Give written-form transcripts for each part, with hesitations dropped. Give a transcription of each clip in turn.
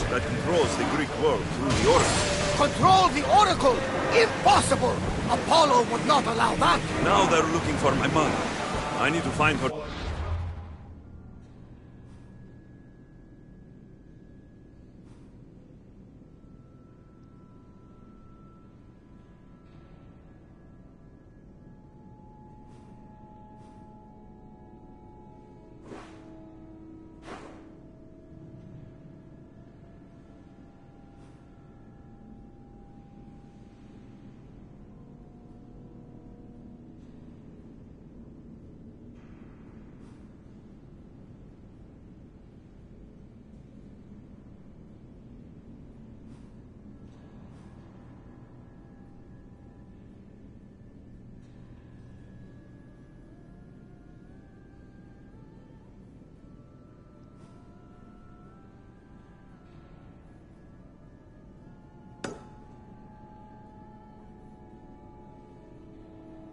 that controls the Greek world through the Oracle. Control the Oracle? Impossible! Apollo would not allow that! Now they're looking for my mother. I need to find her.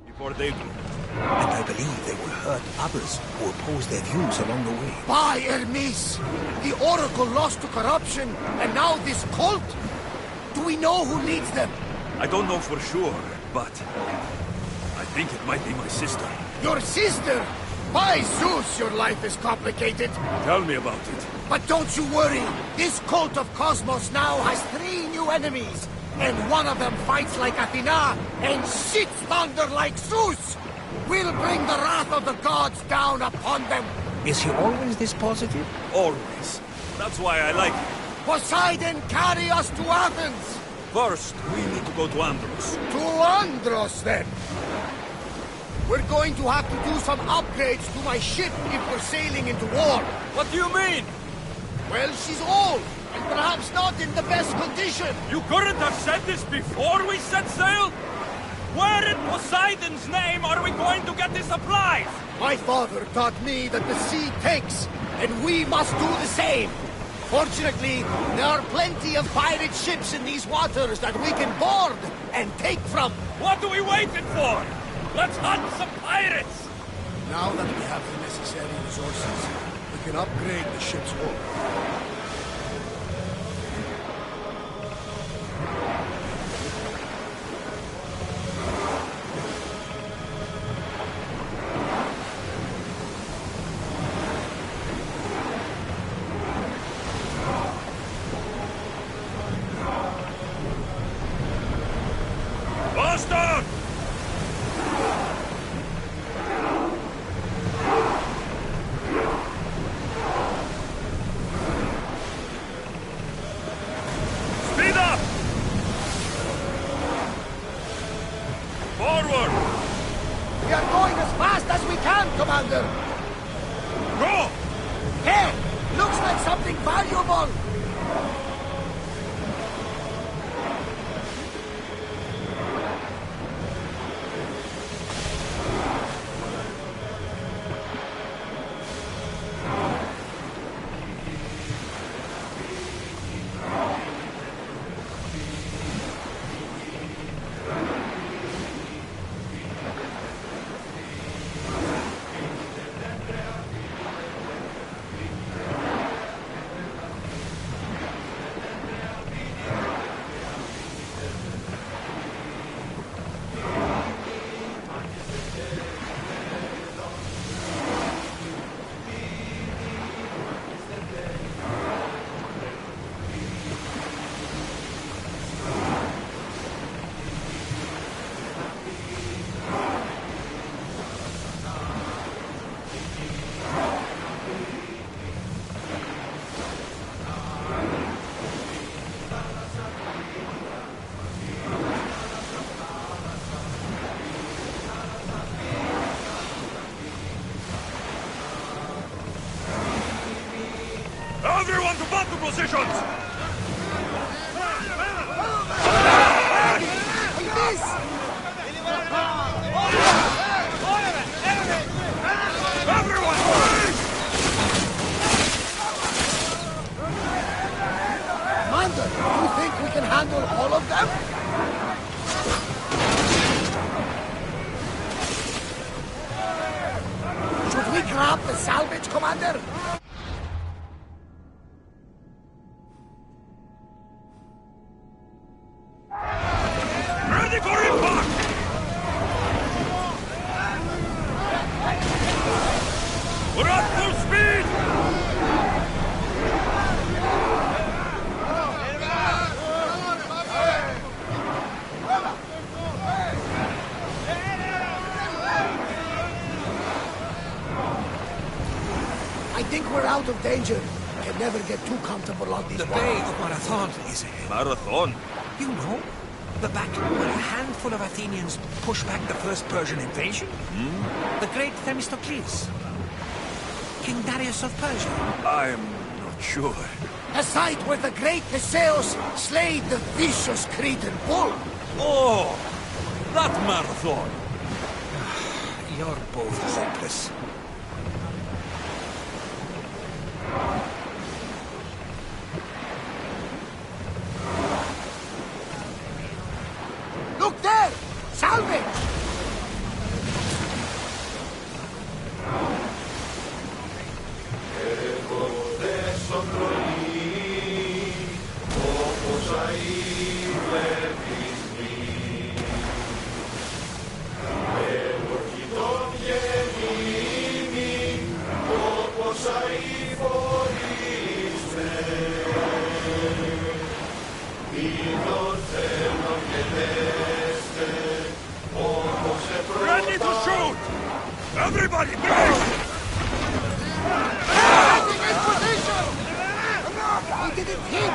Before they do. And I believe they will hurt others who oppose their views along the way. By Hermes! The Oracle lost to corruption, and now this cult? Do we know who leads them? I don't know for sure, but I think it might be my sister. Your sister? By Zeus, your life is complicated. Tell me about it. But don't you worry. This cult of Cosmos now has 3 new enemies. And one of them fights like Athena and shits thunder like Zeus! We'll bring the wrath of the gods down upon them! Is he always this positive? Always. That's why I like it. Poseidon, carry us to Athens! First, we need to go to Andros. To Andros, then! We're going to have to do some upgrades to my ship if we're sailing into war. What do you mean? Well, she's old, and perhaps not in the best condition. You couldn't have said this before we set sail? Where in Poseidon's name are we going to get the supplies? My father taught me that the sea takes, and we must do the same. Fortunately, there are plenty of pirate ships in these waters that we can board and take from. What are we waiting for? Let's hunt some pirates! Now that we have the necessary resources, we can upgrade the ship's hull. Boston! Speed up! Forward! We are going as fast as we can, Commander! Go! Hey! Looks like something valuable! Everyone to battle positions! Everyone, please! Commander, do you think we can handle all of them? Should we grab the salvage, Commander? out of danger, can never get too comfortable on these The waters. Bay of Marathon is ahead. Marathon? You know, the battle where a handful of Athenians pushed back the first Persian invasion? The great Themistocles. King Darius of Persia. I'm not sure. A site where the great Theseus slayed the vicious Cretan bull. Oh, that marathon. You're both hopeless. Look there! Salvage! Ready to shoot! Everybody, move! He didn't hit!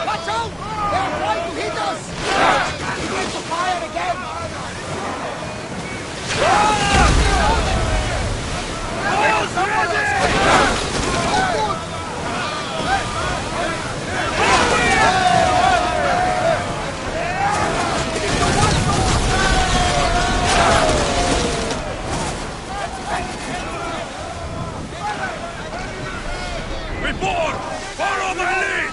Watch out! They're trying to hit us! Begin to fire again! We board! Follow my lead!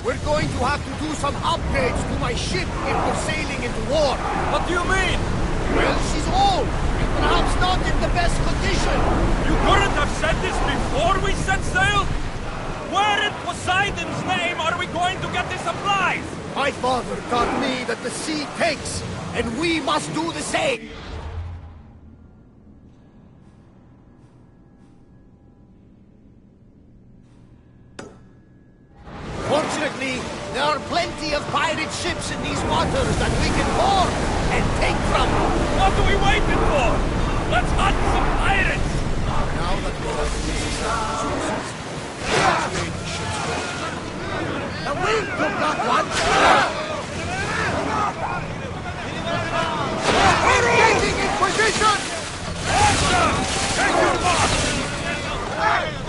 We're going to have to do some upgrades to my ship if we're sailing into war. What do you mean? Well, she's old, and perhaps not in the best condition. You couldn't have said this before we set sail? Where in Poseidon's name are we going to get the supplies? My father taught me that the sea takes, and we must do the same. Fortunately, there are plenty of pirate ships in these waters that we can board and take from. What are we waiting for? Let's hunt some pirates! Now that we have the resources, let's raid the ship's boat. The wind took that one! Engaging in position! Take your mark!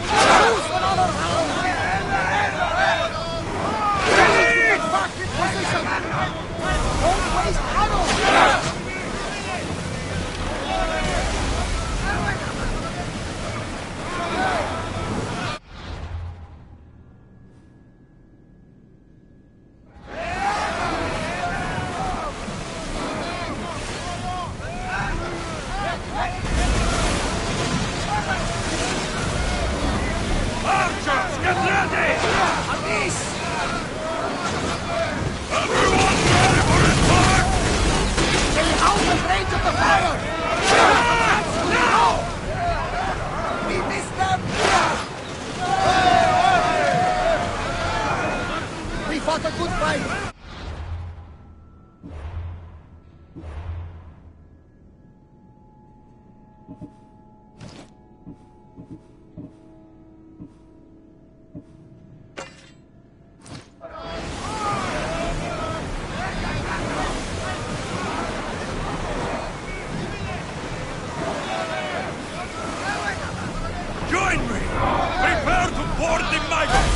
Choose another round! Get back in position! Don't waste arrows! Join me! Prepare to board the migrants!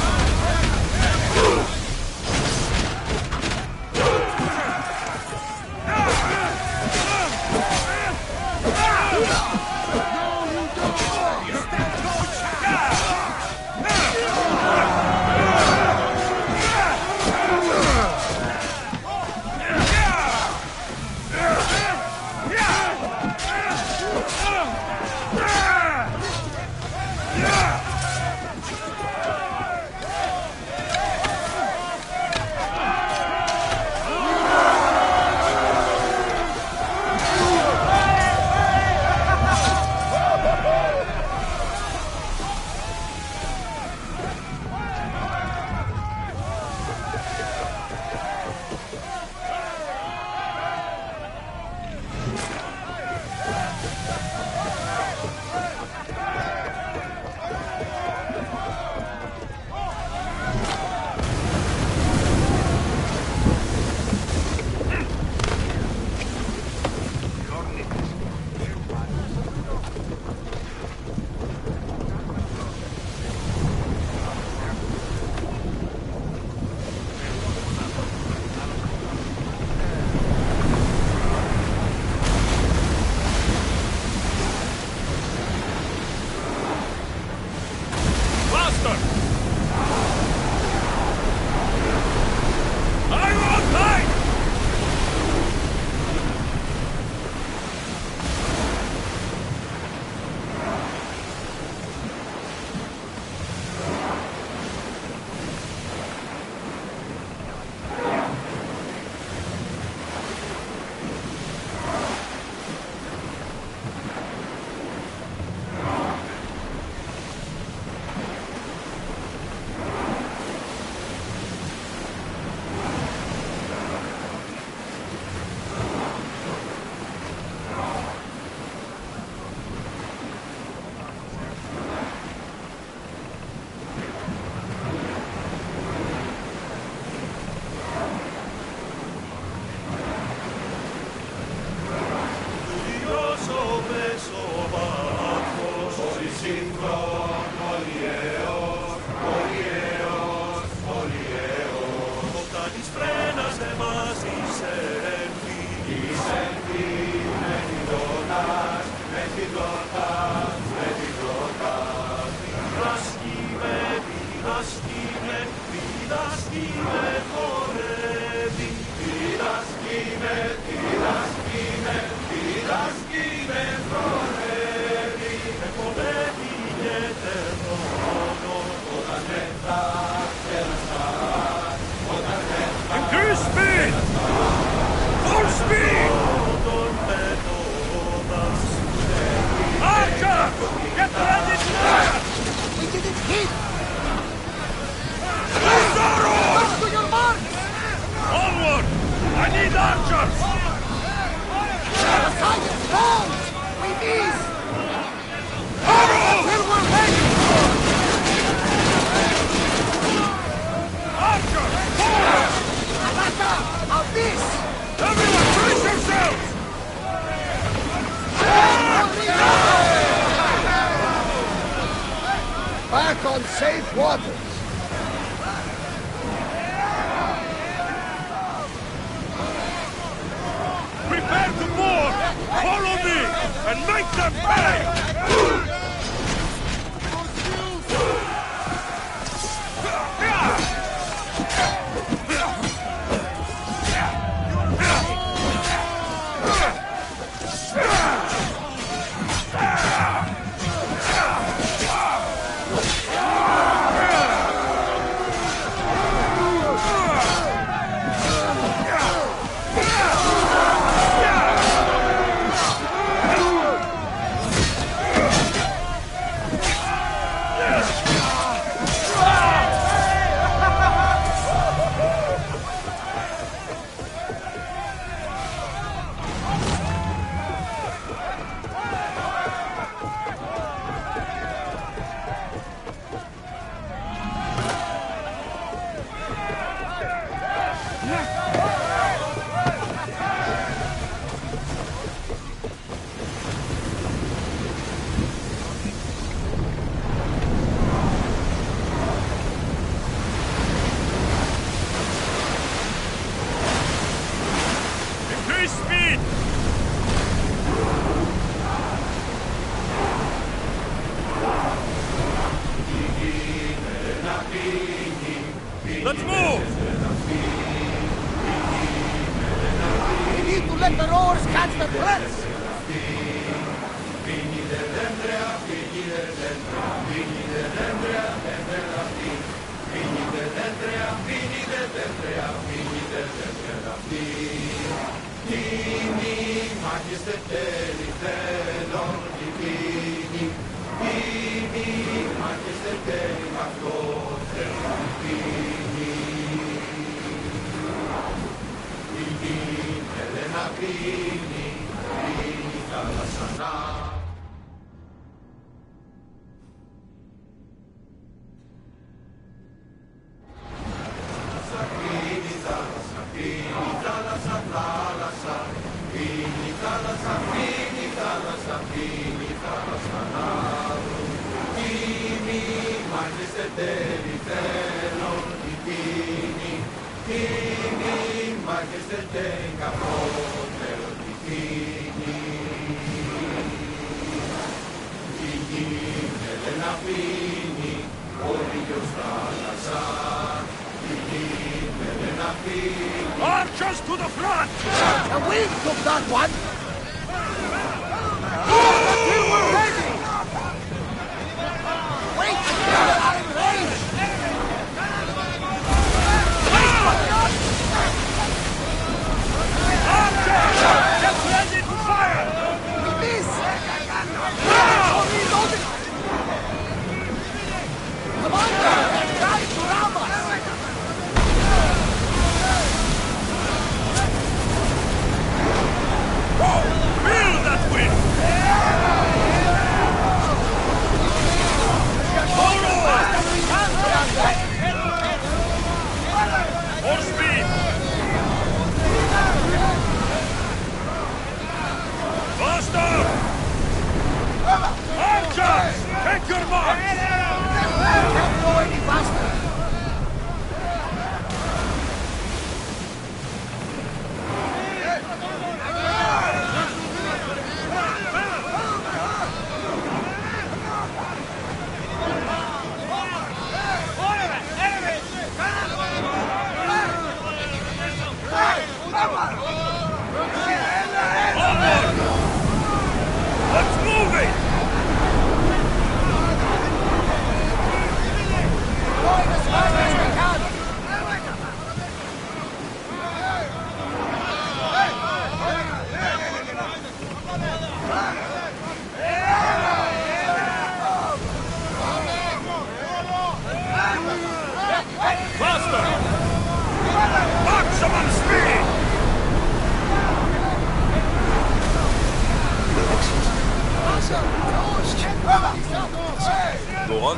Increase speed! Full speed! Archer! Get ready now! We didn't hit! Arrows! To your mark! Onward! I need archers! The target falls! We miss! Arrows! Till we're ready! Archers! Forward! Alata! Of this! Everyone brace yourselves! Back on safe waters! Prepare to board! Follow me! And make them pay! Archers to the front! And we took that one! We were ready! Wait! I'm ready! Archers! Get ready to fire! We miss! Come on, they're trying to ram us! Feel that wind! More speed! Faster! Archers! Take your mark! Can't go any faster! Let's move it! Going as fast as we can! Faster! Maximum speed! Go on.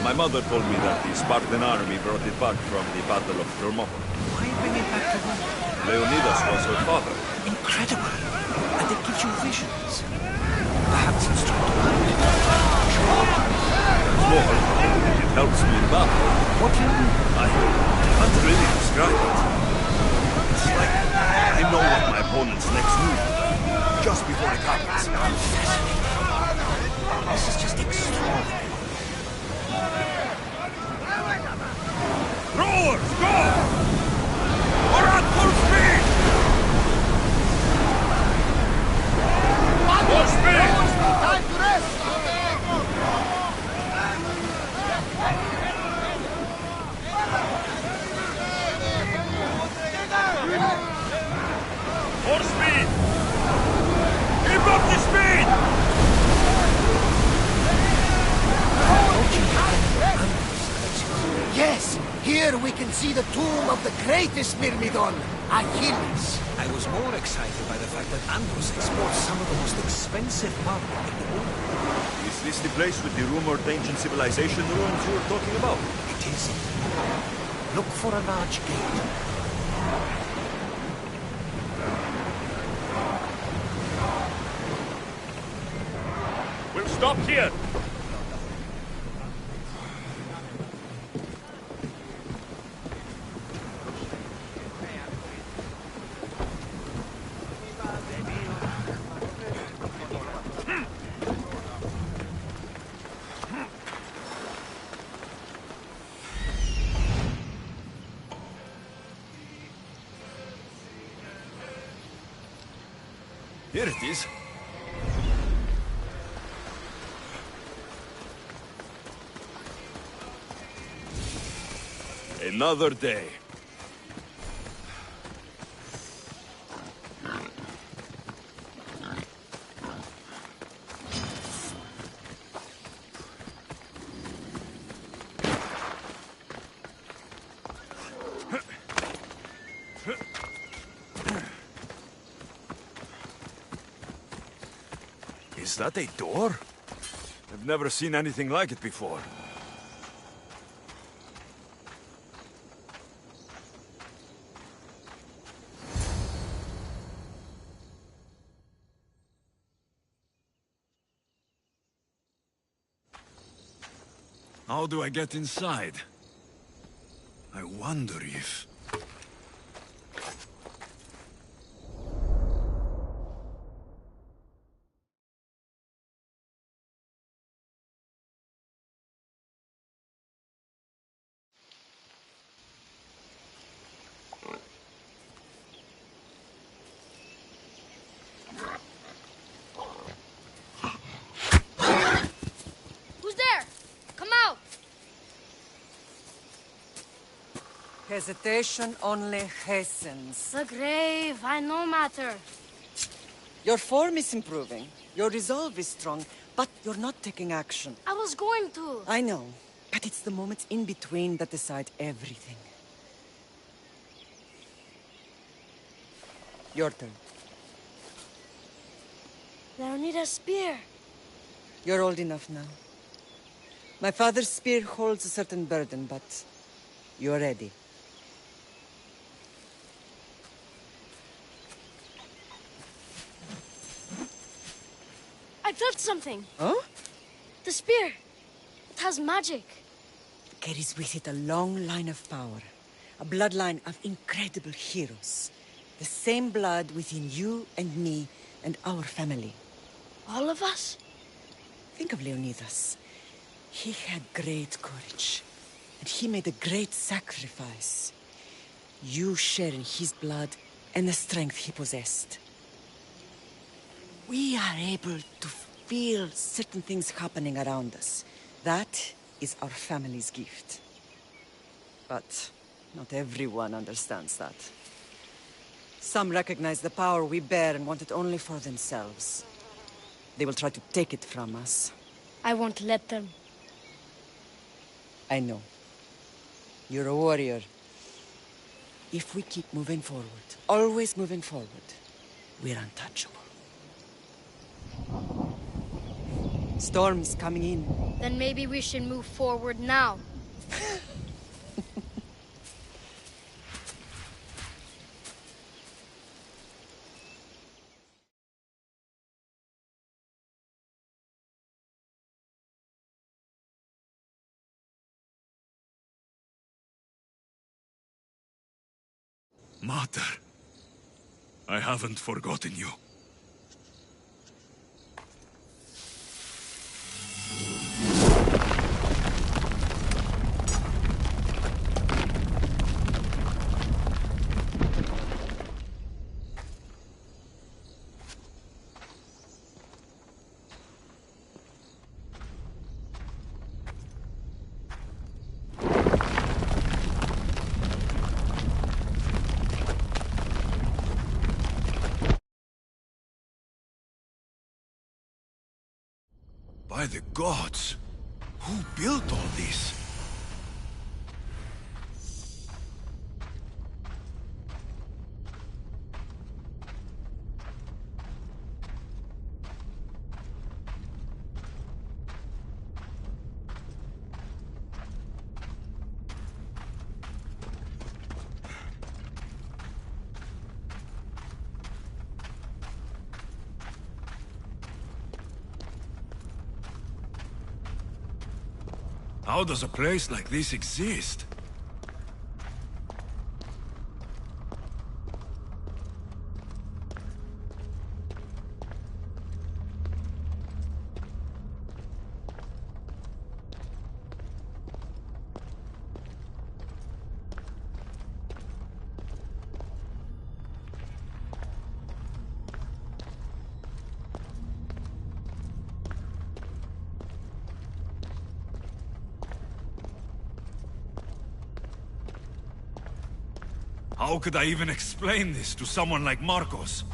My mother told me that the Spartan army brought it back from the Battle of Thermopylae. Why bring it back to Rome? Leonidas was her father. Incredible. And it gives you visions. Perhaps it's trying to hide it. More, it helps me in battle. What do you mean? I can't really describe it. It's like I know what my opponent's next move just before it happens. This is just extraordinary. Rowers, go! We're at full speed! Full speed! Time to rest! More speed! Keep up the speed! Yes! Here we can see the tomb of the greatest Myrmidon, Achilles. I was more excited by the fact that Andros exports some of the most expensive marble in the world. Is this the place with the rumored ancient civilization ruins you were talking about? It is. Look for a large gate. We'll stop here! Here it is. Another day. Is that a door? I've never seen anything like it before. How do I get inside? I wonder if... Who's there? Come out! Hesitation only hastens. The grave, I no matter. Your form is improving. Your resolve is strong, but you're not taking action. I was going to. I know, but it's the moments in between that decide everything. Your turn. I need a spear. You're old enough now. My father's spear holds a certain burden, but you're ready. I felt something. Oh? The spear. It has magic. Carries with it a long line of power. A bloodline of incredible heroes. The same blood within you and me and our family. All of us? Think of Leonidas. He had great courage. And he made a great sacrifice. You share in his blood and the strength he possessed. We are able to feel certain things happening around us. That is our family's gift. But not everyone understands that. Some recognize the power we bear and want it only for themselves. They will try to take it from us. I won't let them. I know. You're a warrior. If we keep moving forward, always moving forward, we're untouchable. Storm is coming in. Then maybe we should move forward now. Mater, I haven't forgotten you. By the gods! Who built all this? How does a place like this exist? How could I even explain this to someone like Marcos?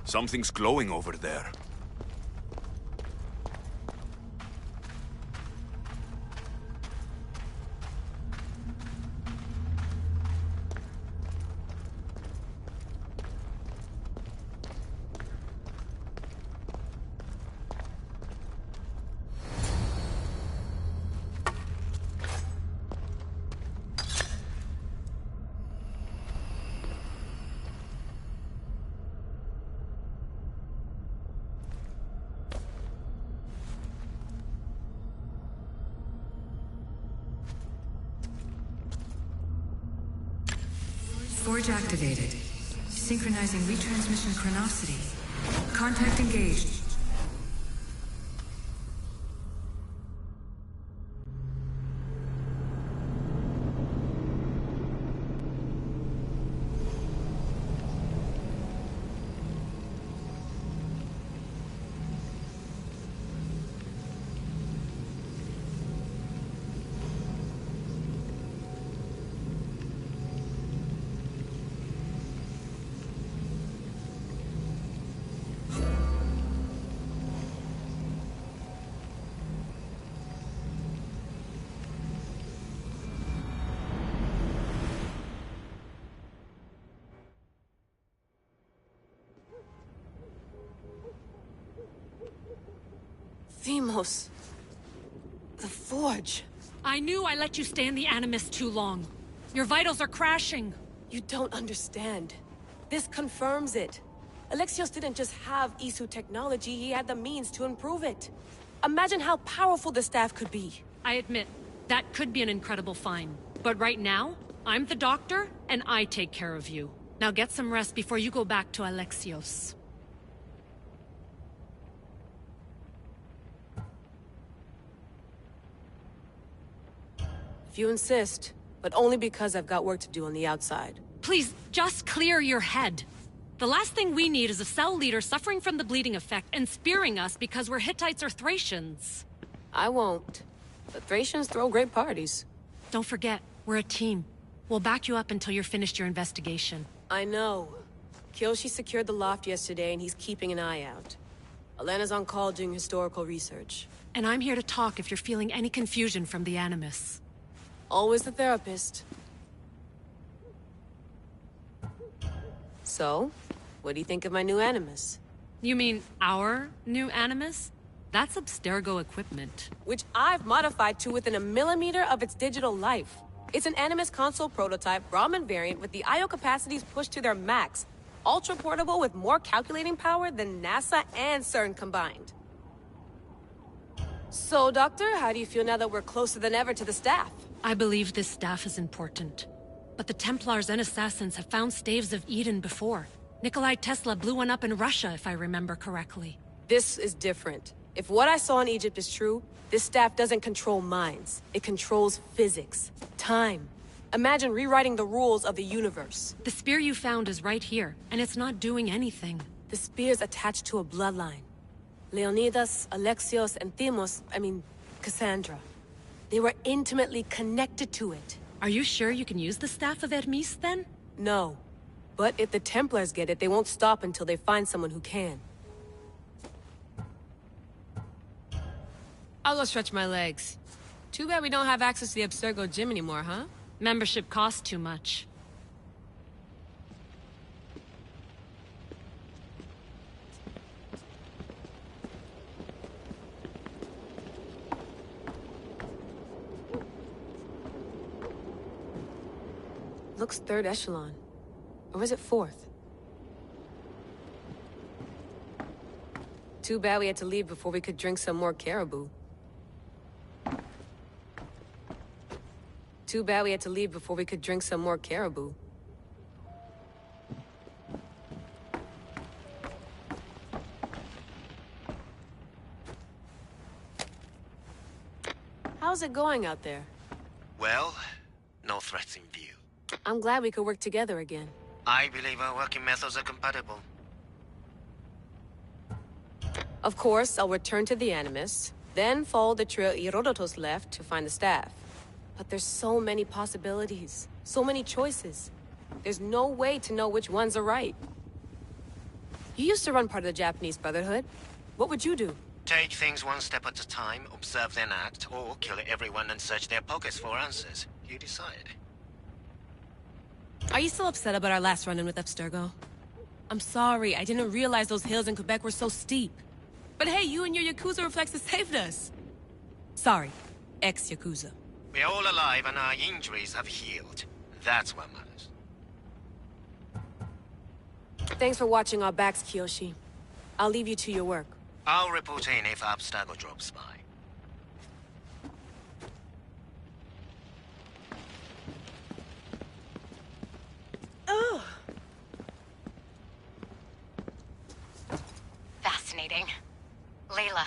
Something's glowing over there. Forge activated. Synchronizing retransmission chronicity. Contact engaged. Themos. The Forge. I knew I let you stay in the Animus too long. Your vitals are crashing. You don't understand. This confirms it. Alexios didn't just have Isu technology, he had the means to improve it. Imagine how powerful the staff could be. I admit, that could be an incredible find. But right now, I'm the doctor, and I take care of you. Now get some rest before you go back to Alexios. If you insist, but only because I've got work to do on the outside. Please, just clear your head. The last thing we need is a cell leader suffering from the bleeding effect and spearing us because we're Hittites or Thracians. I won't. The Thracians throw great parties. Don't forget, we're a team. We'll back you up until you're finished your investigation. I know. Kiyoshi secured the loft yesterday and he's keeping an eye out. Elena's on call doing historical research. And I'm here to talk if you're feeling any confusion from the Animus. Always the therapist. So, what do you think of my new Animus? You mean our new Animus? That's Abstergo equipment. Which I've modified to within a millimeter of its digital life. It's an Animus console prototype Brahmin variant with the I/O capacities pushed to their max. Ultra portable with more calculating power than NASA and CERN combined. So, Doctor, how do you feel now that we're closer than ever to the staff? I believe this staff is important. But the Templars and Assassins have found staves of Eden before. Nikolai Tesla blew one up in Russia, if I remember correctly. This is different. If what I saw in Egypt is true, this staff doesn't control minds. It controls physics, time. Imagine rewriting the rules of the universe. The spear you found is right here, and it's not doing anything. The spear's attached to a bloodline. Leonidas, Alexios, and Cassandra. They were intimately connected to it. Are you sure you can use the Staff of Hermes, then? No. But if the Templars get it, they won't stop until they find someone who can. I'll go stretch my legs. Too bad we don't have access to the Abstergo gym anymore, huh? Membership costs too much. Looks third echelon. Or is it fourth? Too bad we had to leave before we could drink some more caribou. Too bad we had to leave before we could drink some more caribou. How's it going out there? Well, no threats in view. I'm glad we could work together again. I believe our working methods are compatible. Of course, I'll return to the Animus, then follow the trail Herodotus left to find the staff. But there's so many possibilities, so many choices. There's no way to know which ones are right. You used to run part of the Japanese Brotherhood. What would you do? Take things one step at a time, observe then act, or kill everyone and search their pockets for answers. You decide. Are you still upset about our last run-in with Abstergo? I'm sorry, I didn't realize those hills in Quebec were so steep. But hey, you and your Yakuza reflexes saved us. Sorry, ex-Yakuza. We're all alive and our injuries have healed. That's what matters. Thanks for watching our backs, Kiyoshi. I'll leave you to your work. I'll report in if Abstergo drops by. Oh. Fascinating. Layla,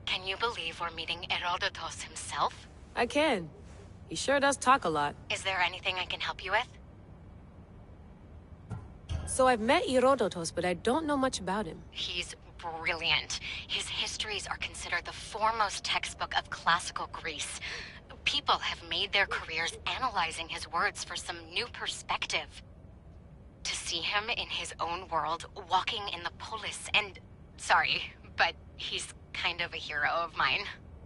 can you believe we're meeting Herodotus himself? I can. He sure does talk a lot. Is there anything I can help you with? So I've met Herodotus, but I don't know much about him. He's brilliant. His histories are considered the foremost textbook of classical Greece. People have made their careers analyzing his words for some new perspective. To see him in his own world, walking in the polis, and... Sorry, but he's kind of a hero of mine.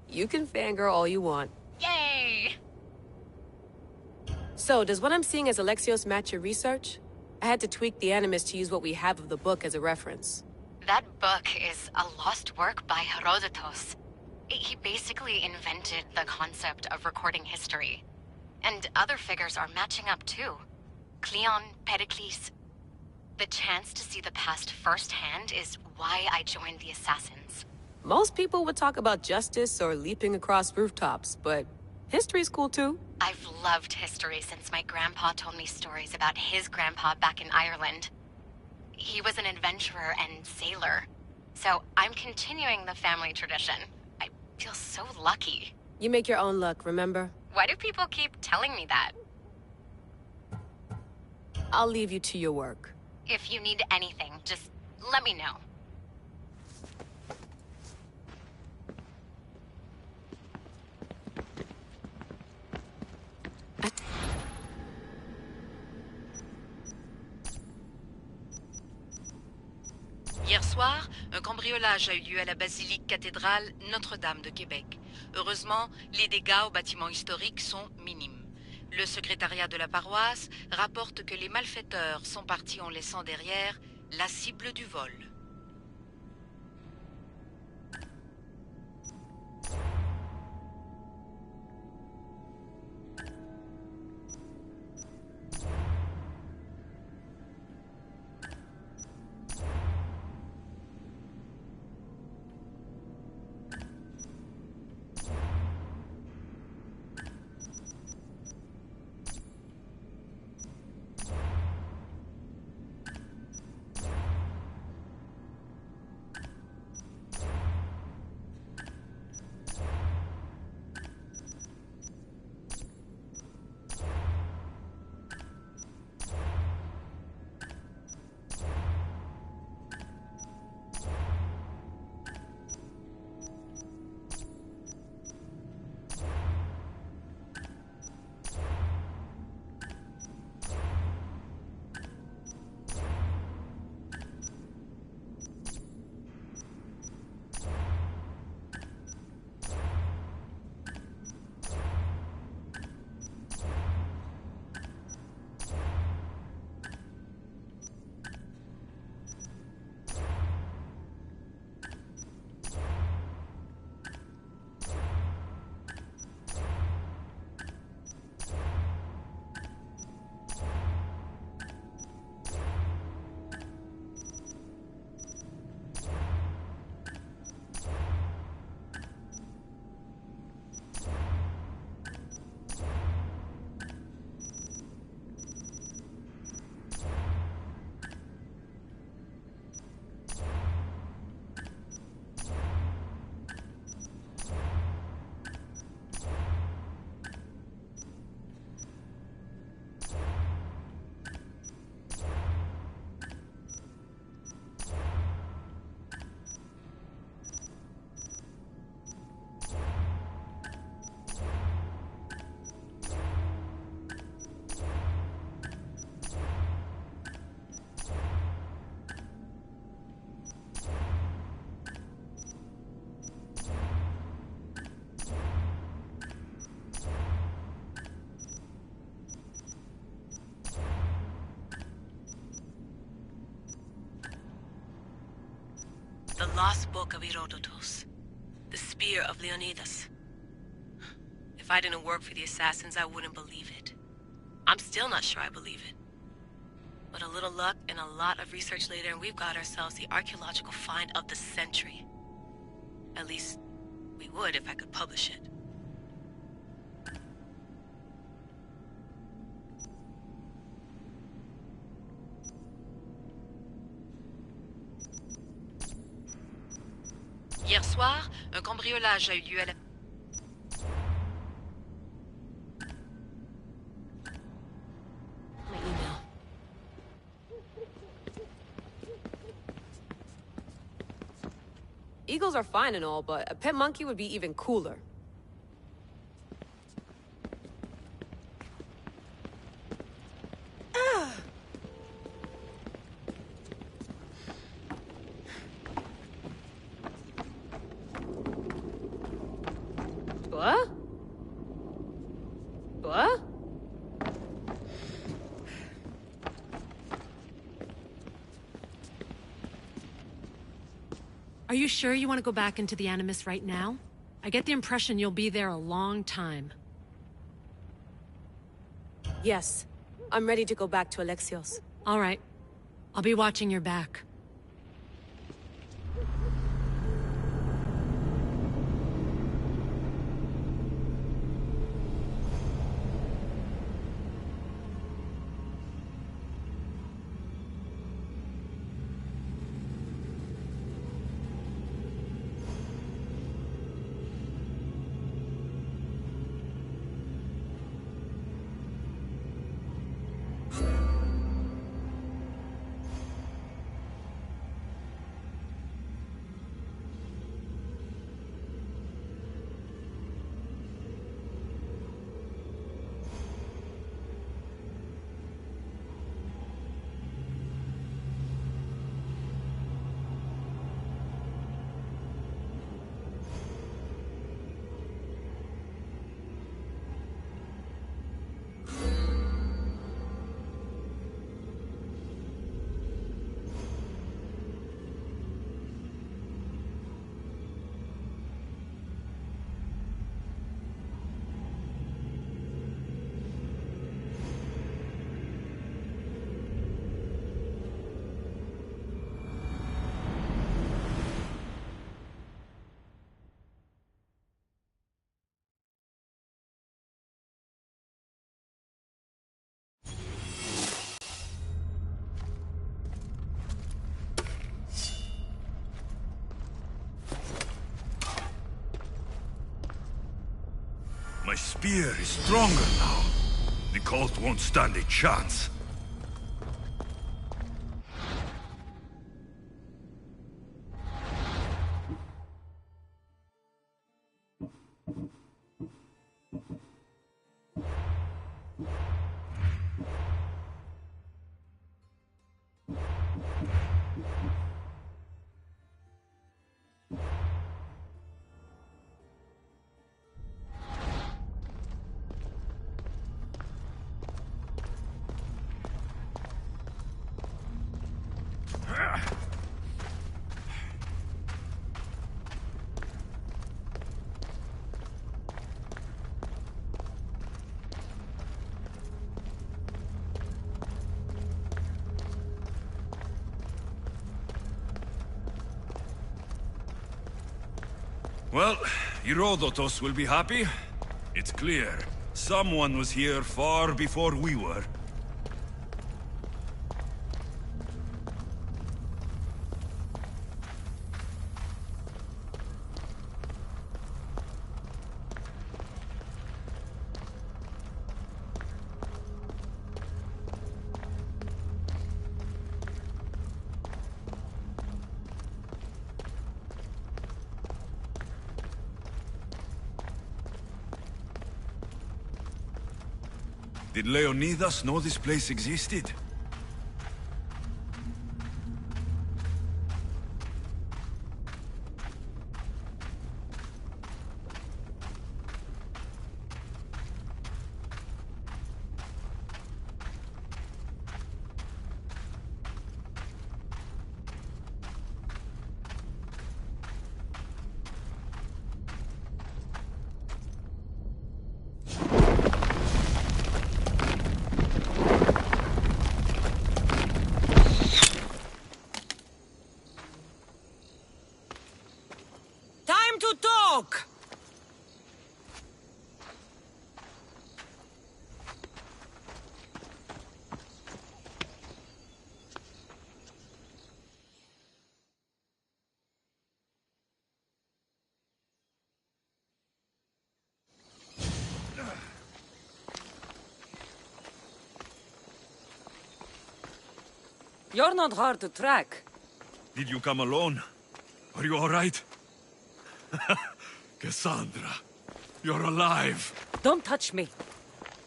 You can fangirl all you want. Yay! So, does what I'm seeing as Alexios match your research? I had to tweak the Animus to use what we have of the book as a reference. That book is a lost work by Herodotus. He basically invented the concept of recording history. And other figures are matching up too. Cleon, Pericles. The chance to see the past firsthand is why I joined the Assassins. Most people would talk about justice or leaping across rooftops, but history's cool too. I've loved history since my grandpa told me stories about his grandpa back in Ireland. He was an adventurer and sailor. So I'm continuing the family tradition. I feel so lucky. You make your own luck, remember? Why do people keep telling me that? I'll leave you to your work. If you need anything, just let me know. Hier soir, un cambriolage a eu lieu à la basilique cathédrale Notre-Dame de Québec. Heureusement, les dégâts au bâtiment historique sont minimes. Le secrétariat de la paroisse rapporte que les malfaiteurs sont partis en laissant derrière la cible du vol. lost book of Herodotus. The spear of Leonidas. If I didn't work for the Assassins, I wouldn't believe it. I'm still not sure I believe it. But a little luck and a lot of research later, and we've got ourselves the archaeological find of the century. At least, we would if I could publish it. Hier soir, un cambriolage a eu lieu à la... My email. Eagles are fine and all, but a pet monkey would be even cooler. What? What? Are you sure you want to go back into the Animus right now? I get the impression you'll be there a long time. Yes. I'm ready to go back to Alexios. All right. I'll be watching your back. My spear is stronger now. The cult won't stand a chance. Well, Herodotus will be happy. It's clear. Someone was here far before we were. Did Leonidas know this place existed? You're not hard to track. Did you come alone? Are you all right? Cassandra, you're alive. Don't touch me.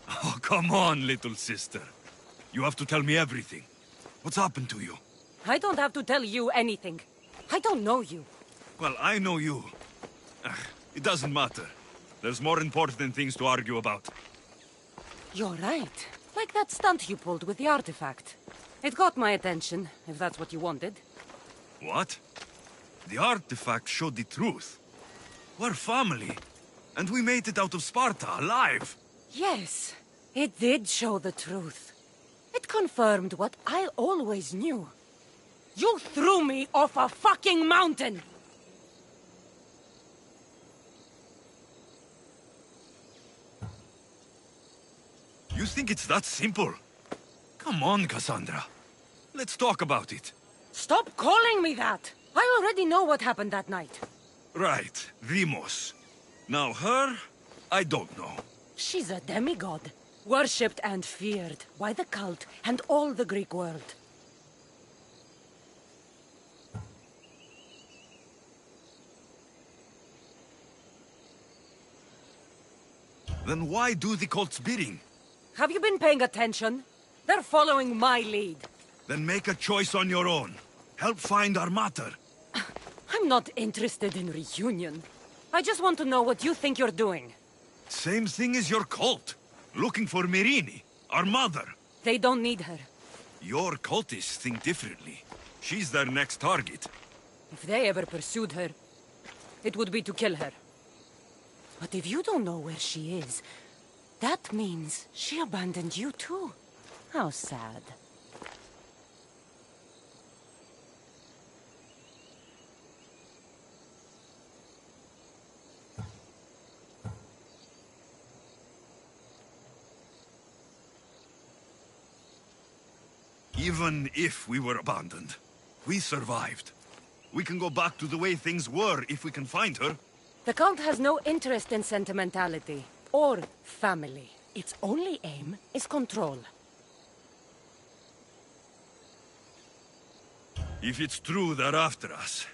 Oh, come on, little sister. You have to tell me everything. What's happened to you? I don't have to tell you anything. I don't know you. Well, I know you. It doesn't matter. There's more important things to argue about. You're right. Like that stunt you pulled with the artifact. It got my attention, if that's what you wanted. What? The artifact showed the truth. We're family. And we made it out of Sparta, alive. Yes, it did show the truth. It confirmed what I always knew. You threw me off a fucking mountain! You think it's that simple? Come on, Cassandra. Let's talk about it. Stop calling me that! I already know what happened that night. Right, Demos. Now her, I don't know. She's a demigod, worshipped and feared by the cult and all the Greek world. Then why do the cult's bidding? Have you been paying attention? They're following my lead. Then make a choice on your own. Help find our mater. I'm not interested in reunion. I just want to know what you think you're doing. Same thing as your cult. Looking for Myrrine, our mother. They don't need her. Your cultists think differently. She's their next target. If they ever pursued her, it would be to kill her. But if you don't know where she is, that means she abandoned you too. How sad. Even if we were abandoned, we survived. We can go back to the way things were if we can find her. The cult has no interest in sentimentality or family. Its only aim is control. If it's true they're after us,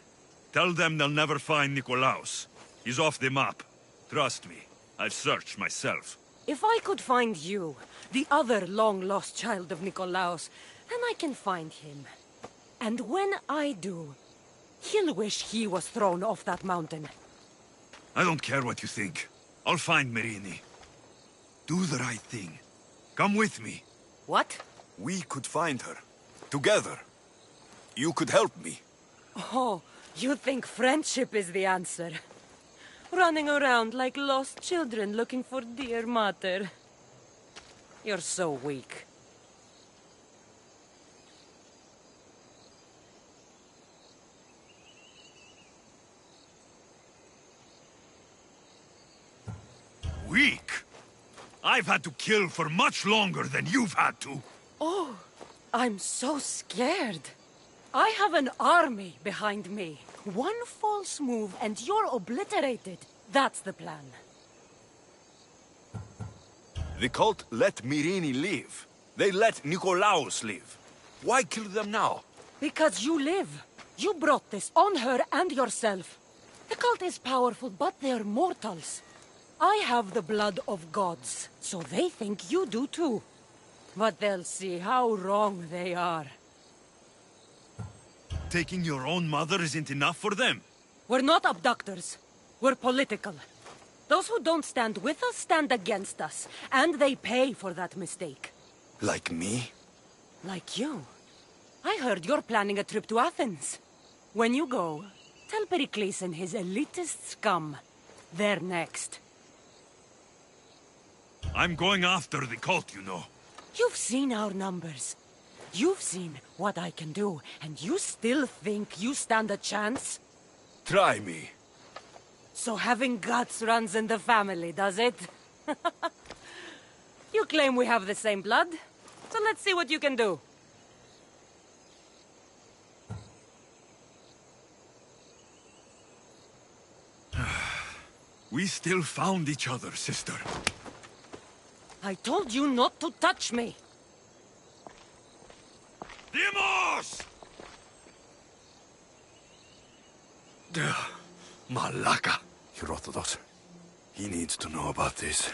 tell them they'll never find Nikolaos. He's off the map. Trust me, I've searched myself. If I could find you, the other long-lost child of Nikolaos, then I can find him. And when I do, he'll wish he was thrown off that mountain. I don't care what you think. I'll find Myrrine. Do the right thing. Come with me. What? We could find her. Together. You could help me. Oh, you think friendship is the answer? Running around like lost children looking for dear mater. You're so weak. Weak? I've had to kill for much longer than you've had to. Oh, I'm so scared. I have an army behind me. One false move and you're obliterated. That's the plan. The cult let Myrrine live. They let Nikolaos live. Why kill them now? Because you live. You brought this on her and yourself. The cult is powerful, but they're mortals. I have the blood of gods, so they think you do too. But they'll see how wrong they are. Taking your own mother isn't enough for them. We're not abductors. We're political. Those who don't stand with us stand against us, and they pay for that mistake. Like me? Like you. I heard you're planning a trip to Athens. When you go, tell Pericles and his elitist scum. They're next. I'm going after the cult, you know. You've seen our numbers. You've seen what I can do, and you still think you stand a chance? Try me. So having guts runs in the family, does it? You claim we have the same blood, so let's see what you can do. We still found each other, sister. I told you not to touch me. Dimos! Malaka. Herodotus. He needs to know about this.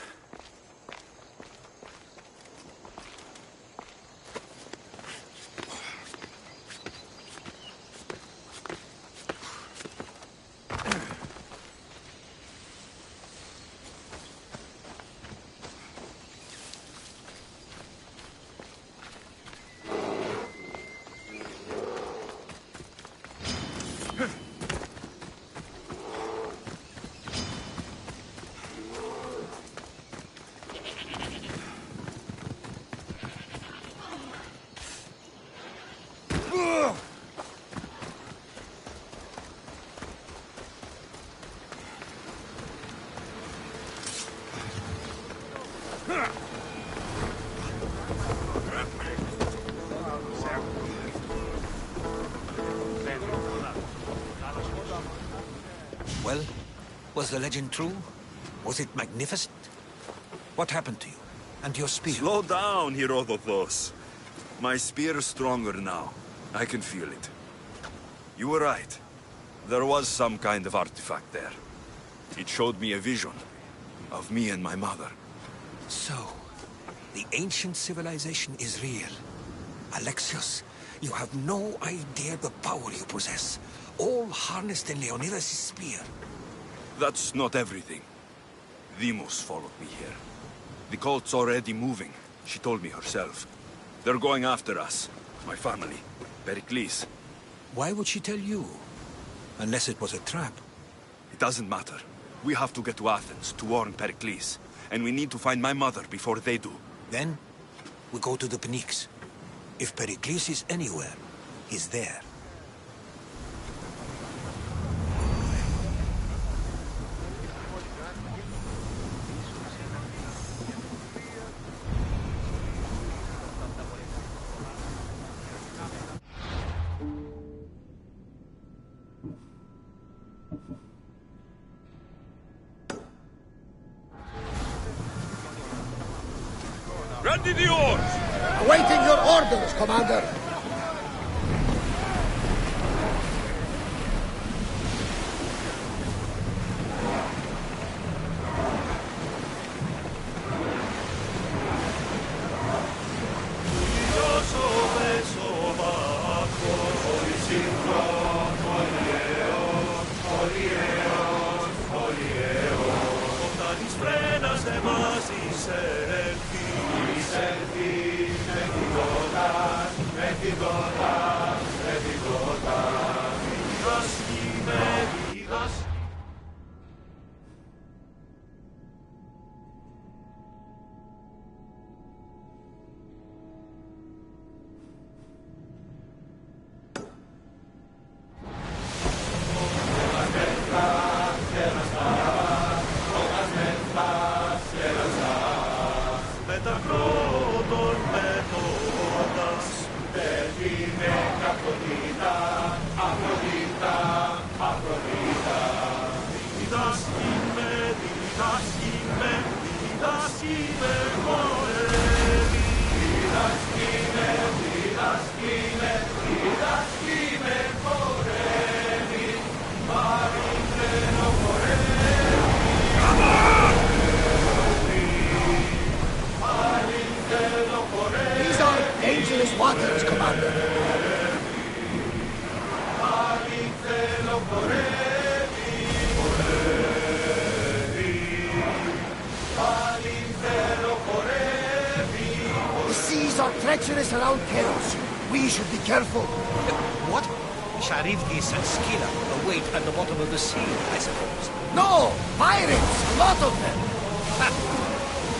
Well, was the legend true? Was it magnificent? What happened to you? And your spear? Slow down, Herodotus. My spear is stronger now. I can feel it. You were right. There was some kind of artifact there. It showed me a vision of me and my mother. So, the ancient civilization is real. Alexios, you have no idea the power you possess. All harnessed in Leonidas' spear. That's not everything. Deimos followed me here. The cult's already moving. She told me herself. They're going after us. My family. Pericles. Why would she tell you? Unless it was a trap. It doesn't matter. We have to get to Athens to warn Pericles. And we need to find my mother before they do. Then, we go to the Pnyx. If Pericles is anywhere, he's there. Ready the oars! Awaiting your orders, Commander. These are dangerous waters, Commander. The seas are treacherous around Keros. We should be careful. What? Charybdis and Scylla await at the bottom of the sea, I suppose. No! Pirates! A lot of them!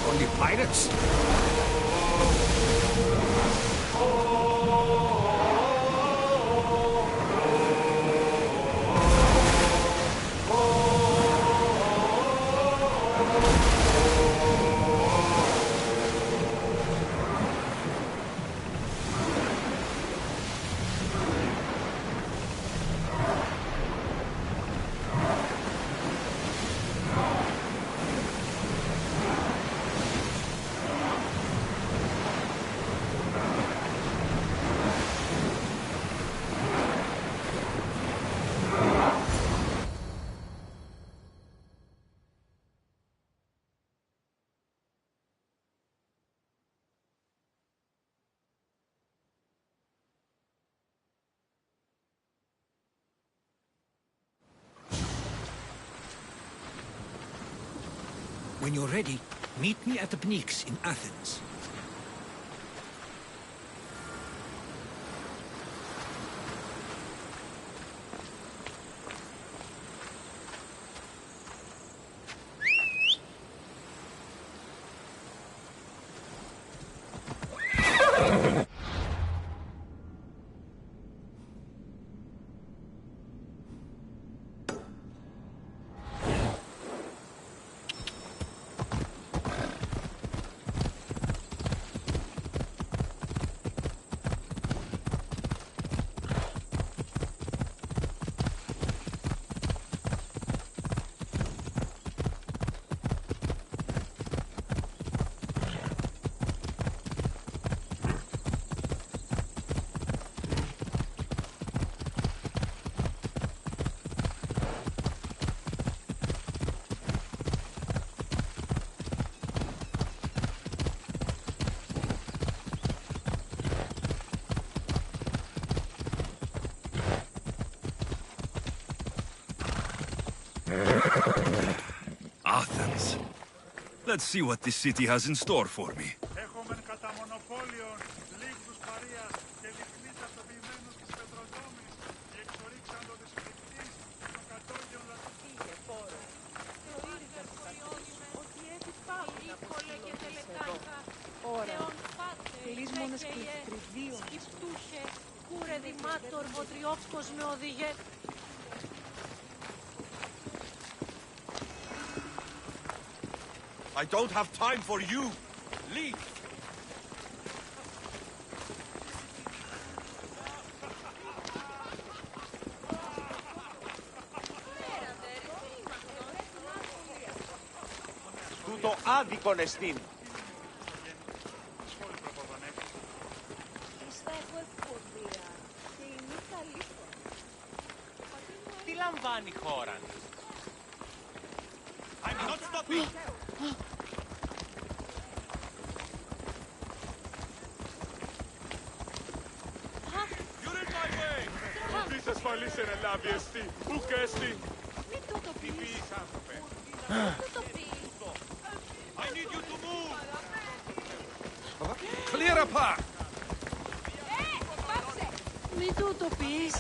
Only pirates? When you're ready, meet me at the Pnyx in Athens. Athens. Let's see what this city has in store for me. I don't have time for you. Leave. Τούτο άδικον εστίν. Τι λαμβάνει η χώρα? I'm not stopping. Ασφαλής εν ελάβει εστί, ουκ εστί. Μην τούτο πεις. Μην τούτο πεις. I need you to move. Clear apart. Πάψε. Μην τούτο πεις.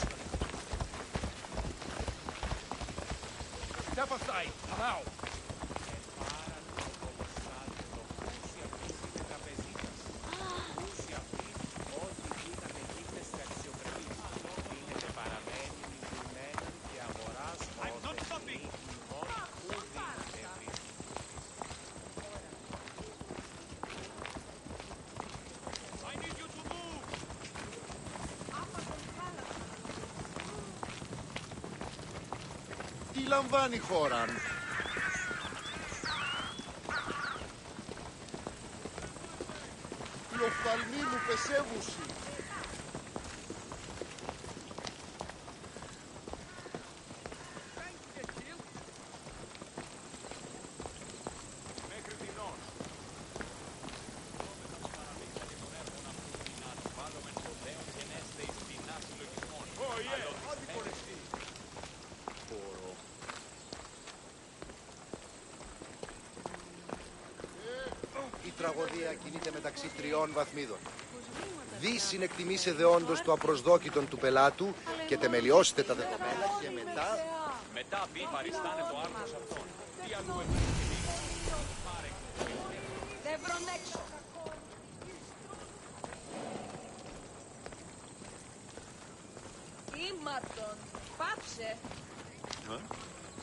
Step aside, now. Τι λαμβάνει η χώρα? Οι οφθαλμοί μου πεσεύουσι. Η τραγωδία κινείται μεταξύ τριών βαθμίδων. Δι συνεκτιμήσε δεόντως το απροσδόκητον του πελάτου και τεμελιώστε τα δεδομένα και μετά... Μετά μπει παριστάνε το άρθρος αυτόν. Τι αλλού Δεν βρουν έξω. Ήμαρτον. Πάψε.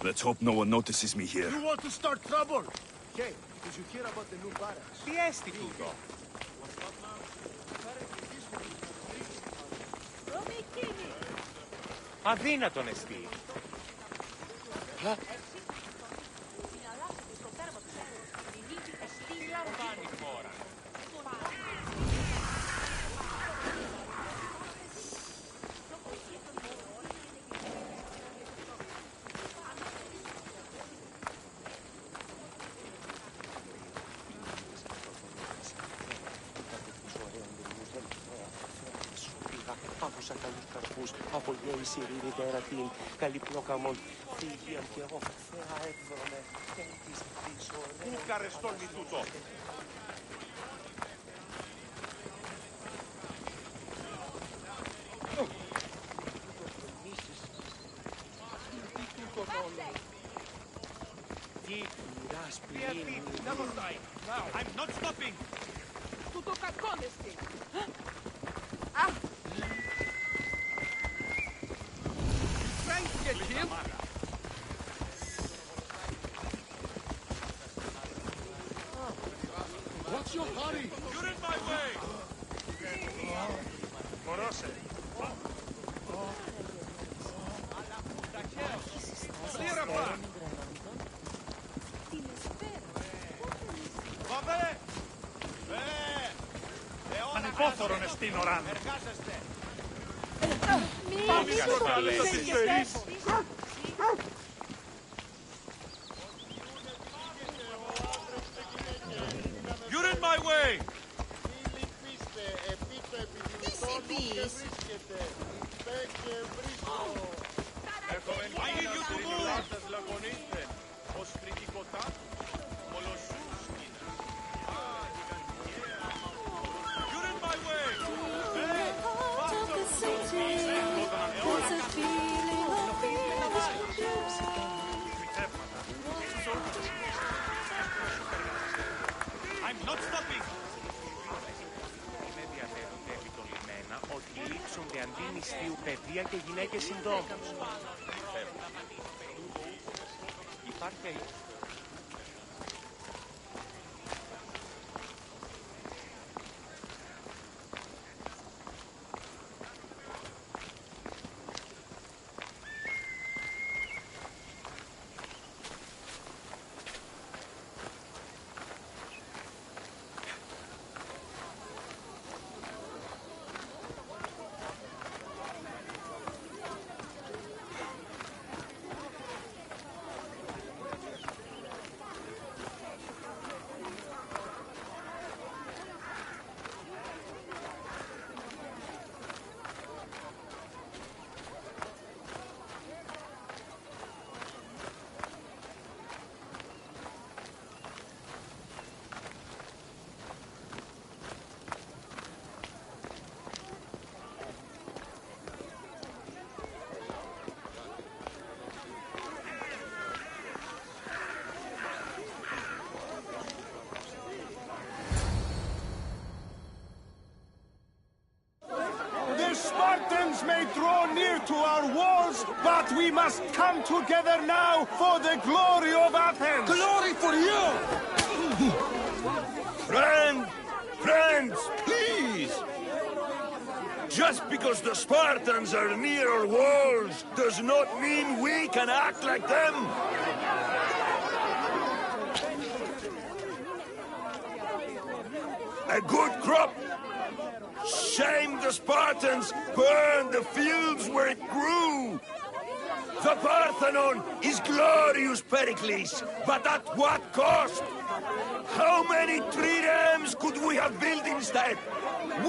Let's hope no one notices me here. You want to start trouble? Hey, did you hear about the new barracks? Τι έστι τούτο? Αδύνατον εστί. Άκουσα καλούς καρπούς, απογέει η ειρήνη τερατήν, καλυπνόκαμον, θηγίαν κι εγώ, θεά εύδρομε, εν της πίσω, πού καρεστόλμη τούτο. I'm not stopping! Tutto κακόνεστη. Trying to get him? What's your hurry? You're in my way! Morose. Clear apart! Vabbè! Ανυπόφορον εστίν οράν. Εργάζεστε! You're in my way! I need you to move! You're in my way! I'm not stopping! Με διαφέρονται επιτολμένα ότι λείψονται αντί νηστείου παιδεία και γυναίκες συντόμους. Υπάρχει Spartans may draw near to our walls, but we must come together now for the glory of Athens! Glory for you! Friends, please! Just because the Spartans are near our walls does not mean we can act like them! A good crop! Shame the Spartans burned the fields where it grew! The Parthenon is glorious, Pericles, but at what cost? How many triremes could we have built instead?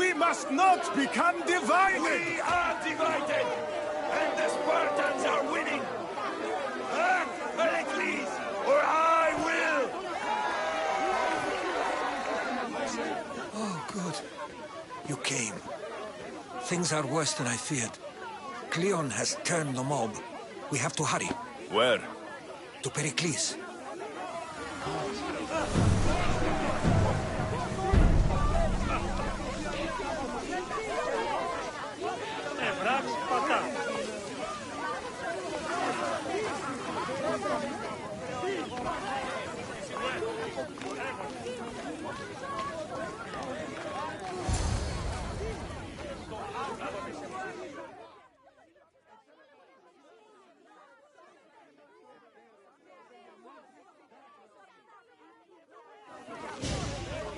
We must not become divided! We are divided! And the Spartans are winning! Act, Pericles, or I will! Oh, good. You came. Things are worse than I feared. Cleon has turned the mob. We have to hurry. Where? To Pericles.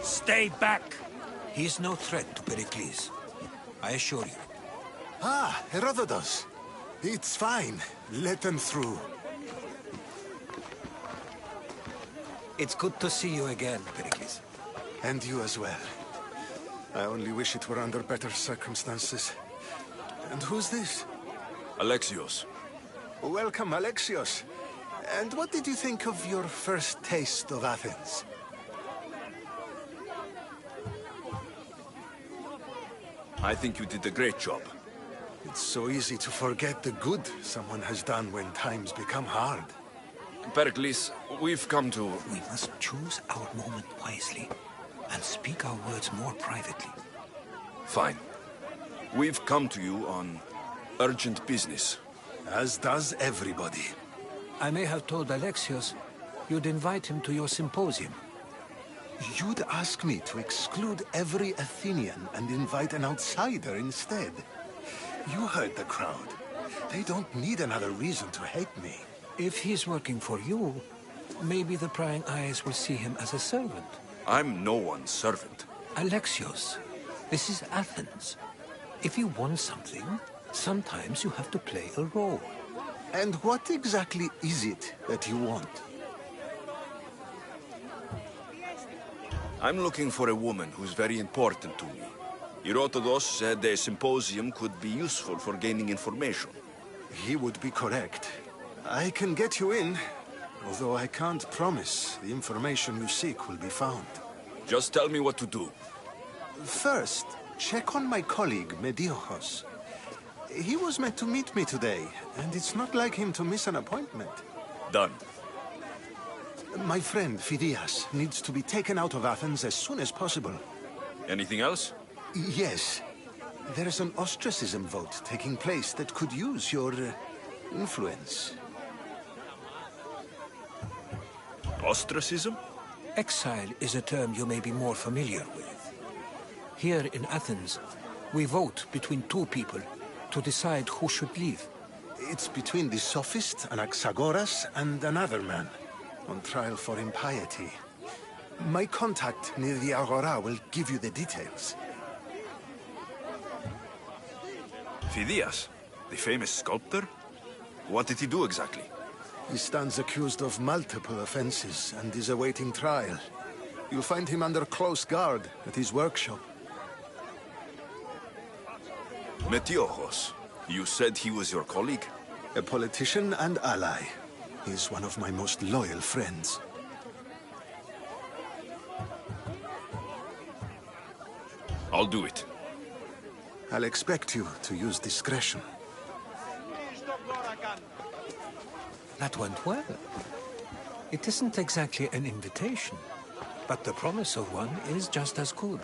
Stay back! He is no threat to Pericles. I assure you. Ah, Herodotus. It's fine. Let them through. It's good to see you again, Pericles. And you as well. I only wish it were under better circumstances. And who's this? Alexios. Welcome, Alexios. And what did you think of your first taste of Athens? I think you did a great job. It's so easy to forget the good someone has done when times become hard. Pericles, we've come to... We must choose our moment wisely and speak our words more privately. Fine. We've come to you on urgent business. As does everybody. I may have told Alexios you'd invite him to your symposium. You'd ask me to exclude every Athenian and invite an outsider instead. You heard the crowd. They don't need another reason to hate me. If he's working for you, maybe the prying eyes will see him as a servant. I'm no one's servant. Alexios, this is Athens. If you want something, sometimes you have to play a role. And what exactly is it that you want? I'm looking for a woman who's very important to me. Herodotus said a symposium could be useful for gaining information. He would be correct. I can get you in, although I can't promise the information you seek will be found. Just tell me what to do. First, check on my colleague, Mediochos. He was meant to meet me today, and it's not like him to miss an appointment. Done. My friend, Phidias, needs to be taken out of Athens as soon as possible. Anything else? Yes. There's an ostracism vote taking place that could use your influence. Ostracism? Exile is a term you may be more familiar with. Here in Athens, we vote between two people to decide who should leave. It's between the sophist, Anaxagoras, and another man, on trial for impiety. My contact near the Agora will give you the details. Phidias, the famous sculptor? What did he do exactly? He stands accused of multiple offenses and is awaiting trial. You'll find him under close guard at his workshop. Metiochos, you said he was your colleague? A politician and ally. He's one of my most loyal friends. I'll do it. I'll expect you to use discretion. That went well. It isn't exactly an invitation, but the promise of one is just as good.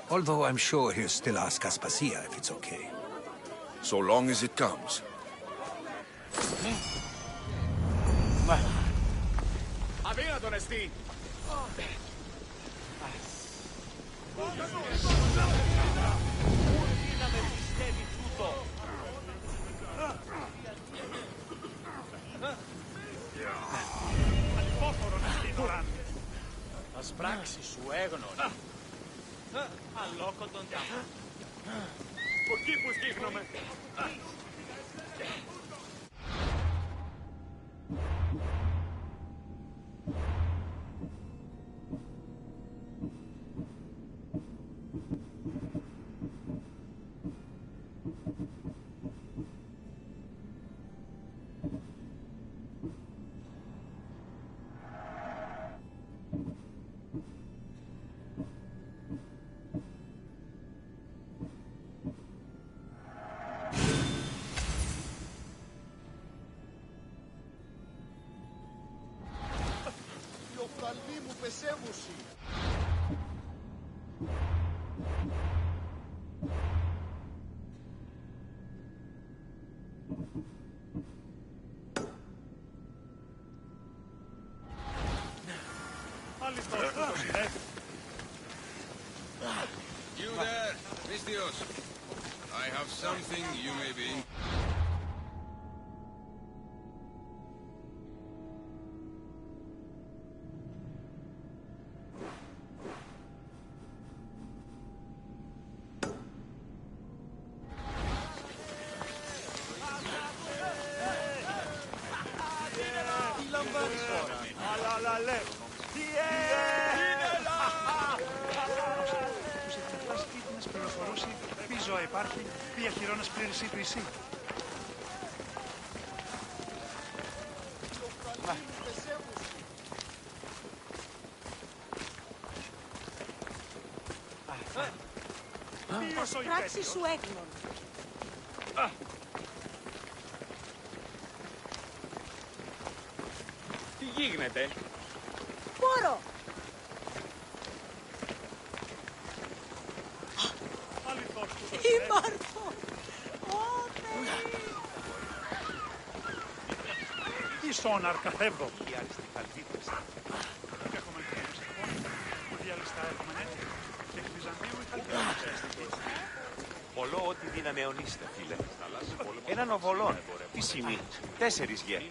Although I'm sure he'll still ask Aspasia if it's okay. So long as it comes. Αδύνατον εστί! Τα σπράξει σου έγνωνε. Αλόκοτον τάμα. Από εκεί που σκύχνομαι. You there, Mistios. I have something you may be... ζώα υπάρχει, διαχειρώνας πλήρης σύγκριση. Τα πράξει σου έκνον. Τι γίνεται? Πόρο! Ήμαρτο! Ίσον αρκαθεύδο. Πολλό ό,τι δύναμη αιωνίστε, φίλε. Έναν οβολόν. Τι σημεί. 4 γε.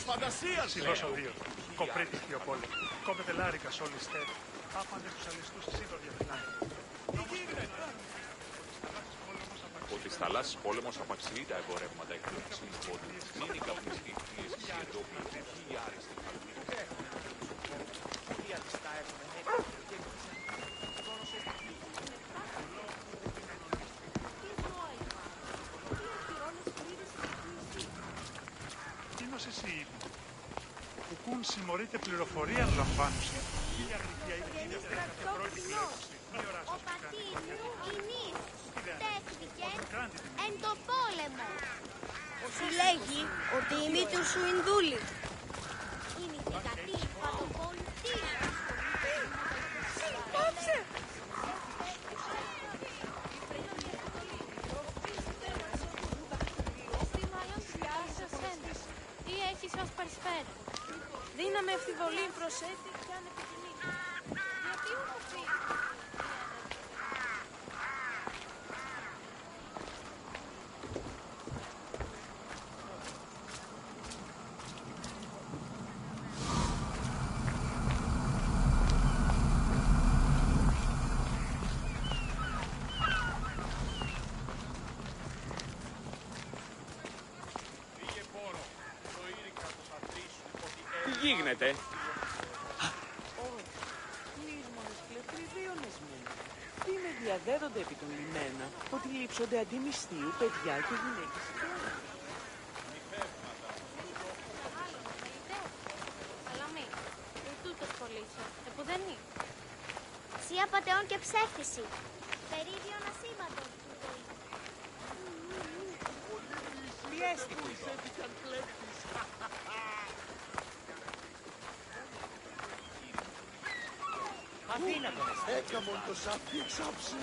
Φαντασίας, συλλώσω 2. Κοπρίτη ο πόλεμο. Κόπετε λάρικα όλοι στέρ. Άπαντε τους αλιστούς σύντορ διαθετάνε. Από τις θαλάσσιες πόλεμος απαξιεί τα εμπορεύματα εκπληκτικής πόντου. Μην η καπνιστική πίεση και εντόπιοι οι άριστοι χαλμοί. Τίνος εσύ, που κουν συμμορείται πληροφορία λαμβάνουσε. Η αγρυπία είναι κάποια πρώτη κλέψη. Ο πατήρ ημίς τέχθηκε εν το πόλεμο. Συλλέγει ότι η μύτη σου Ινδούλη. Είναι και κατή πατοπολιτή. Συμπάψε! Τι έχεις ως περισπέρα? Δύναμε ευθυβολή προσέτη κι αν επιθυμεί. Γιατί μου πει? Τι γίνεται? Κλείσμονες κλεφτριβίωνες μεν. Τι με διαδέδονται επί των λιμένα ότι λείψονται αντιμισθίου παιδιά και γυναίκες τώρα. Παλαμή, τούτος πωλήσω, επουδενή. Σία πατεών και ψεύτηση. Περίδιον ασήμαντος. Πιέστηκες έπικαν κλέφτης. Αδύνατον εστί. Έκαμον το σάπι εξάψε.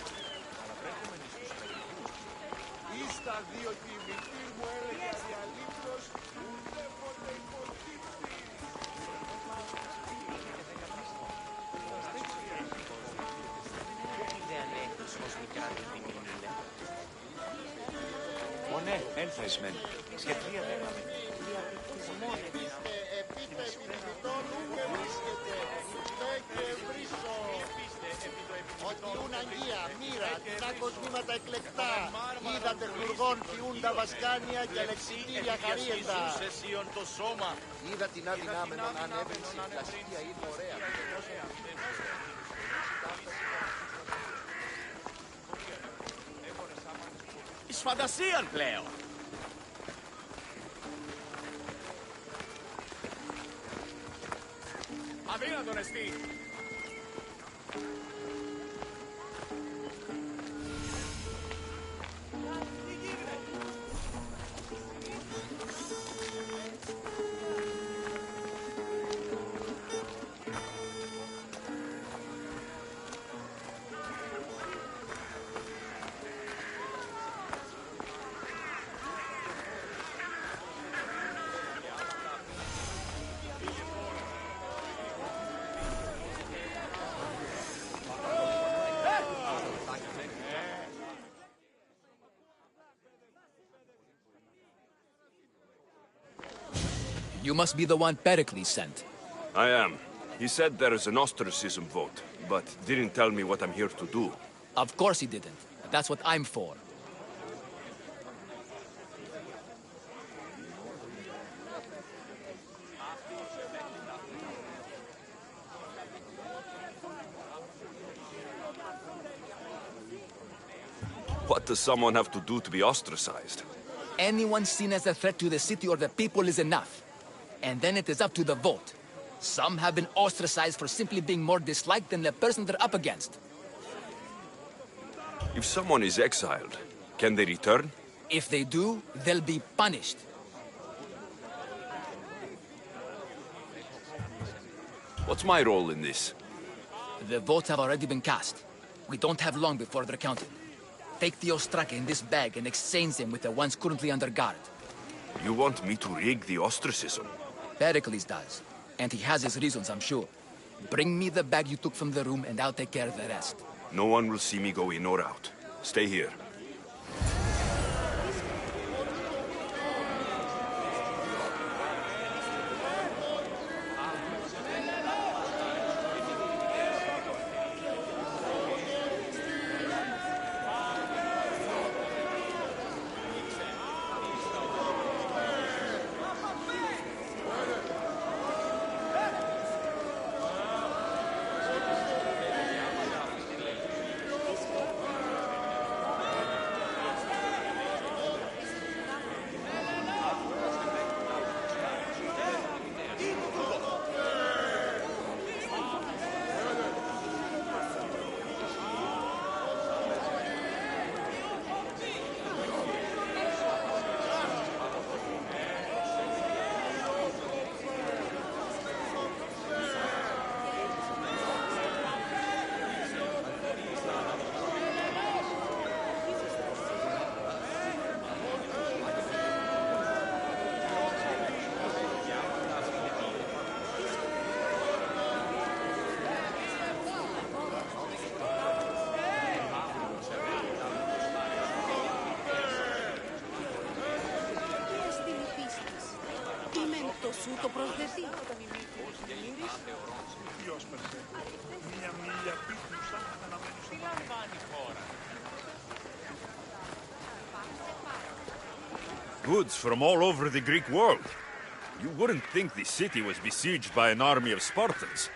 Εις τα δύο και η μητήρ μου έλεγε διαλύτως ουδέποτε υποτύπτει. Δεν ανέχεις ως μικρά την είναι. Ω ναι, ένθες μεν. Σχετρία δεν είχαμε. Είστε επίπεδοι μητώνου και βρίσκεται. Ουδέ και βρίσω. Ότι ούν αγία, μοίρα, τεινά κοσμήματα εκλεκτά. Είδατε χλουργών φιούν τα βασκάνια και αλεξιτήρια χαρίεντα. Είδα την αδυνάμενον ανέβαινση, η πλαστεία είναι ωραία. Εις φαντασίαν πλέον! Αδύνατον εστί! You must be the one Pericles sent. I am. He said there is an ostracism vote, but didn't tell me what I'm here to do. Of course he didn't. That's what I'm for. What does someone have to do to be ostracized? Anyone seen as a threat to the city or the people is enough. And then it is up to the vote. Some have been ostracized for simply being more disliked than the person they're up against. If someone is exiled, can they return? If they do, they'll be punished. What's my role in this? The votes have already been cast. We don't have long before they're counted. Take the Ostraka in this bag and exchange them with the ones currently under guard. You want me to rig the ostracism? Pericles does. And he has his reasons, I'm sure. Bring me the bag you took from the room and I'll take care of the rest. No one will see me go in or out. Stay here. Το προσδευτεί. Μία μίλια πίθνουσα αναμένει στο Goods from all over the Greek world. You wouldn't think the city was besieged by an army of Spartans.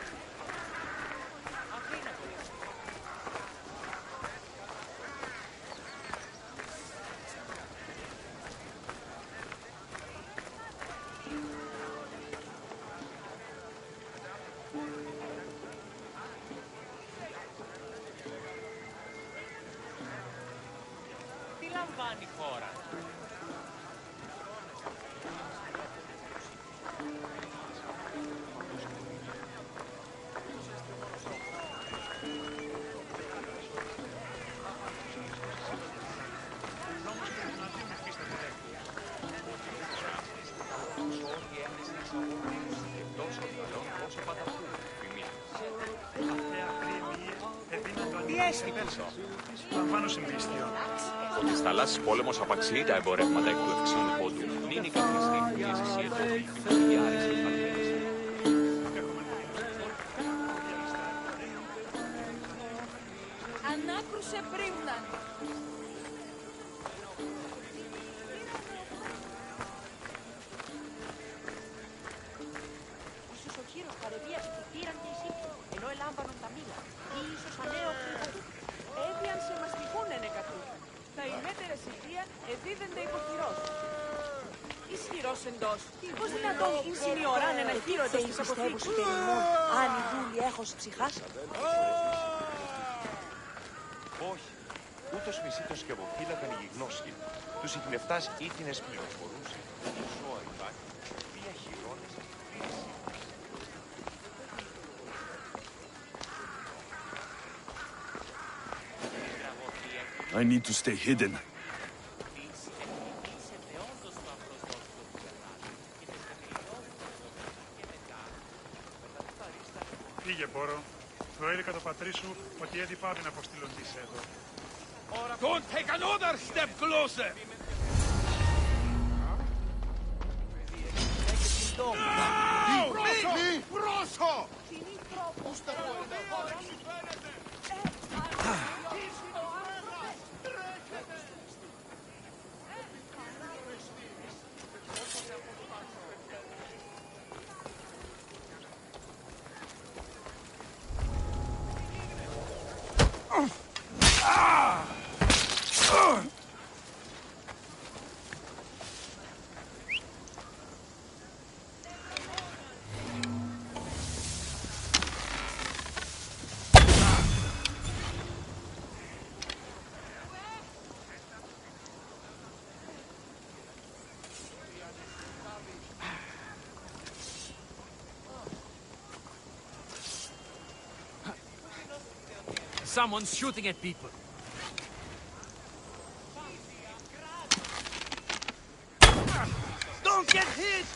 Λαμβάνω συμπίστιο. Ότι στις θαλάσσης πόλεμος απαξιεί τα εμπορεύματα εκ του ευξήνου πόντου. Νίνη καπνιστή και εσύ εδώ η άριστη φαλμένης. Ανάκρουσε πρίμνα. Ίσως ο χείρος παρεβίασε τη θύραν και εσύ, ενώ ελάμβανον τα μήλα. Ή ίσως ανέο έπιαν σε μαστιγούνε νεκατού. Τα ημέτερες ηθεία εδίδενται υποχειρός. Ισχυρός εντός. Πώς δυνατόν είναι η ώρα να χείρο εντός της αποθήκης. Αν οι δούλοι έχος ψυχάς. Όχι. Ούτως μισήτως και αποφύλακαν οι γνώσιοι. Τους ειχνευτάς ήθινες πληροφορούσε. Ζώα υπάρχει. Διαχειρώνες. I need to stay hidden. Φύγε, Μπόρο. Το έδικα το πατρί σου ότι έδι πάβει να αποστείλουν τις εδώ. Don't take another step closer! Μη! Πρόσω! Someone's shooting at people. Don't get hit!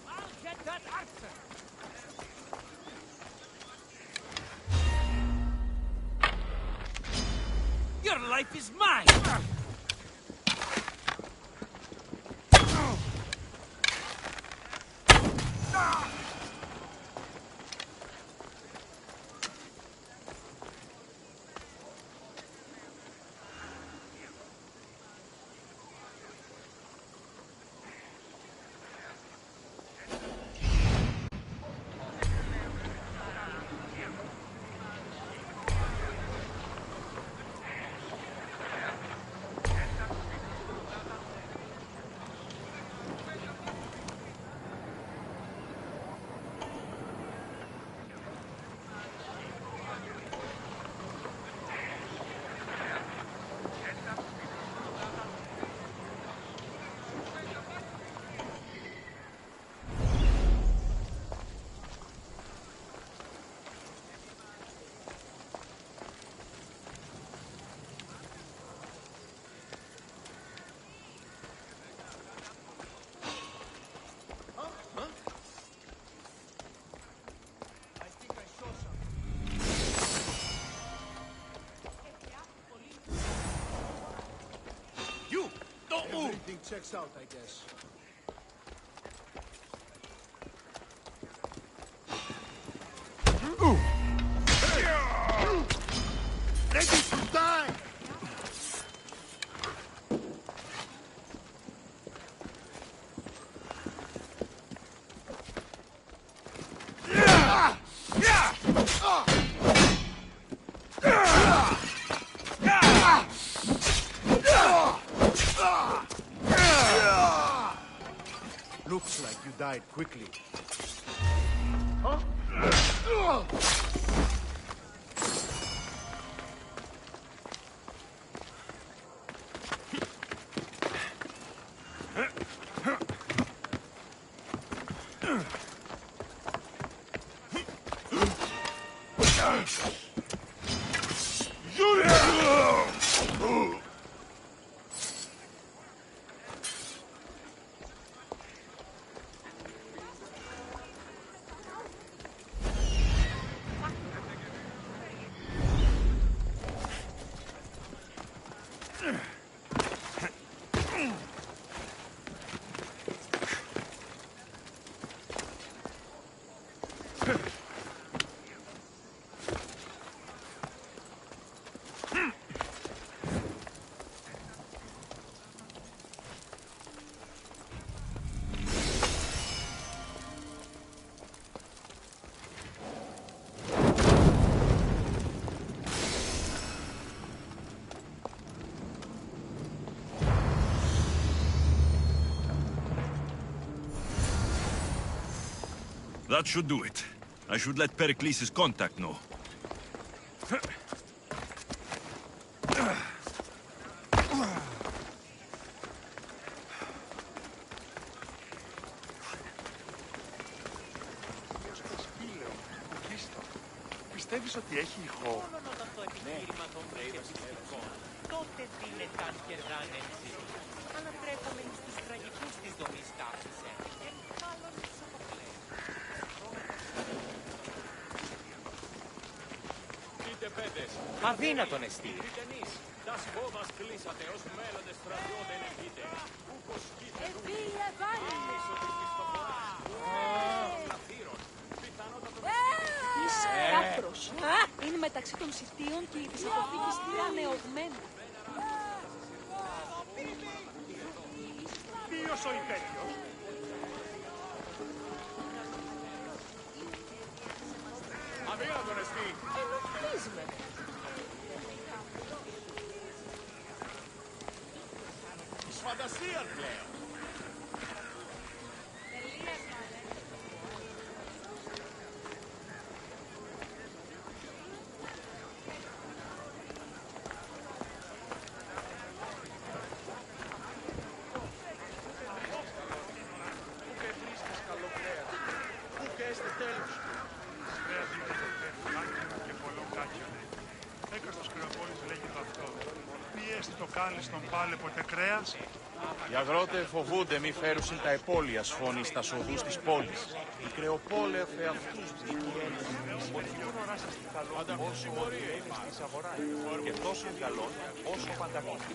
I'll get that answer! Your life is mine! Everything checks out, I guess. Ready to die! Looks like you died quickly. Huh? That should do it. I should let Pericles' contact know. Πιστεύεις ότι έχει ηχό? Μόνον όταν το επιχείρημα των θρησκευτικών, τότε δίνεται κερδάνε έτσι. Ανατρέπομενοι στους τραγικούς της δομής τάφησε. Και μάλλον τους αποκλαίει. Πείτε πέτες. Αδύνατον εστί. Ρητενείς, τα σβόδας κλείσατε ως μέλλοντες στρατιώτε ενεργείτε. Ούκος κοίτε του. Ευήλε βάλει. Ίσο της πιστοφοράς. Λαθύρων. Πιθανότατο. Είσαι άφρος. Είναι μεταξύ των συρτίων και της αποθήκης ανεωγμένη. Ποιος ο υπέτειος? Αδύνατον εστί. Ενοχλείς με. Της φαντασίας πλέον. κάλλιστον πάλε ποτέ κρέας. Οι αγρότες φοβούνται μη φέρουσιν τα επόλια σφώνη στα οδούς της πόλης. Οι κρεοπόλευ εαυτούς διηγένεις ότι πιο νωρά σας τη καλόν όσο ο διέμεις της αγοράς και τόσο καλόν όσο πανταγωνιστή.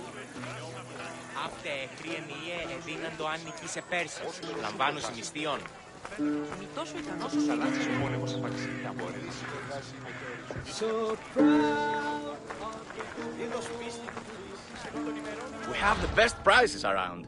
Αυτέ χριεμίε εδίναν το άνοικη σε Πέρσας, λαμβάνους μισθείων. Μη τόσο ικανός όσο Αλλά ο πόλεμος απαξιθεί από έρευση. We have the best prices around.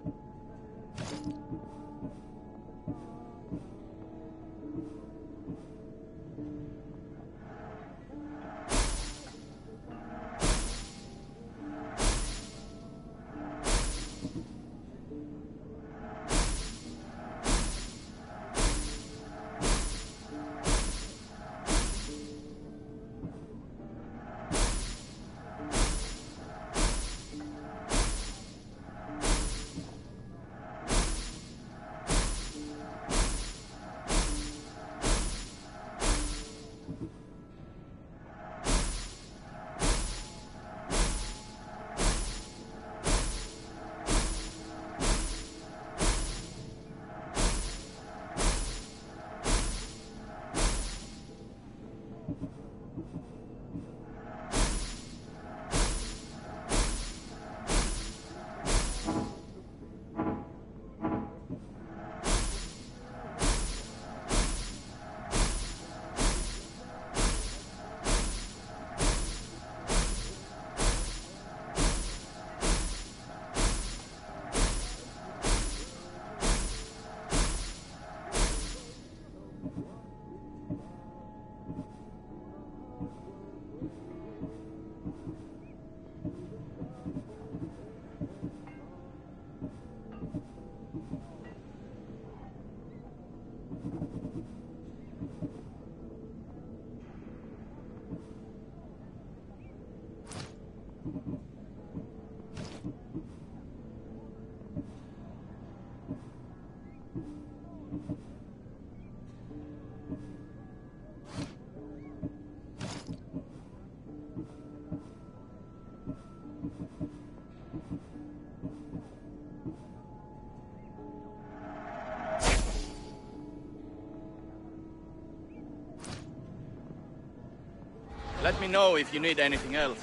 Let me know if you need anything else.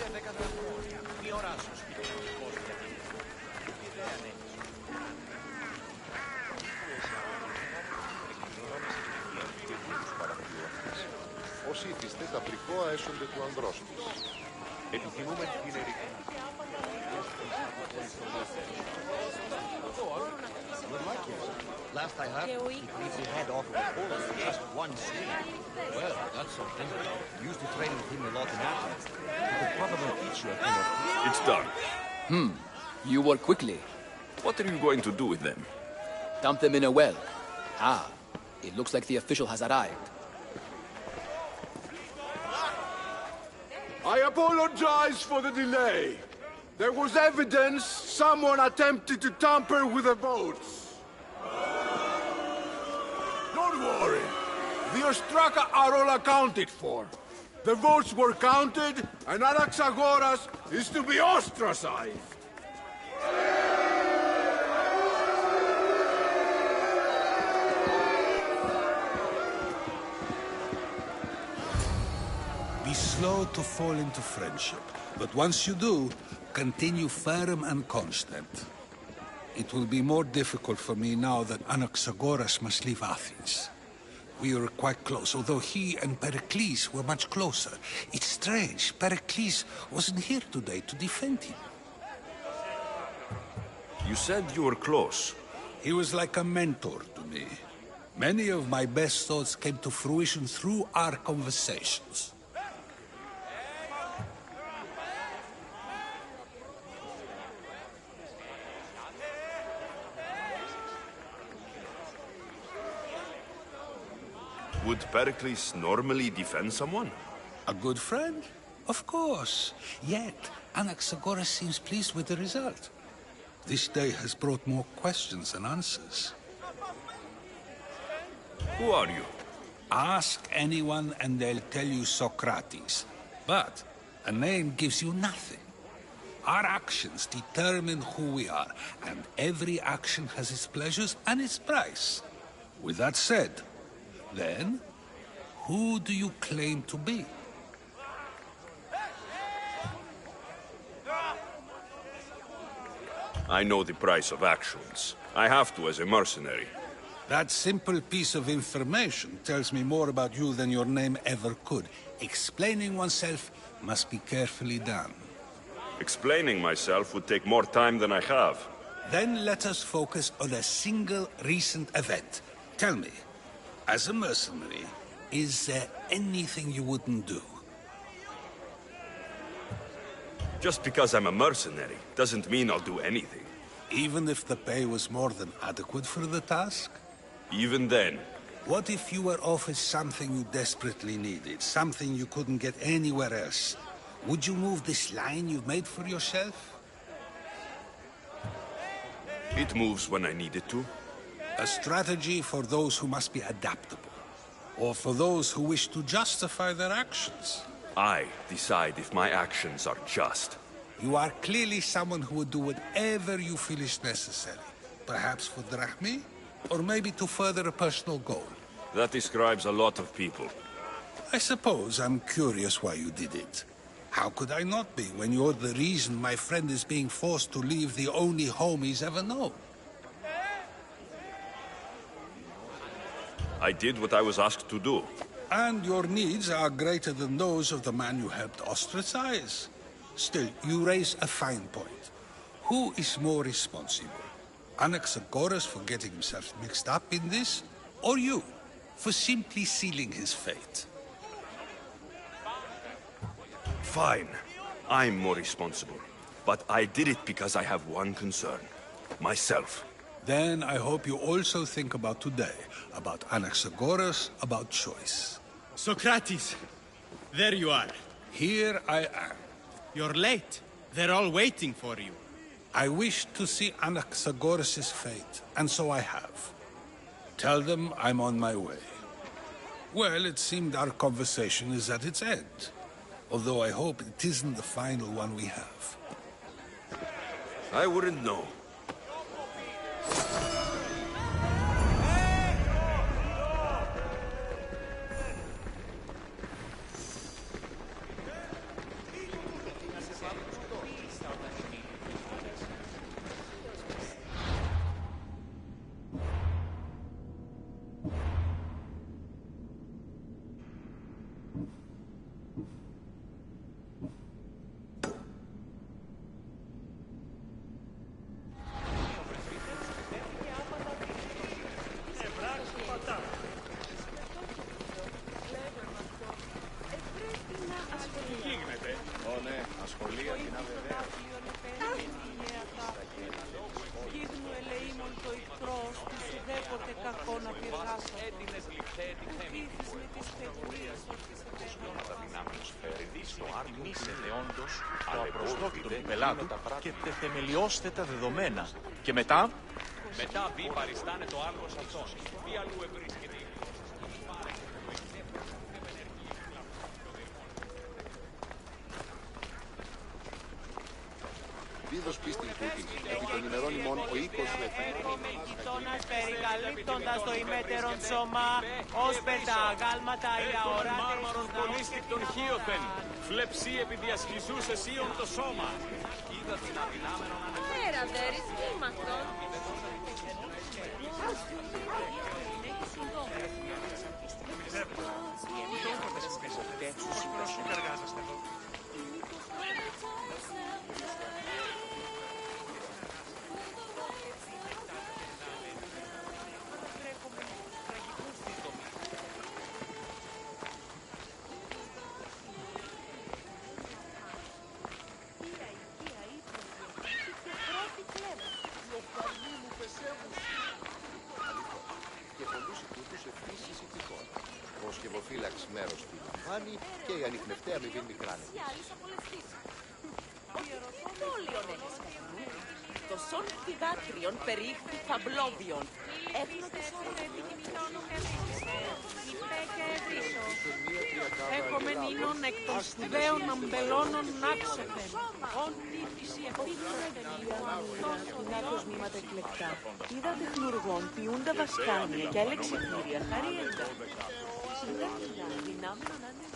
Όσοι ήθιστε τα πρικόα έσονται του ανδρός της. Επιθυμούμε την ερήφη. Last I heard, he cleaved the head off of a bull with just one swing. Well, that's something. Used to train with him a lot in Athens. He could probably teach you a thing or two. It's done. You work quickly. What are you going to do with them? Dump them in a well. Ah, it looks like the official has arrived. I apologize for the delay. There was evidence someone attempted to tamper with the votes. Don't worry. The Ostraka are all accounted for. The votes were counted, and Anaxagoras is to be ostracized. Be slow to fall into friendship, but once you do, continue firm and constant. It will be more difficult for me now that Anaxagoras must leave Athens. We were quite close, although he and Pericles were much closer. It's strange, Pericles wasn't here today to defend him. You said you were close. He was like a mentor to me. Many of my best thoughts came to fruition through our conversations. Would Pericles normally defend someone? A good friend? Of course. Yet, Anaxagoras seems pleased with the result. This day has brought more questions than answers. Who are you? Ask anyone and they'll tell you Socrates. But a name gives you nothing. Our actions determine who we are, and every action has its pleasures and its price. With that said, then, who do you claim to be? I know the price of actions. I have to as a mercenary. That simple piece of information tells me more about you than your name ever could. Explaining oneself must be carefully done. Explaining myself would take more time than I have. Then let us focus on a single recent event. Tell me, as a mercenary, is there anything you wouldn't do? Just because I'm a mercenary doesn't mean I'll do anything. Even if the pay was more than adequate for the task? Even then. What if you were offered something you desperately needed, something you couldn't get anywhere else? Would you move this line you've made for yourself? It moves when I need it to. A strategy for those who must be adaptable, or for those who wish to justify their actions. I decide if my actions are just. You are clearly someone who would do whatever you feel is necessary. Perhaps for drachmi, or maybe to further a personal goal. That describes a lot of people. I suppose I'm curious why you did it. How could I not be when you're the reason my friend is being forced to leave the only home he's ever known? I did what I was asked to do. And your needs are greater than those of the man you helped ostracize. Still, you raise a fine point. Who is more responsible? Anaxagoras for getting himself mixed up in this, or you, for simply sealing his fate? Fine. I'm more responsible. But I did it because I have one concern. Myself. Then I hope you also think about today, about Anaxagoras, about choice. Socrates! There you are. Here I am. You're late. They're all waiting for you. I wish to see Anaxagoras' fate, and so I have. Tell them I'm on my way. Well, it seemed our conversation is at its end. Although I hope it isn't the final one we have. I wouldn't know. Και τεθεμελιώστε τα δεδομένα. Και μετά... Μετά βή παριστάνε το άγρος αυτόν. Βή αλλού ευρίσκεται. Δίδος πίστην τούτην, επί των ημερών ημών ο οίκος Έρχομαι γειτόνας περικαλύπτοντας το ημέτερον σώμα, ως πε τα αγάλματα η αορά μάρμαρον πολύστικτον χίωθεν. Φλεψί επί διασχισούς εσίων το σώμα. Είδα την αδυνάμενον Πέρα, δέρης, τι είμαι αυτόν. Σκευοφύλαξ μέρος του λαμβάνει και η ανιχνευτέα αμοιβή μικράνεται. Το σόν κτηδάτριον περιήχθη φαμπλόβιον. Έχουμε μήνων εκ των σπουδαίων αμπελώνων Νάξεφεν. Ον τύφηση επίπτωθεν Κοινά κοσμήματα εκλεκτά. Είδα τεχνουργών, ποιούντα βασκάνια και άλλα εξυπήρια χαρίεντα. Συντάχτηνα δυνάμενον ανέβη.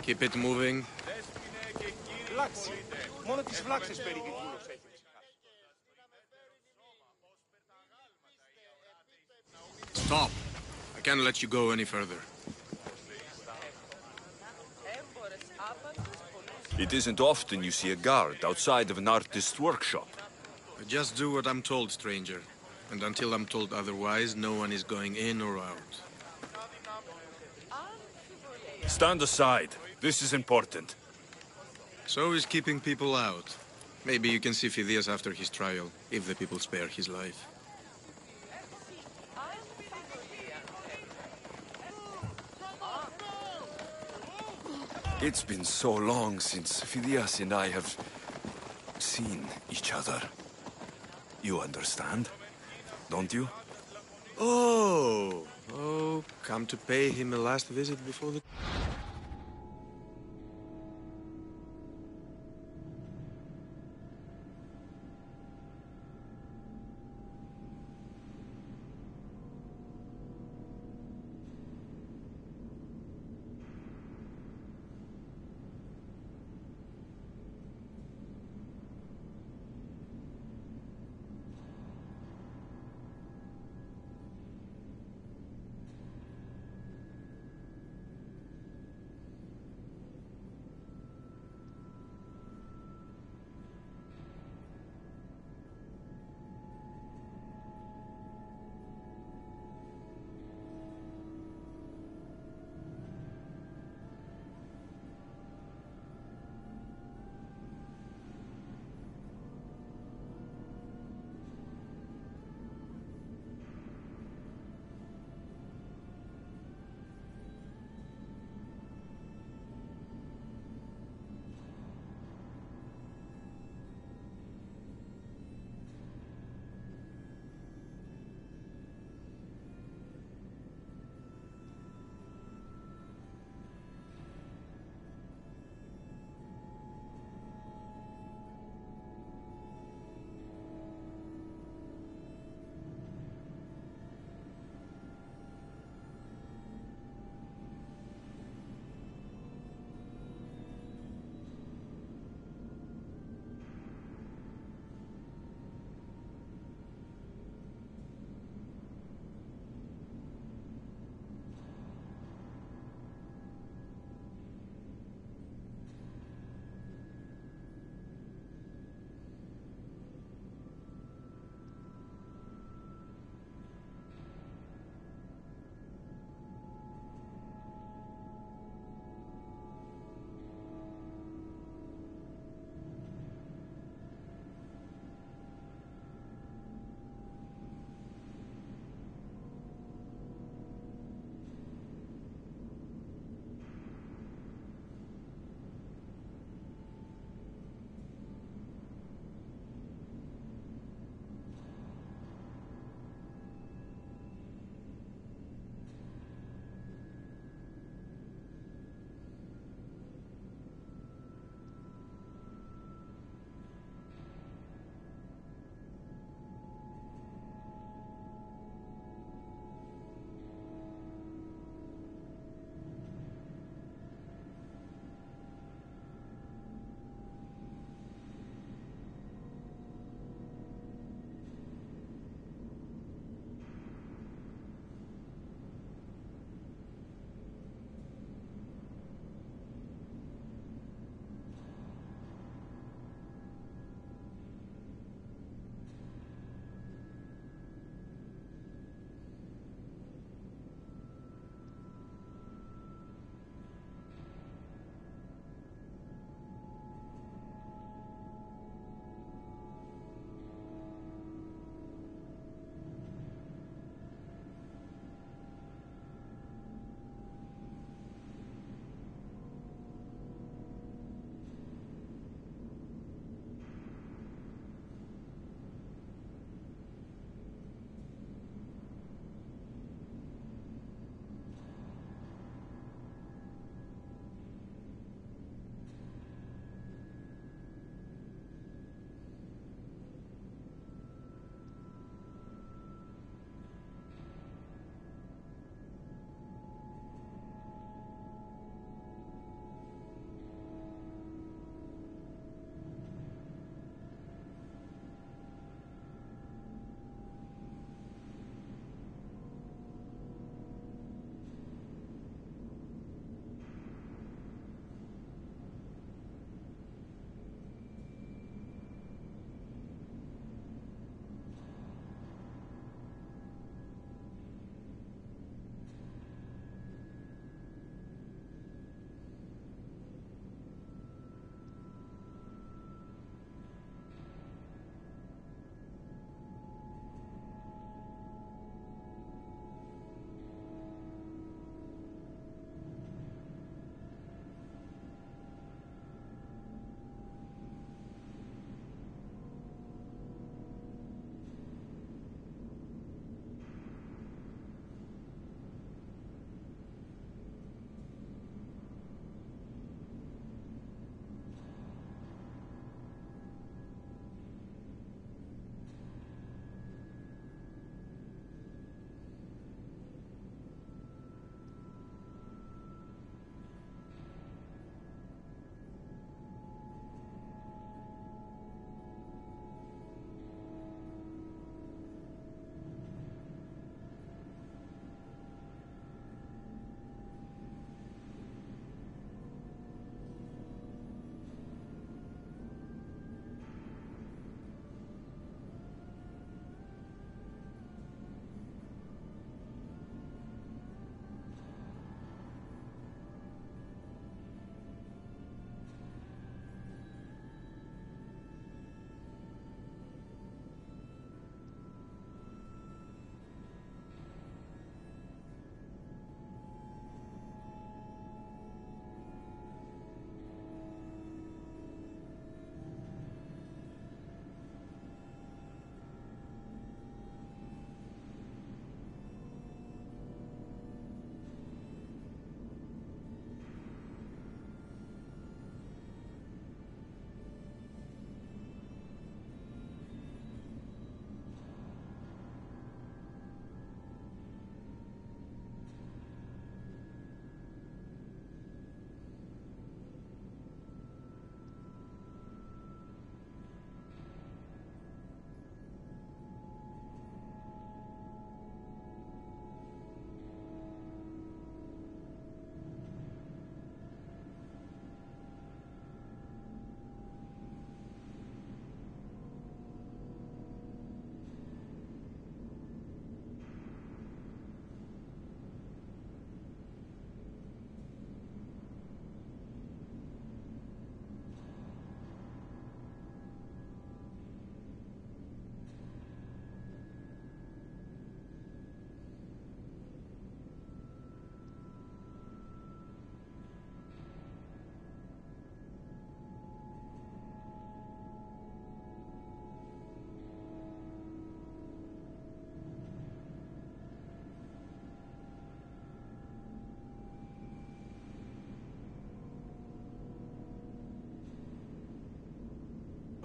Keep it moving. Βλάξη. Μόνο τις βλάξες περί δικούλος έχει. Stop. I can't let you go any further. It isn't often you see a guard outside of an artist's workshop. I just do what I'm told, stranger. And until I'm told otherwise, no one is going in or out. Stand aside. This is important. So is keeping people out. Maybe you can see Phidias after his trial, if the people spare his life. It's been so long since Phidias and I have seen each other. You understand, don't you? Oh, come to pay him a last visit before the...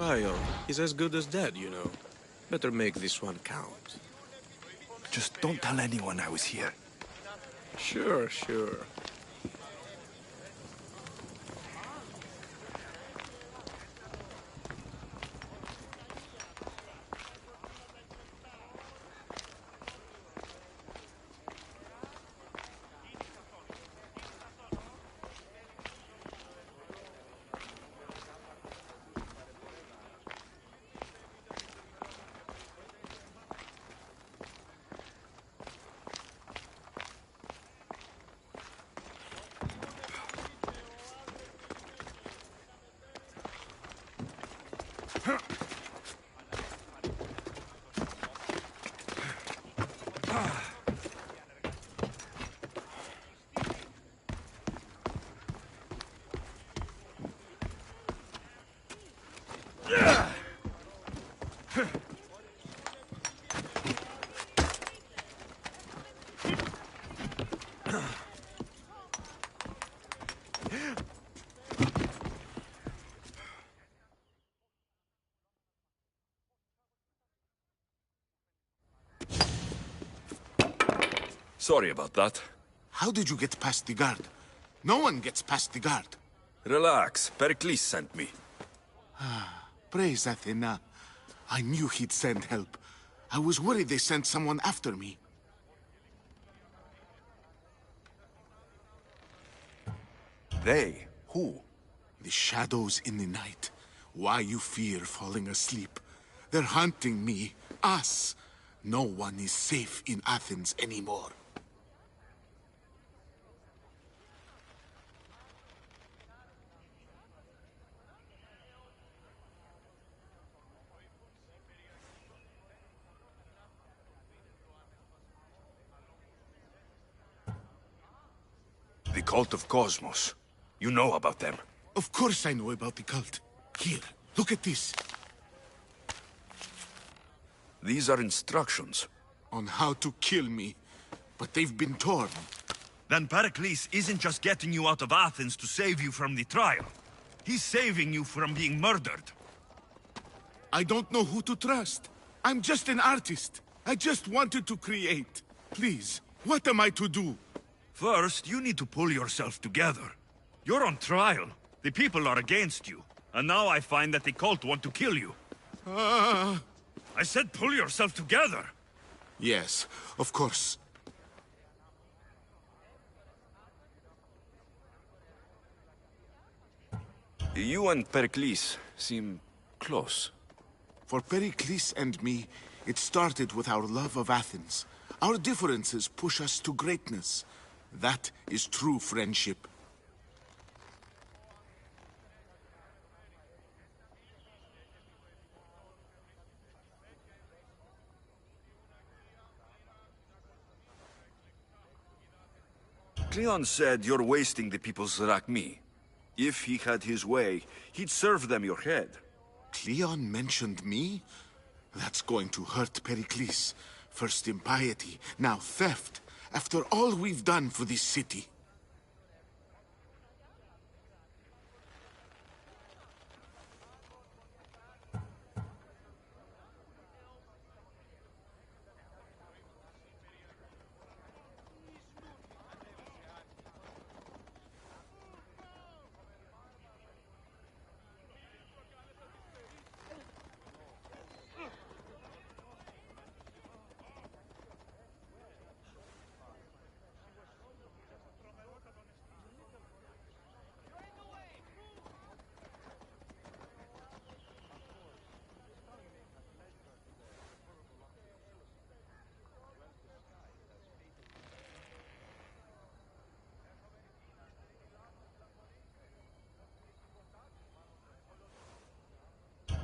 Trial. He's as good as dead, you know. Better make this one count. Just don't tell anyone I was here. Sure, sure. Sorry about that. How did you get past the guard? No one gets past the guard. Relax. Pericles sent me. Praise Athena. I knew he'd send help. I was worried they sent someone after me. They? Who? The shadows in the night. Why you fear falling asleep. They're hunting me. Us. No one is safe in Athens anymore. The cult of Cosmos. You know about them. Of course I know about the cult. Here, look at this. These are instructions. On how to kill me. But they've been torn. Then Pericles isn't just getting you out of Athens to save you from the trial. He's saving you from being murdered. I don't know who to trust. I'm just an artist. I just wanted to create. Please, what am I to do? First, you need to pull yourself together. You're on trial. The people are against you. And now I find that the cult want to kill you. I said pull yourself together. Yes, of course. You and Pericles seem close. For Pericles and me, it started with our love of Athens. Our differences push us to greatness. That is true friendship. Cleon said you're wasting the people's Zrakmi. If he had his way, he'd serve them your head. Cleon mentioned me? That's going to hurt Pericles. First impiety, now theft. After all we've done for this city.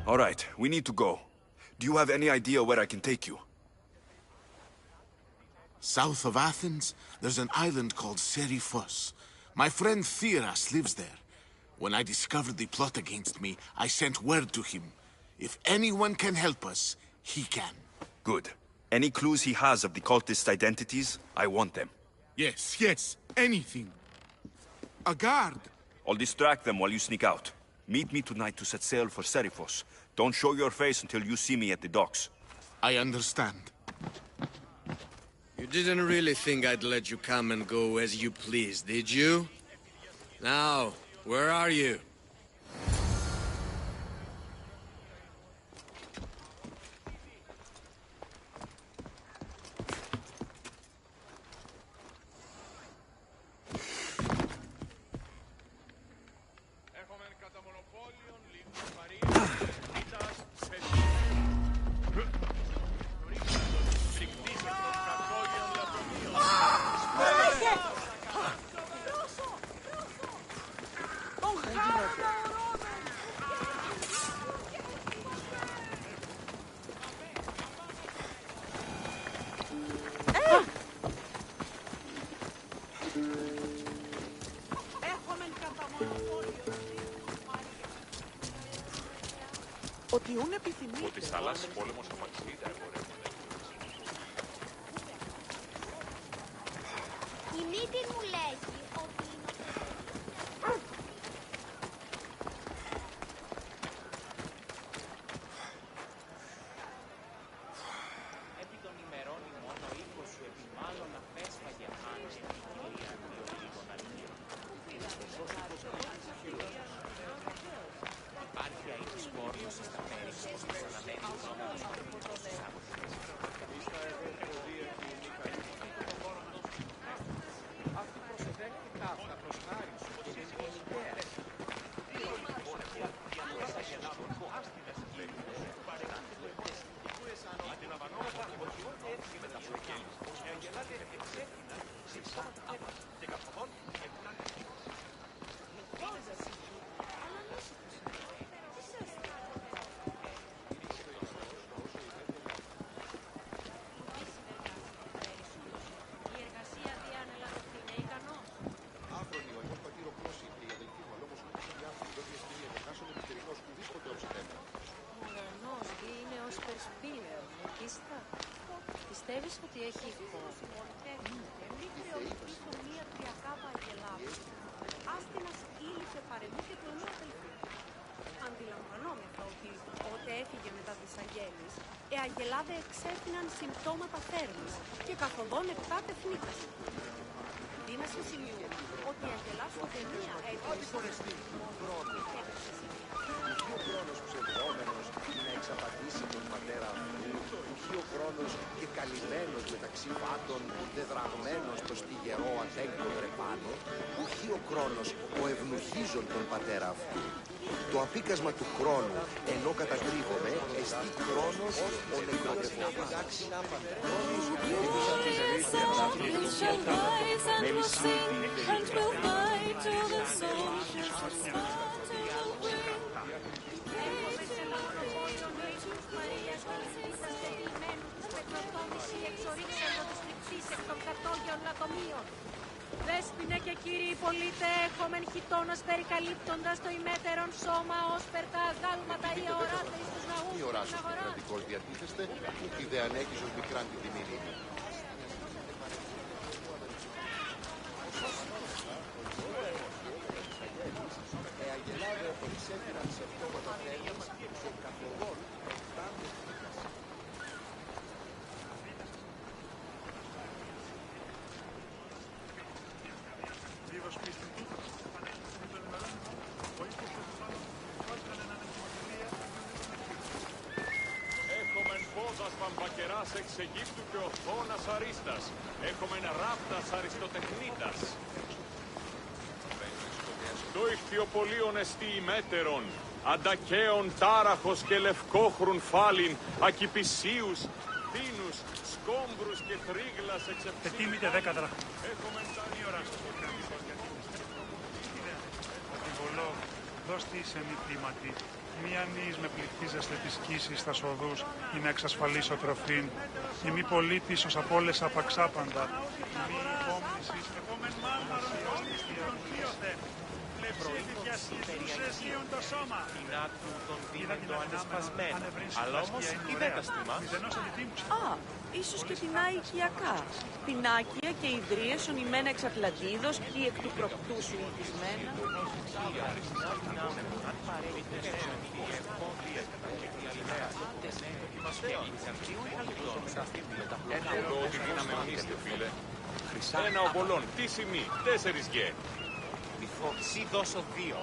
All right, we need to go. Do you have any idea where I can take you? South of Athens, there's an island called Seriphos. My friend Theras lives there. When I discovered the plot against me, I sent word to him. If anyone can help us, he can. Good. Any clues he has of the cultist identities, I want them. Yes, anything. A guard. I'll distract them while you sneak out. Meet me tonight to set sail for Seriphos. Don't show your face until you see me at the docks. I understand. You didn't really think I'd let you come and go as you please, did you? Now, where are you? Ότι της θαλάσσης πόλεμος απαξιεί τα εμπορεύματα. Η μύτη μου λέγει ότι Επί των ημερών ημών ο οίκος σου επί μάλλον απέσπαγε άνες την κυρία διολίγων αλήθειων. Υπάρχει αίτης κόρνος στα μέρη όπως μας αναμένει ο νόμος στους άγωγες. Αυτή προσεδέχτη ταύτα προς χάρη σου και είναι γενικαία. Πιστεύεις ότι έχει εικόνα? Μη χρεωρηθήσω μία τριακάβα αγελάδου. Άστινας ήλυσε παρεμού και του ενό αδελφού. Αντιλαμβανόμεθα ότι ότε έφυγε μετά τις αγέλης, αγελάδε εξέφυναν συμπτώματα θέρμης και καθοδόν επτάτεφνίκας. Τι να σημειούμε ότι η αγελά σου ταινία Αντιφορεστή, χρόνος. Είχε ο χρόνος ψευδόμενος να εξαπατήσει τον πατέρα αυτού, είχε ο χρόνος και καλυμμένος μεταξύ βάτων, δεδραγμένος προς τη γερό αντέγκο δρεπάνω, είχε ο χρόνος ο ευνουχίζον τον πατέρα αυτού. Το απίκασμα του χρόνου, ενώ κατακρύβομαι, εστί χρόνος ο νεκροτεφοφάς. Δέσποινε και κύριοι πολίτε, έχομεν χιτώνας περικαλύπτοντας το ημέτερον σώμα ως περτά γάλματα ή αοράτε εις τους ναούς Τι οράσος του κρατικός διατίθεστε, ουκ ιδέα ανέκησος μικράν την τιμήνη. Έχομεν πόδας βαμβακεράς εξ Αιγύπτου και οθόνας αρίστας. Έχομεν ράπτας αριστοτεχνίτας. Το ηχθιοπολίον εστί ημέτερον, αντακαίων τάραχος και λευκόχρουν φάλιν, ακυπησίους, δίνους, σκόμπρους και τρίγλας εξεψίους. Ετοίμητε 10 δραχμές. Έχομεν τα οράσης του κρατικός διατίθεστε. Αντιβολό, δώσ' τη σε μη πτήματι. Μη ανείς με πληκτίζεστε της κήσης στα σοδούς, ή να εξασφαλίσω τροφήν. Η μη πολίτης ως απ' όλες απαξάπαντα. Η μη υπόμνησης, επόμενη μάρμαρο, ως της διαβουλής. Πλευσίδη Κοινά του τον δίνοντο ανεσπασμένο. Αλλά όμως είδε τα στουμάς. Α, ίσως και την οικιακά. Πινάκια και ιδρύες ονειμένα εξ Ατλαντίδος ή εκ του προκτού σου ηθισμένα. Εδώ ό,τι δύναμε εμείς, φίλε. Ένα οβολόν, τι σημεί, 4 γε. Σι δώσω 2.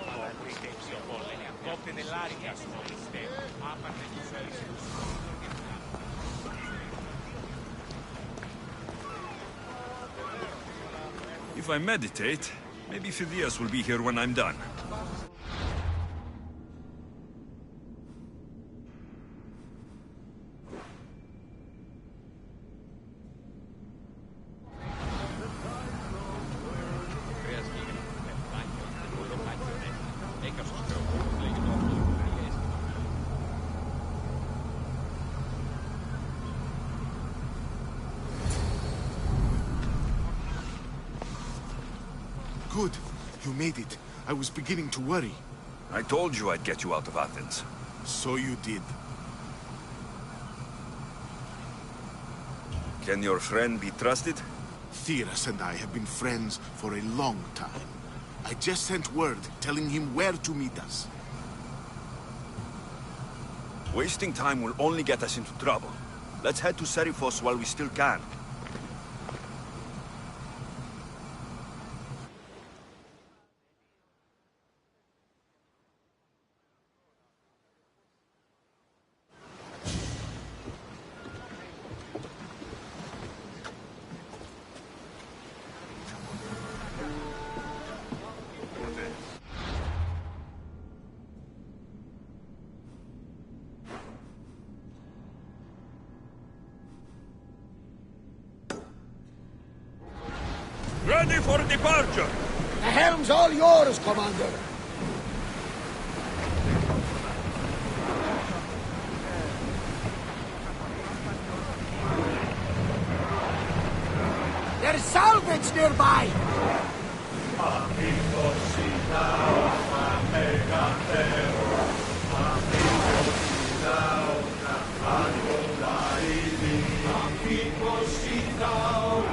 Κόπτε δελάρια σου, πιστεύω. Άπαρτε τους ίσους. If I meditate, maybe Phidias will be here when I'm done. Good. You made it. I was beginning to worry. I told you I'd get you out of Athens. So you did. Can your friend be trusted? Theras and I have been friends for a long time. I just sent word telling him where to meet us. Wasting time will only get us into trouble. Let's head to Seriphos while we still can. Ready for departure! The helm's all yours, Commander. There's salvage nearby!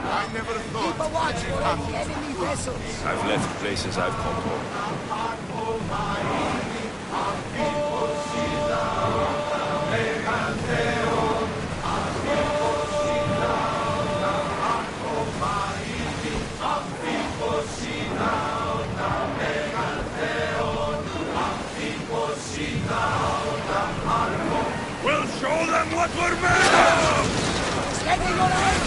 I never thought. Keep a watch for any enemy vessels. I've left places I've called home. We'll show them what we're made of! Steady your eyes!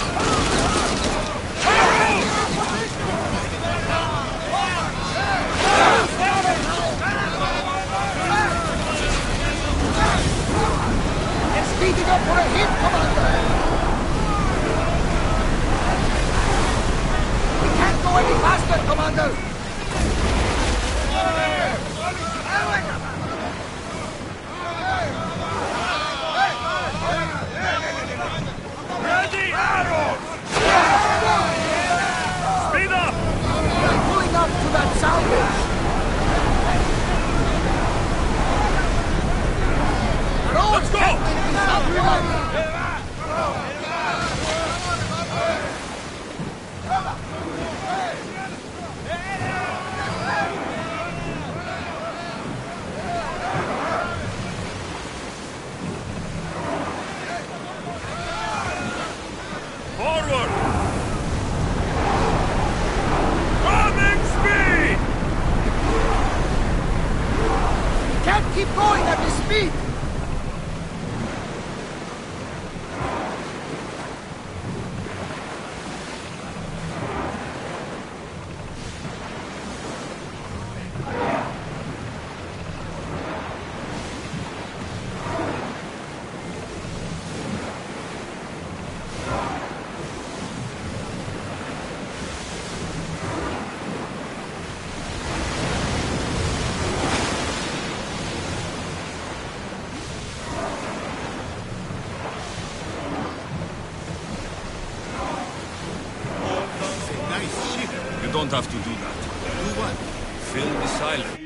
They're speeding up for a hit, Commander! We can't go any faster, Commander! Ready, arrows! Speed up! They're pulling up to that salvage! Let's go! Forward! Coming speed! We can't keep going at this speed! You don't have to do that. Do what? Fill the silence.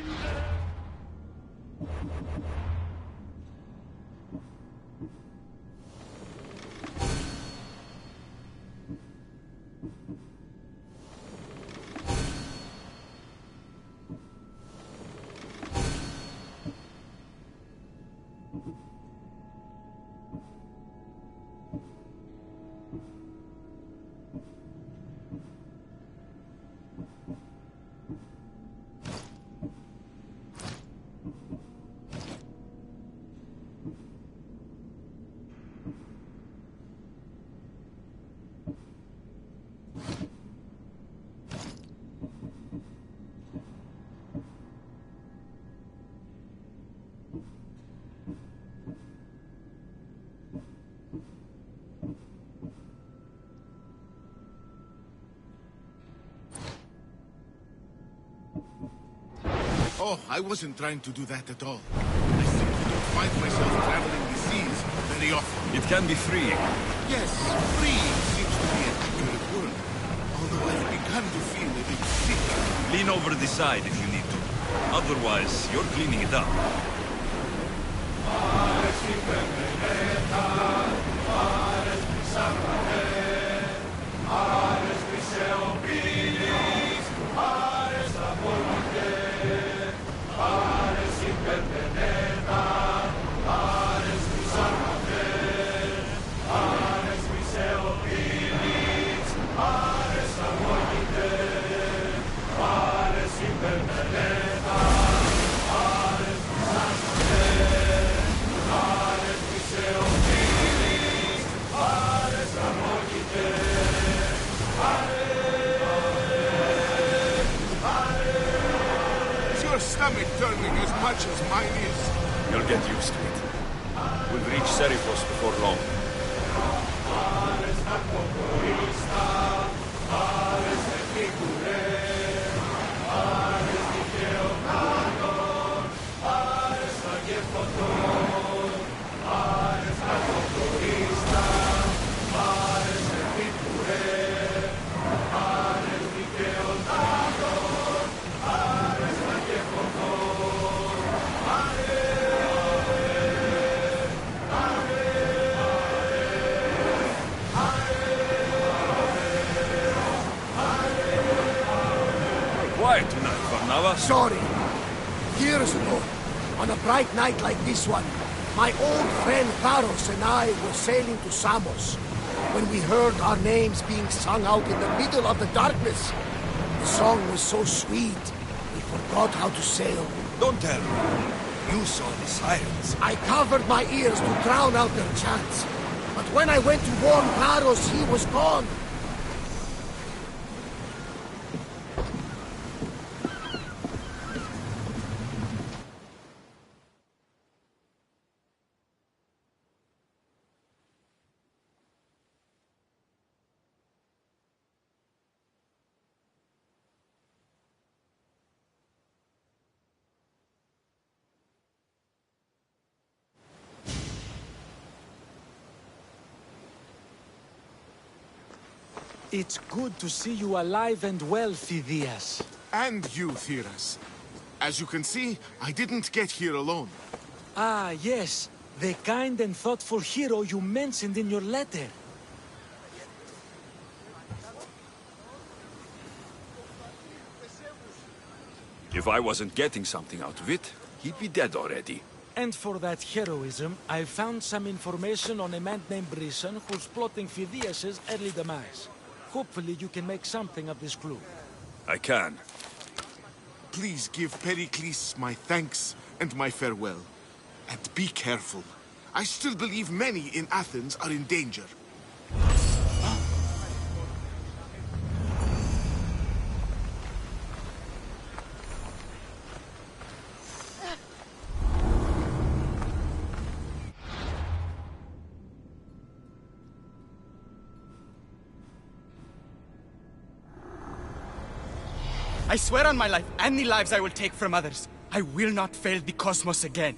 Oh, I wasn't trying to do that at all. I simply don't find myself traveling the seas very often. It can be freeing. Yes, freeing seems to be an accurate word. Although I've begun to feel a bit sick. Lean over the side if you need to. Otherwise, you're cleaning it up. Stomach turning as much as mine is. You'll get used to it. We'll reach Serifos before long. Quiet tonight, Varnava. Sorry. Years ago, on a bright night like this one, my old friend Varos and I were sailing to Samos when we heard our names being sung out in the middle of the darkness. The song was so sweet, we forgot how to sail. Don't tell me. You saw the sirens. I covered my ears to drown out their chants. But when I went to warn Varos, he was gone. It's good to see you alive and well, Phidias. And you, Theras. As you can see, I didn't get here alone. Ah, yes. The kind and thoughtful hero you mentioned in your letter. If I wasn't getting something out of it, he'd be dead already. And for that heroism, I found some information on a man named Brisson who's plotting Phidias' early demise. Hopefully you can make something of this clue. I can. Please give Pericles my thanks and my farewell. And be careful. I still believe many in Athens are in danger. I swear on my life, and the lives I will take from others, I will not fail the cosmos again.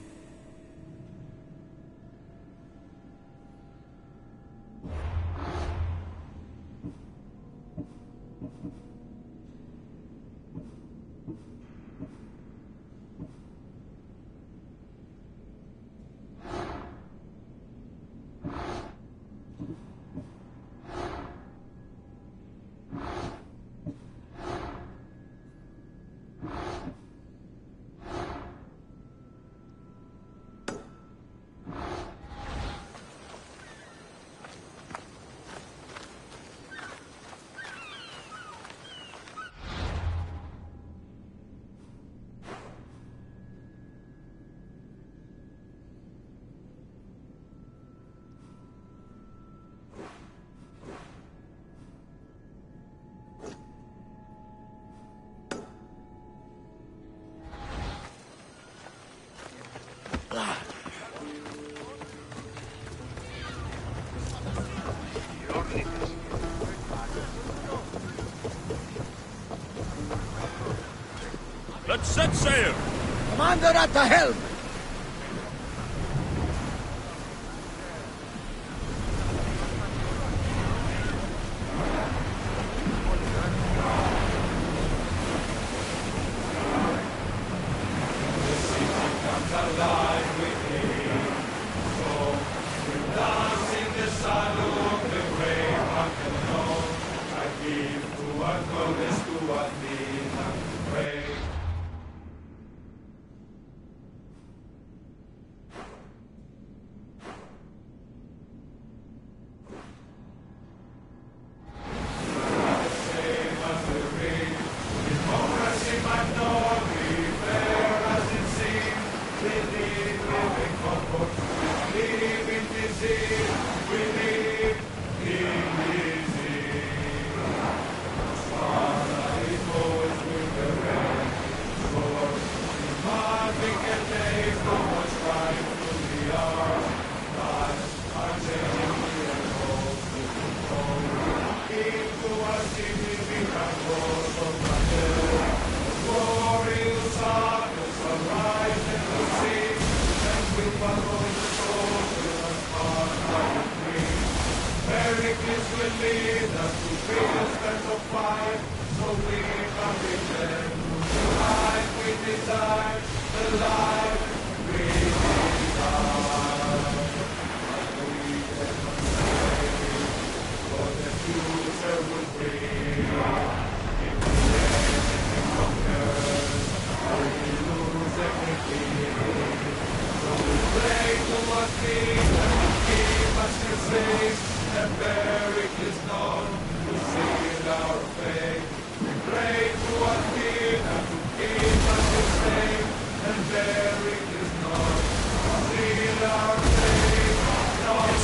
Let's set sail! Commander at the helm!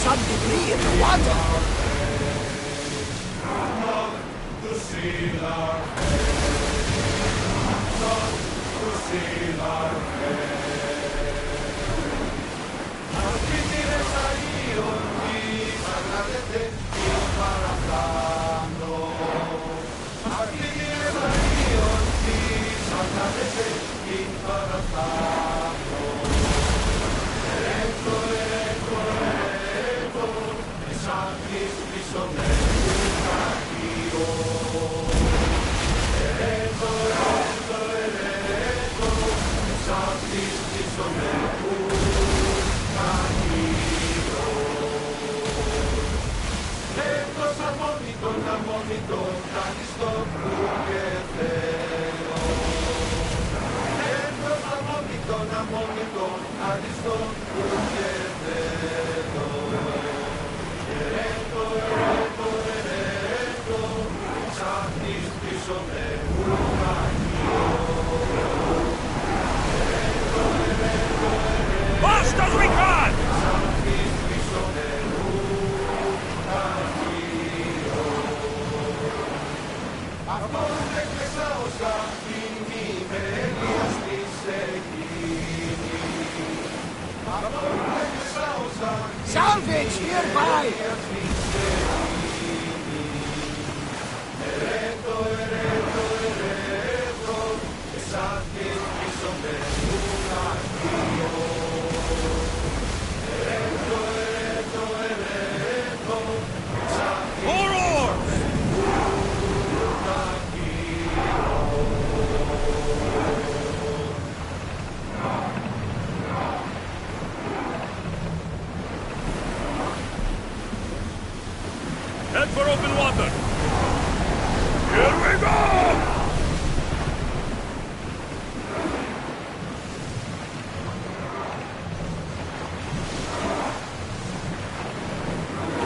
Some debris in the water! Fast as we can! Salvage nearby! Head for open water! Here we go!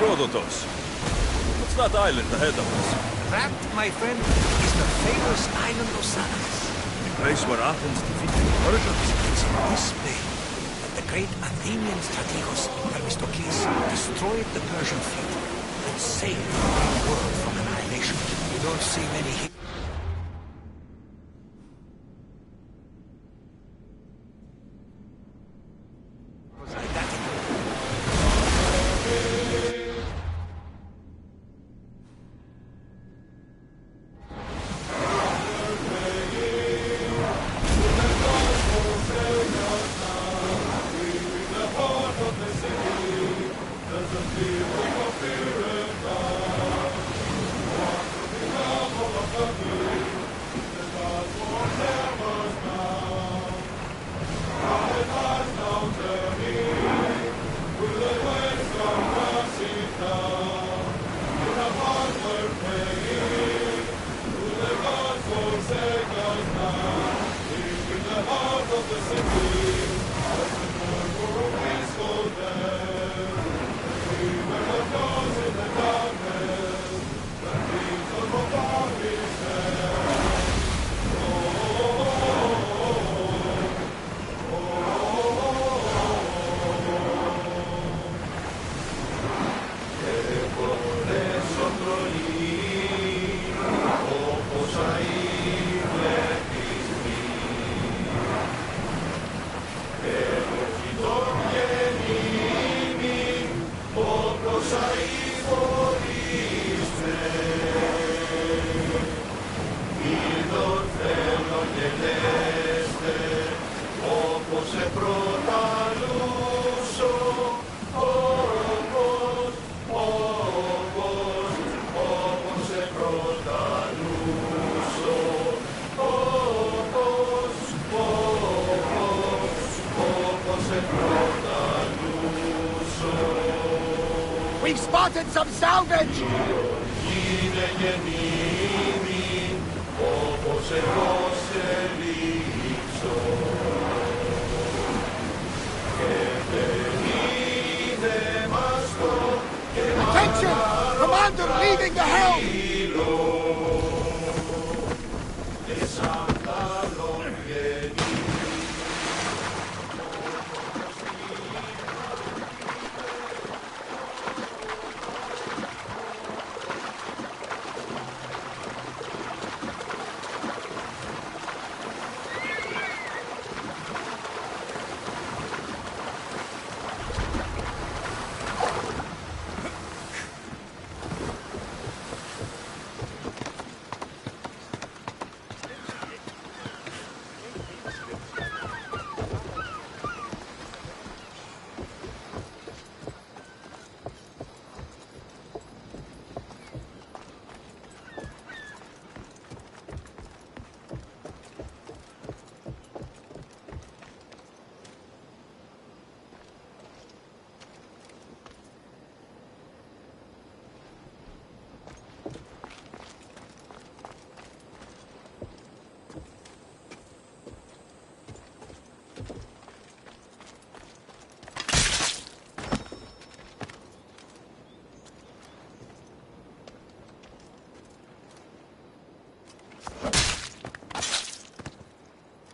Rhodotos. What's that island ahead of us? That, my friend, is the famous island of Asssasins. The place where Athens defeated the Persians? It's in this bay that the great Athenian strategos Themistocles destroyed the Persian fleet and saved the world from annihilation. You don't see many heroes like that in We've spotted some salvage! Attention! Commander leaving the helm!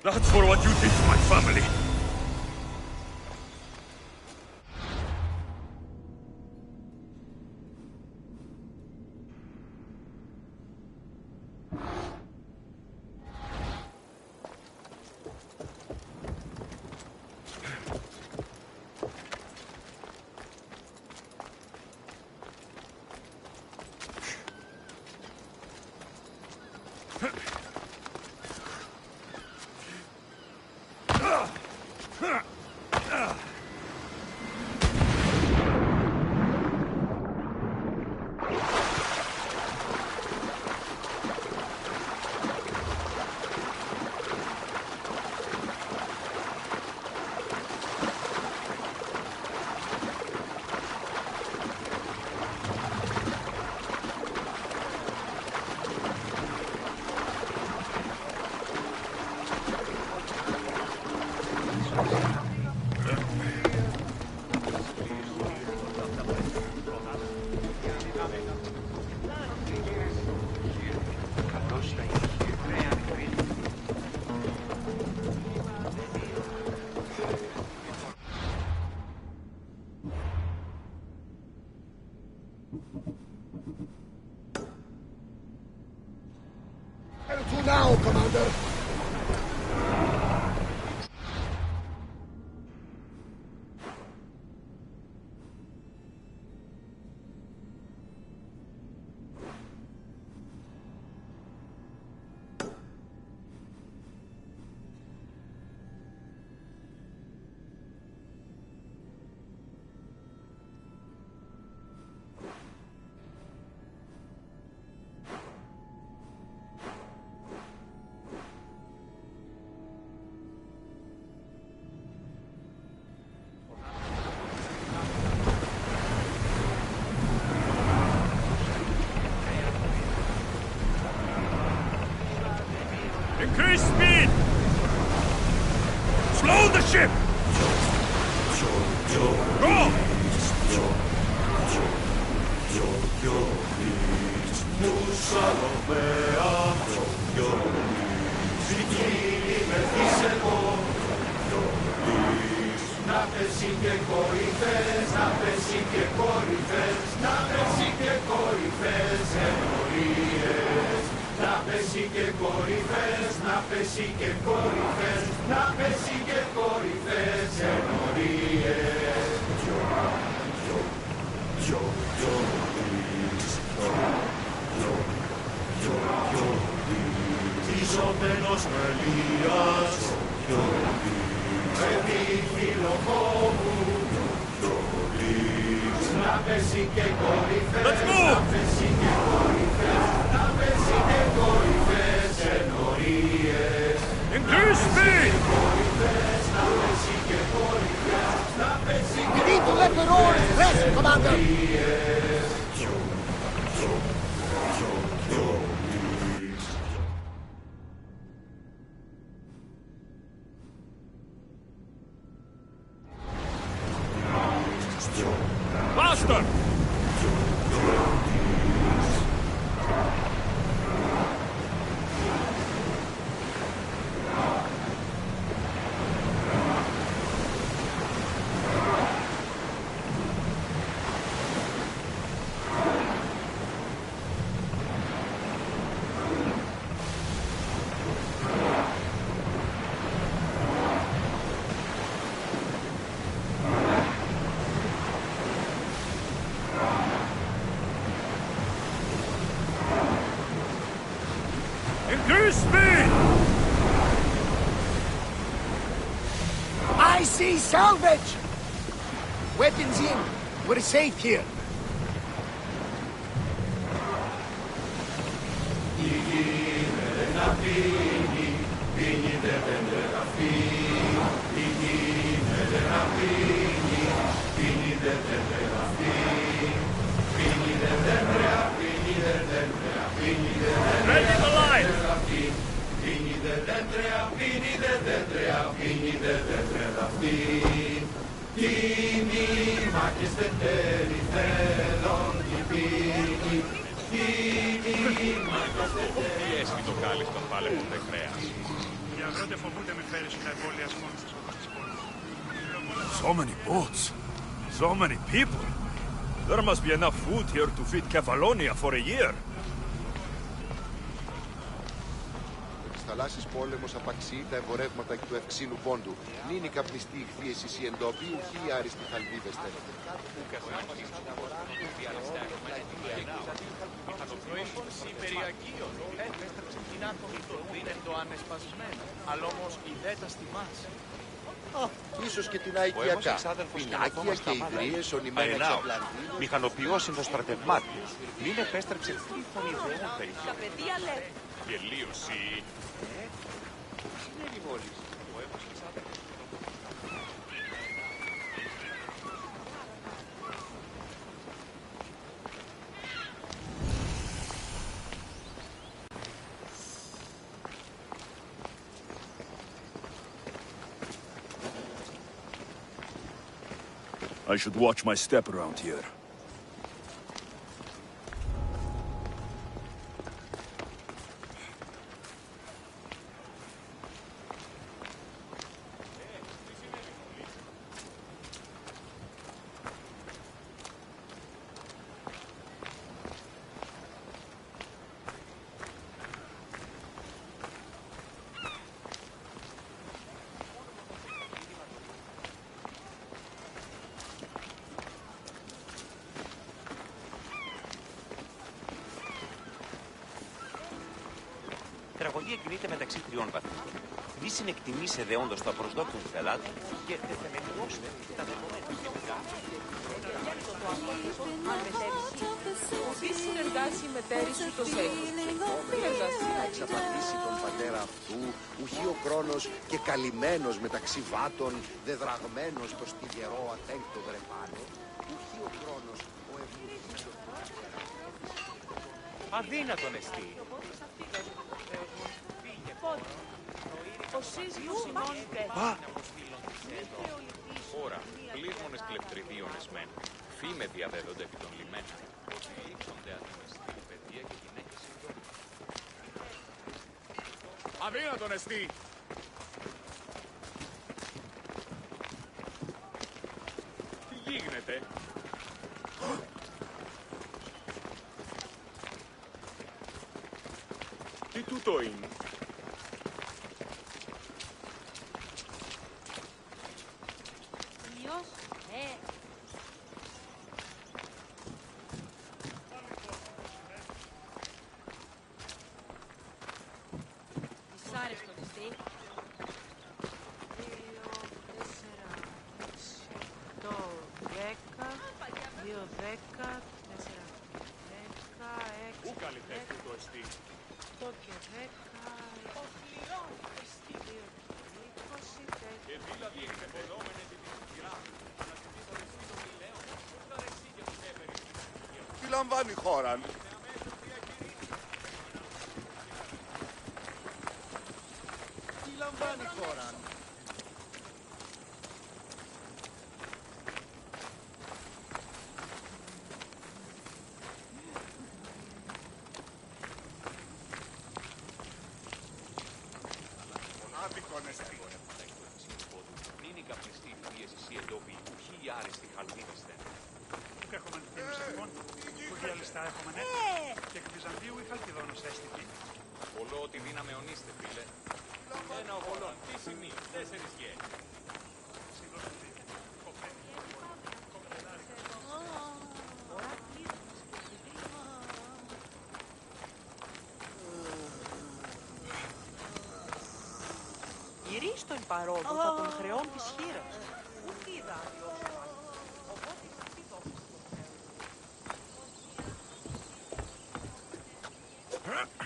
Not for what you did to my family. To now, Commander! Increase speed! Slow the ship! Go! Να πέσει και κορυφές, να πέσει και κορυφές, να πέσει και κορυφές ενορίες. Να πέσει και κορυφές, να πέσει και κορυφές, να πέσει και κορυφές ενορίες. Σώπαινος Μελίας, να πέσει και κορυφές, να πέσει και κορυφές, να πέσει και κορυφές ενορίες. Increase speed! Να πέσει και κορυφές, να πέσει και We need to let the roars rest, Commander! Faster! Increase speed! I see salvage! Weapons in. We're safe here. Ready the line! Πιέστη το κάλλι στον πάλεμο τεχνέας. Οι αγρότε φοβούνται με φέρεις τα εμβόλια μόνοι στις οδούς της πόλης. So many boats. So many people. There must be enough food here to feed Kefalonia for a year. Με τις θαλάσσιες πόλεμος απαξιεί τα εμπορεύματα εκ του ευξήνου πόντου. Νίνη καπνιστή ηχθείεσης οι εντόπιοι ουχή άριστοι χαλβίδεστε. Το ανεσπασμένο, αλλά όμως η δέτα στη μάση. Ίσως και την Αικιακά. Πινάκια και ιδρύες ονειμένα εξ Ατλαντίνου. Μηχανοποιός ενδοστρατευμάτιος. Μην επέστρεψε τρίφων ιδεών τα είχε. Τα παιδιά λένε. Γελίωση. Συνέβη μόλις. I should watch my step around here. Η τραγωδία κινείται μεταξύ τριών βαθμών. Μη συνεκτιμήσετε όντως το απροσδόκητο του πελάτη και θεμελιώστε τα δεδομένα σχετικά. Τι συνεργάσει η μετέρη σου το ζέγεν. Να εξαπατήσει τον πατέρα αυτού, ουχή ο χρόνος και καλυμμένος μεταξύ βάτων, δεδραγμένος το στιγερό ατέκτο βρεπάνω, ουχή ο χρόνος ο ευλογής. Αδύνατον εστί. Ο σύζυγος συνώνει πέθανε. Ώρα, πλήρμονες κλεπτριδίων εσμέν. Φήμε διαδέδονται επί των λιμένων. Ότι ρίξονται αδυναστοί παιδιά και γυναίκες συντόμοι. Αδύνατον εστί. Τι γίνεται? Τι τούτο είναι? Το και 10, οχληρών, εστί 20, Και δηλαδή εκπαιδευόμενοι τη σειρά. Αναστηθήσατε εσείς των Μιλαίων. Πώς θα ρεσί και τους έφερε. Τι λαμβάνει η χώρα. Τι λαμβάνει η χώρα. Μην είναι καπνιστή η πίεση ή εντόπιοι, ουχή οι άριστοι χαλμίδεστε. Έχουμε αντιθύμους λοιπόν, που διαλυστά έχουμε ναι, και εκ Βυζαντίου ή Χαλκιδόνος έστικη. Πολλό ότι δύναμε ονείστε, φίλε. Ένα οβολόν, τι σημεί, 4 γε. Γυρίστον παρόλο θα τον χρεών της χείρας. Ούτε είδα αλλιώς πάλι. Οπότε τι δώσεις στο Θεό.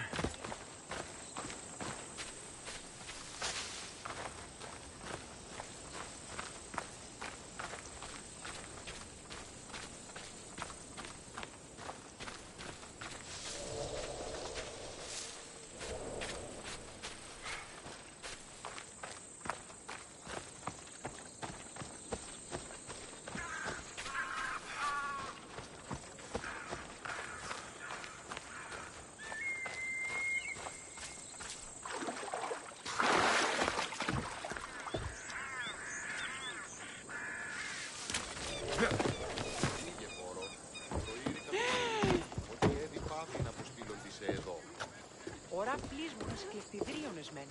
Ώρα πλήσμονας κλεφτιδρίωνες μεν.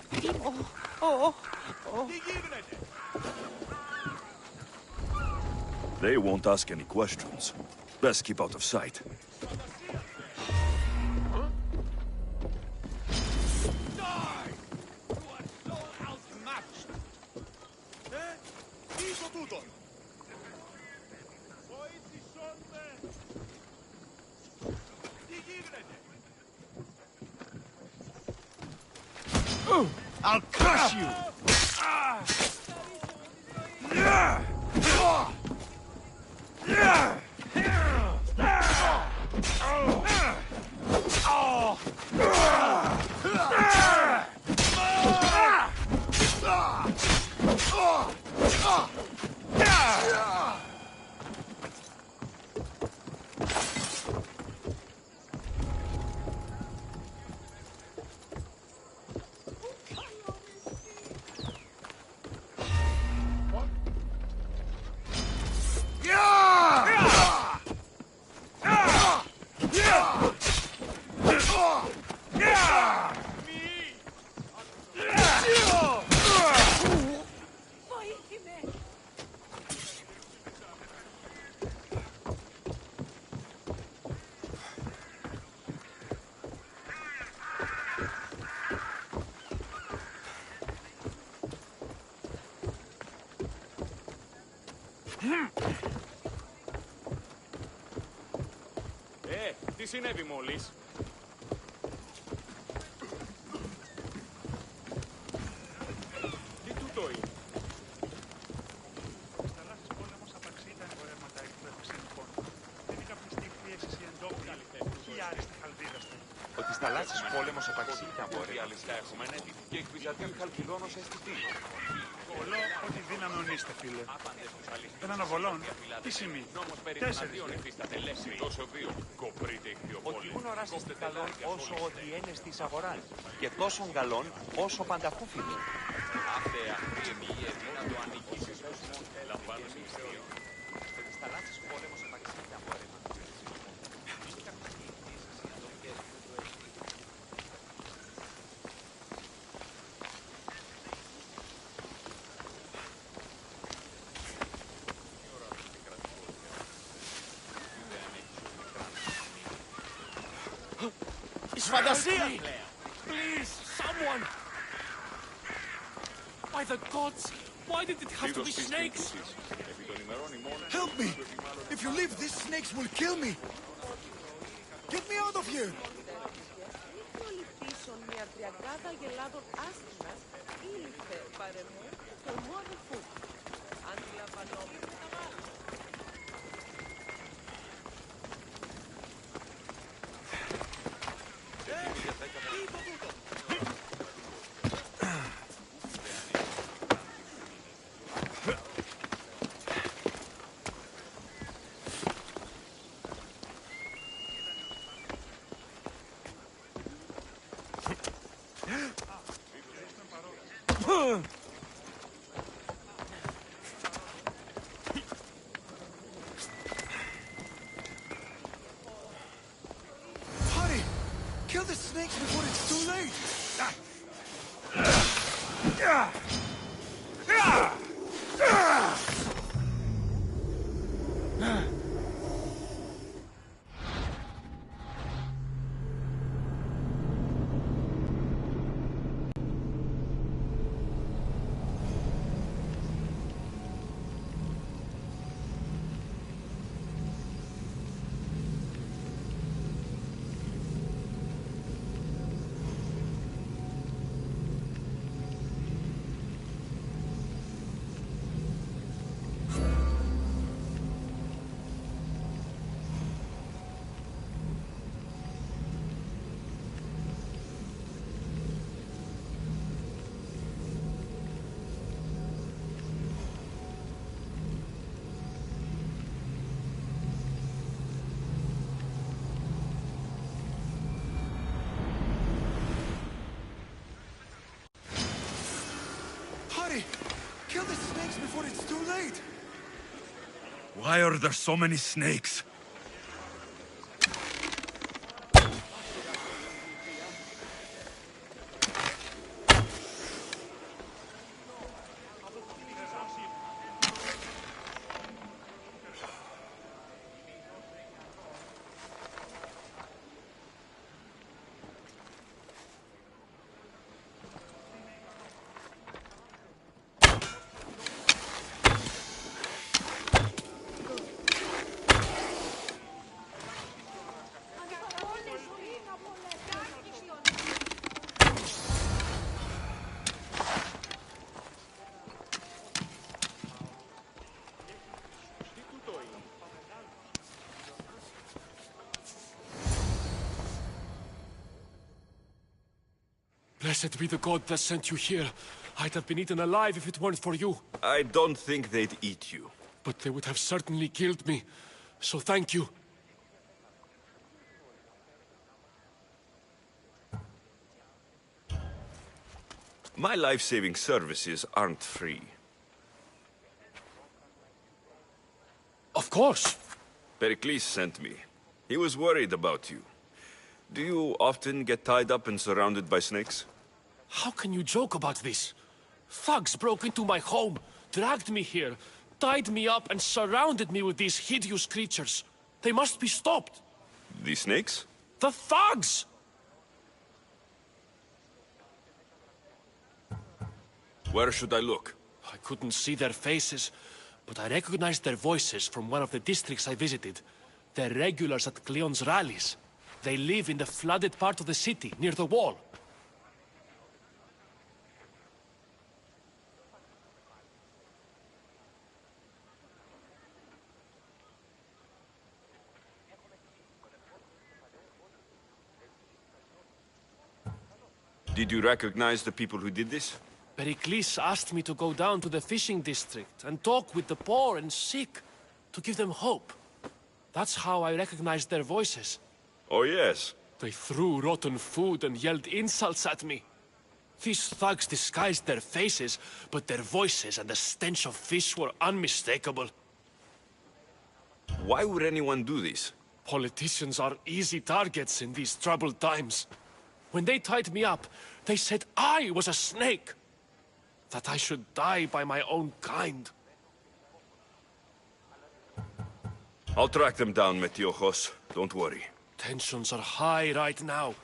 Τι γίνεται! They won't ask any questions. Best keep out of sight. I'll crush you! Τι συνέβη μόλις? Τι τούτο είναι? Θαλάσσης πόλεμος απαξεί τα εμπορεύματα εκ του ευξήνου. Είναι καπνιστή πίεσης ή εντόπιοι, ή άριστοι χαλδίδαστε. Ότι στα θαλάσσης πόλεμος απαξεί τα εμπορεύματα έχουμε νέτη και εκ Βυζαντίου Χαλκιδόνος έστητη. Πολλό ότι δύναμη ονείστε, φίλε. Έναν οβολόν, τι σημεί, 4. Υφίσταται λέξη τόσο δύο. Κοπρείτε ότι ούν οράσεστε καλόν όσο ότι είναι στις αγοράς και τόσον καλόν όσο πανταχούφιλο. Άφτε αυτή η να το ανήκεις λαμβάνω μυστήριο. Ότι στα θαλάσσης πόλεμος απαξεί τα εμπορεύματα. Φαντασία! Please, someone! By the gods, why did it have to be snakes? Help me! If you leave, these snakes will kill me! Get me out of here! here? Ήρθε ο λυπήσεων μια τριαντάδα γελάδων άστυνας ήλθε παρεμού το μου αδελφού. Αντιλαμβανόμουν τα βάλω. Hurry! Kill the snakes before it's too late! Hurry! Kill the snakes before it's too late! Why are there so many snakes? Blessed be the god that sent you here. I'd have been eaten alive if it weren't for you. I don't think they'd eat you. But they would have certainly killed me. So thank you. My life-saving services aren't free. Of course. Pericles sent me. He was worried about you. Do you often get tied up and surrounded by snakes? How can you joke about this? Thugs broke into my home, dragged me here, tied me up and surrounded me with these hideous creatures. They must be stopped. The snakes? The thugs! Where should I look? I couldn't see their faces, but I recognized their voices from one of the districts I visited. They're regulars at Cleon's rallies. They live in the flooded part of the city, near the wall. Did you recognize the people who did this? Pericles asked me to go down to the fishing district and talk with the poor and sick, to give them hope. That's how I recognized their voices. Oh, yes. They threw rotten food and yelled insults at me. These thugs disguised their faces, but their voices and the stench of fish were unmistakable. Why would anyone do this? Politicians are easy targets in these troubled times. When they tied me up, they said I was a snake. That I should die by my own kind. I'll track them down, Metiojos. Don't worry. Tensions are high right now.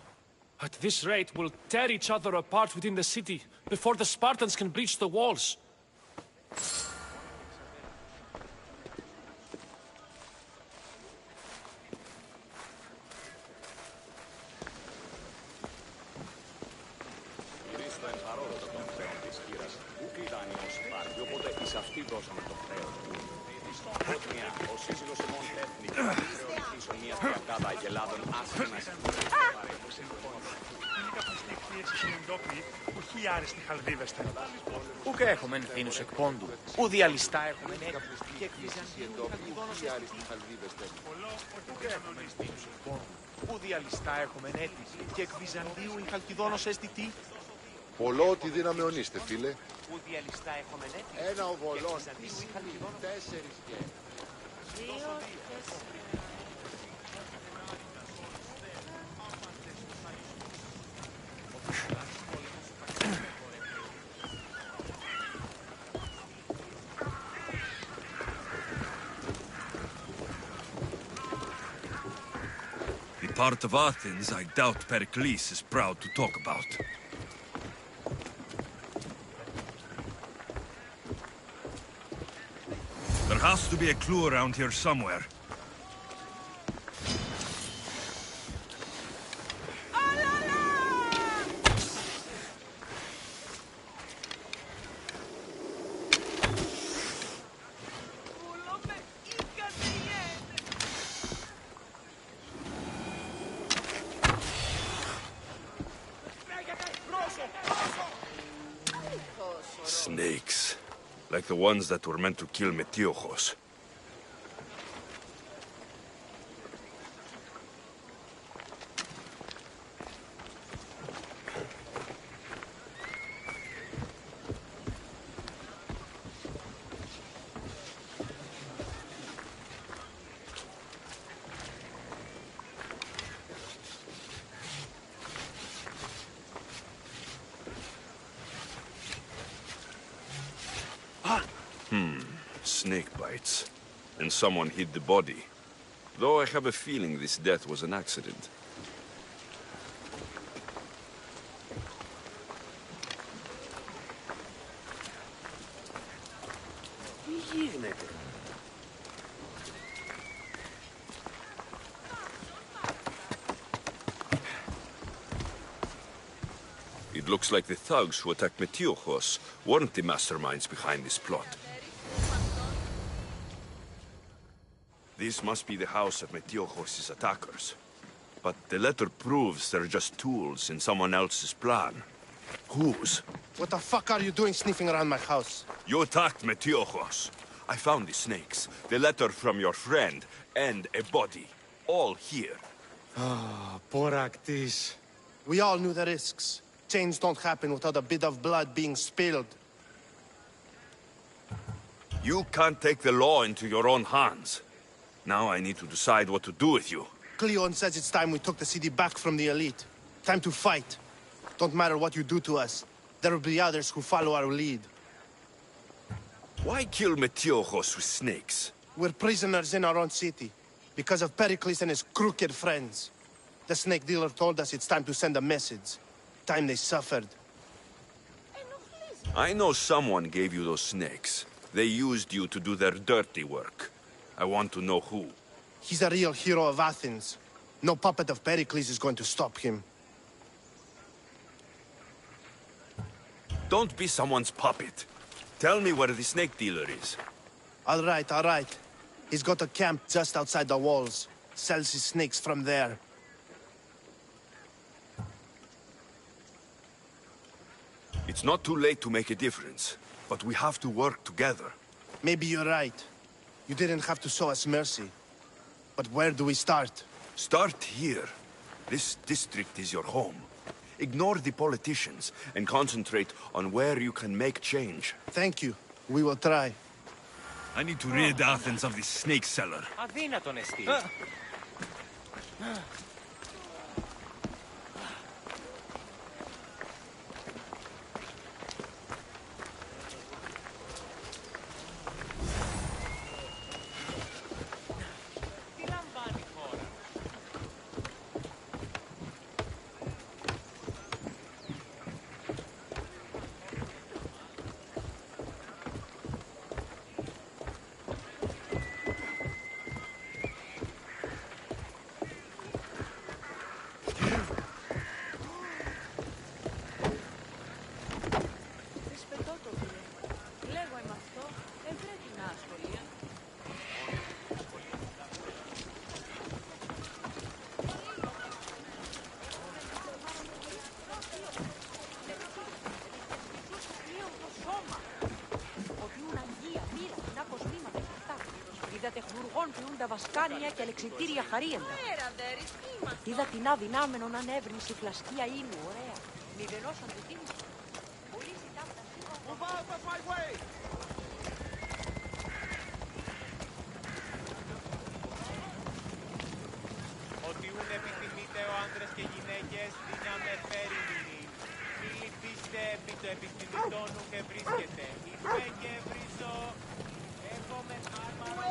At this rate, we'll tear each other apart within the city before the Spartans can breach the walls. παρόλο το τον χρέον της χείρας, ουκ ήταν ως υπάρχει, οπότε εις αυτή δώσαμε το χρέον. Πρώτμια, ο σύζυγος ημών έθνη και χρέον πίσω μια διακάδα αγελάδων άσχημα Ουχή άριστη χαλδίβεστε. Ούκ έχομεν θήνους εκ πόντου, ου διαλυστά έχομεν έκτη, και εκ Βυζαντίου χαλκιδόνος εστιτή. Ούκ έχομεν θήνους εκ πόντου, ου διαλυστά έχομεν έκτη, και εκ Βυζαντίου η χαλκιδόνος εστιτή. Πολλό τη δύναμη ονείστε, φίλε. Ου διαλυστά έχομεν έκτη. Ένα οβολόν, τέσσερις και... 2, 4. The part of Athens I doubt Pericles is proud to talk about. There has to be a clue around here somewhere. Snakes. Like the ones that were meant to kill Metiochos. Snake bites. And someone hid the body. Though I have a feeling this death was an accident. Τι γίνεται? It looks like the thugs who attacked Metiochos weren't the masterminds behind this plot. This must be the house of Metiochos' attackers. But the letter proves they're just tools in someone else's plan. Whose? What the fuck are you doing sniffing around my house? You attacked Metiochos. I found the snakes, the letter from your friend, and a body. All here. Ah, Boraktis. We all knew the risks. Change don't happen without a bit of blood being spilled. You can't take the law into your own hands. Now I need to decide what to do with you. Cleon says it's time we took the city back from the elite. Time to fight. Don't matter what you do to us. There will be others who follow our lead. Why kill Metiochos with snakes? We're prisoners in our own city. Because of Pericles and his crooked friends. The snake dealer told us it's time to send a message. Time they suffered. I know someone gave you those snakes. They used you to do their dirty work. I want to know who. He's a real hero of Athens. No puppet of Pericles is going to stop him. Don't be someone's puppet. Tell me where the snake dealer is. All right. He's got a camp just outside the walls. Sells his snakes from there. It's not too late to make a difference, but we have to work together. Maybe you're right. You didn't have to show us mercy. But where do we start? Start here. This district is your home. Ignore the politicians and concentrate on where you can make change. Thank you. We will try. I need to rid Athens of this snake seller. Αδύνατον εστί. τα βασκάνια και αλεξιτήρια χαρίεντα. Είδα την αδυνάμενον ανέβρινση φλασκία ήλου, ωραία. Μηδενός αντιτίμηση. Πολύ ζητάμε τα σύμβα. Move out of my way! Ότι ούν επιθυμείτε ο άντρες και γυναίκες, δύναμε φέρει μηνύ. Μη λυπήστε επί το επιθυμητόν ου και βρίσκεται. Είπε και βρίζω. Έχομεν άρμαρον.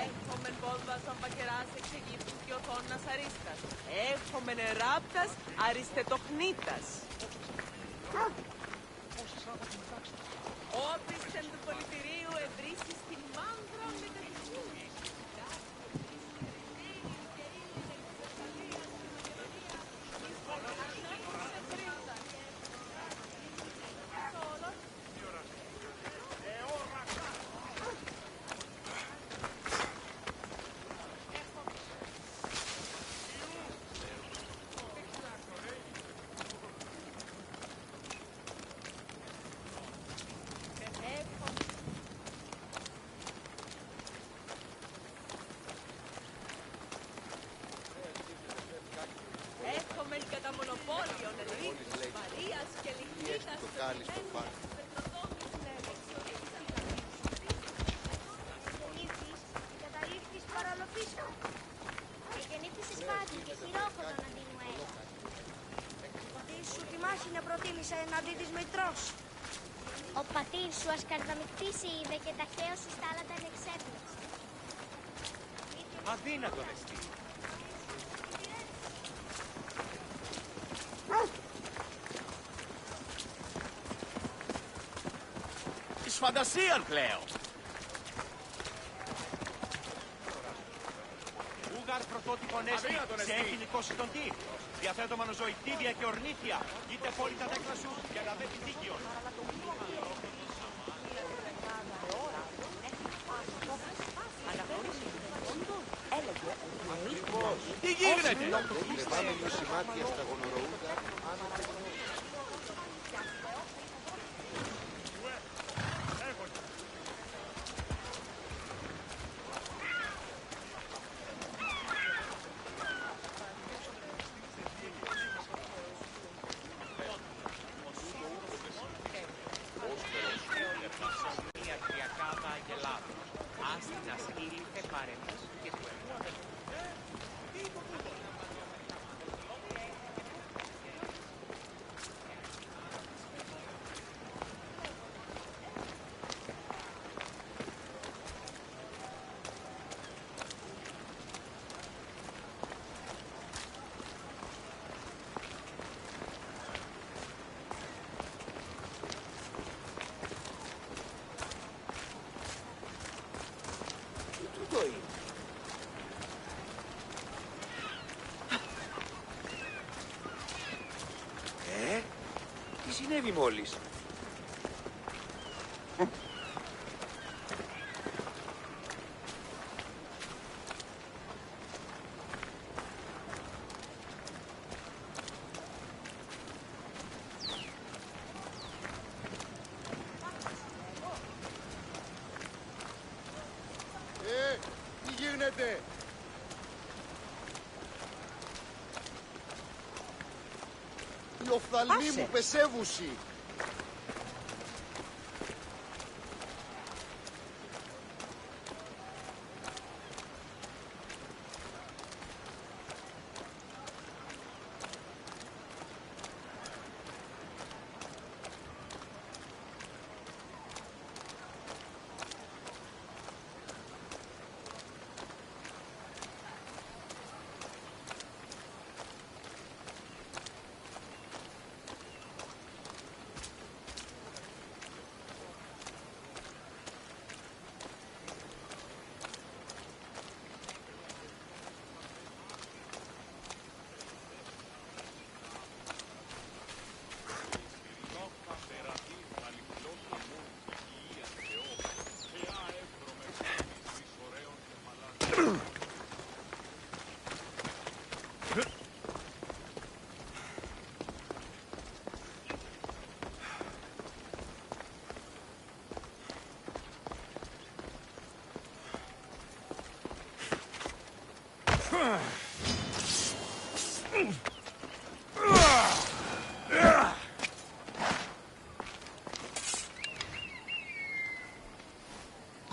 Έχομεν βόλβας αμπακεράς εξεγύπτου και οθόνας αρίστας. Έχομεν εράπτας αριστετοχνήτας. Όπισθεν του πολιτηρίου ευρύσεις την μάνδρα με τα δυσμούς. Έχομεν κατά μονοπόλιον ελρύθμους Μαρίας και Λυκνίτας το κάλλι στο πάρκο. Καταλήφθης παραλοφίσου. Εγεννήθησες πάτη και χειρόκοτον αντί μου έλα. Πατήρ σου τιμάσει να προτίμησε εναντί της μητρός. Ο πατήρ σου ασκαρδαμικτήσει είδε και ταχαίως εις τα άλλα τα ενεξέπληξε. Αδύνατον εστί. Της φαντασίαν πλέον! Ούγαρ πρωτότυπον έστι, σε έχει νικώσει τον τι. Διαθέτω μανοζωητήδια και ορνήθια. Είτε πόλη τα δέκνα σου για να δει δίκαιον. Τι γίνεται! Λεβάμενο σημάδια στα γονοροούδα. Μια κριακάδα αγελάδων. Άστινας ήλθε παρέμβας και του έμου αδελφού. Τι συνέβη μόλις? Τι γίνεται! Οι οφθαλμοί μου πεσεύουσι!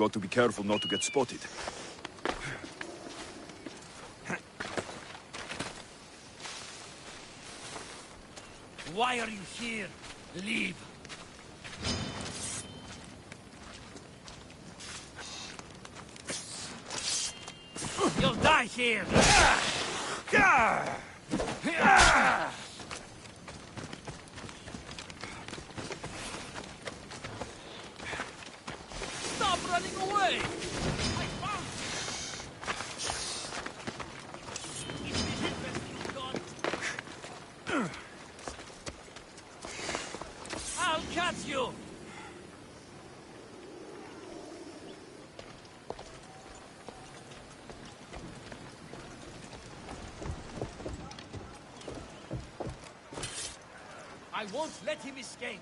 Got to be careful not to get spotted. Why are you here? Leave. You'll die here! Stop running away! I found you! Is this the best you've got? I'll catch you! I won't let him escape.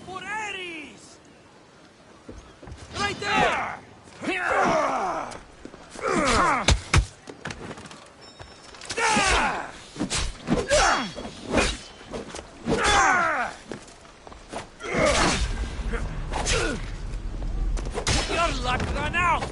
For Ares! Right there! Your luck run out!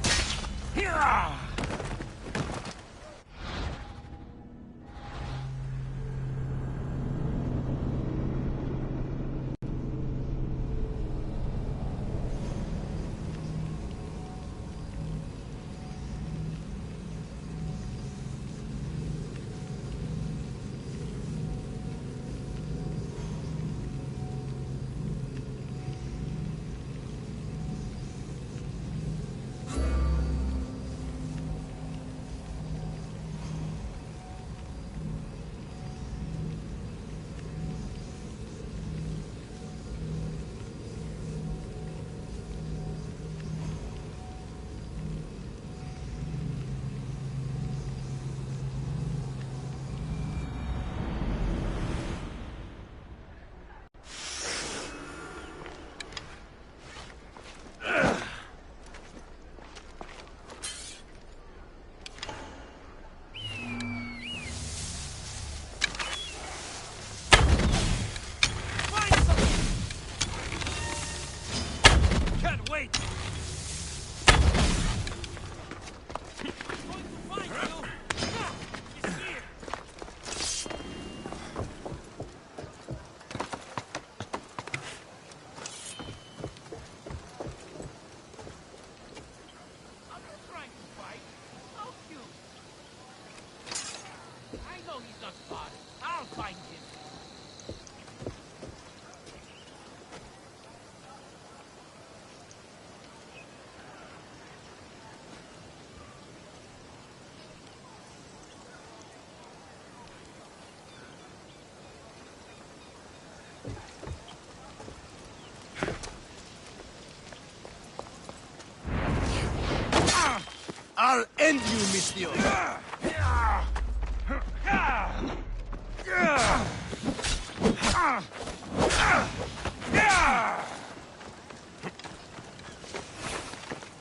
I'll end you, Mistio!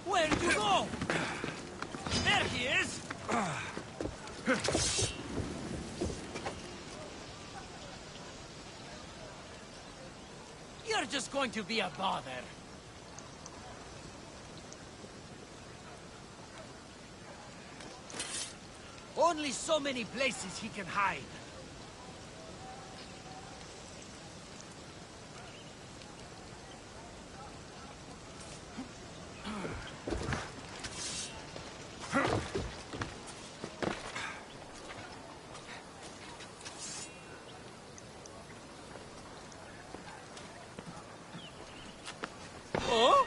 Where'd you go? There he is! You're just going to be a bother. Only so many places he can hide. Oh?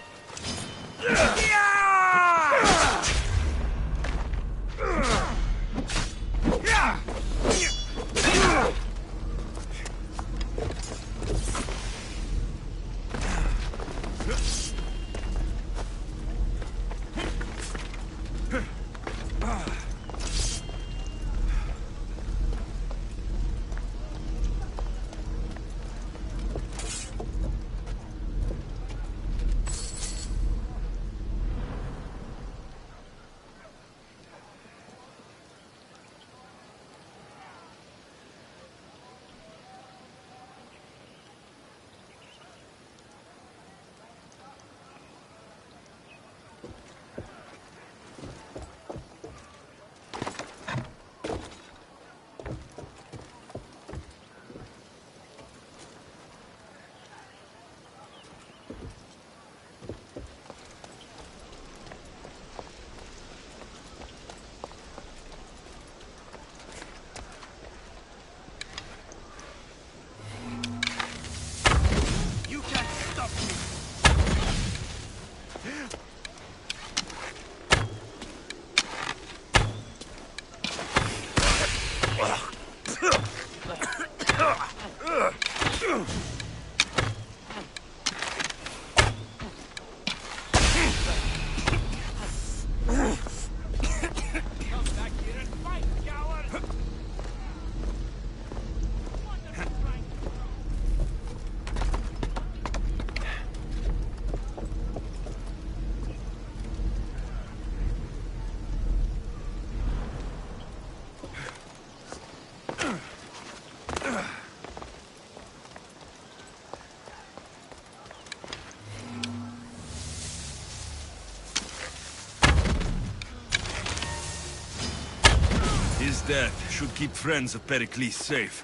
His death should keep friends of Pericles safe.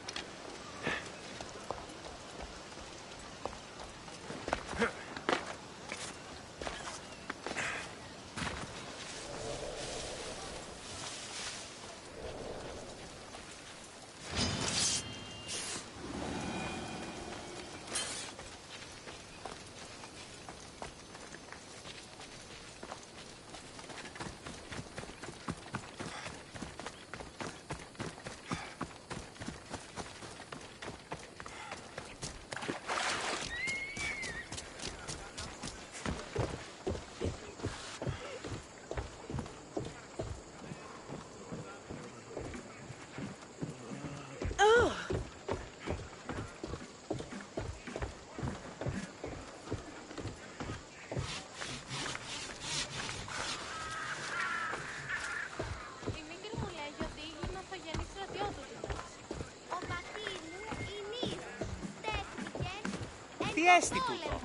Τι έστι τούτο?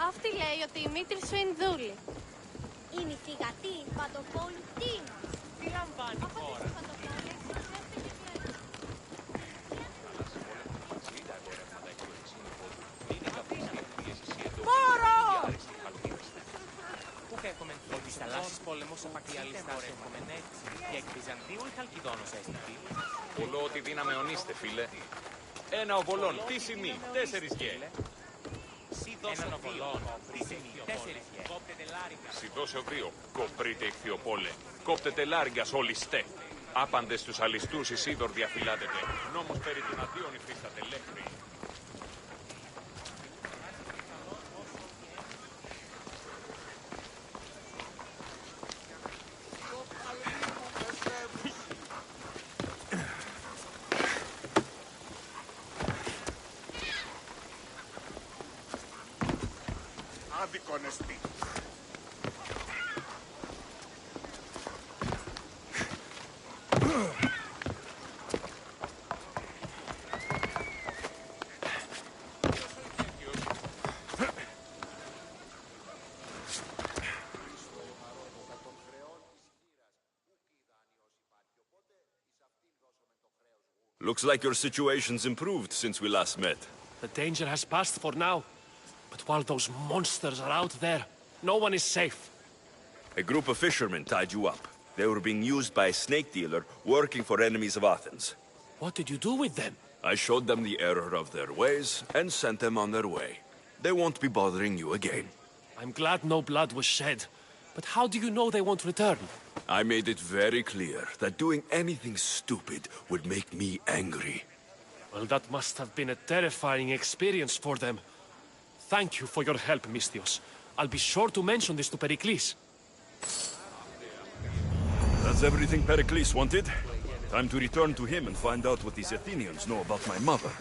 Αυτή λέει ότι η μήτρη σου είναι δούλη. Είναι η θυγατή παντοπόλου τίνος. Τι λαμβάνει χώρα? Μόρο! Πού έχουμε ότι στα λάσης πόλεμος απαξιαλιστάς έχουμε έτσι και εκ Βυζαντίου ή Χαλκιδόνος έστητη. Πολλό ότι δύναμε ονείστε, φίλε. Ένα οβολόν, τι σημεί, 4 γε. Έναν οβολόν, τι σημεί, 4 γε. Σι δώσε 2, κοπρίτε ηχθιοπόλε. Κόπτετε λάριγκας όλοι στε. Άπαντες τους αλιστούς εις είδωρ διαφυλάτετε. Νόμος περί των αδείων υφίσταται λέχθροι. Άδικονεστη. Looks like your situation's improved since we last met. The danger has passed for now. But while those monsters are out there, no one is safe. A group of fishermen tied you up. They were being used by a snake dealer working for enemies of Athens. What did you do with them? I showed them the error of their ways and sent them on their way. They won't be bothering you again. I'm glad no blood was shed. But how do you know they won't return? I made it very clear that doing anything stupid would make me angry. Well, that must have been a terrifying experience for them. Thank you for your help, Misthios. I'll be sure to mention this to Pericles. That's everything Pericles wanted. Time to return to him and find out what these Athenians know about my mother.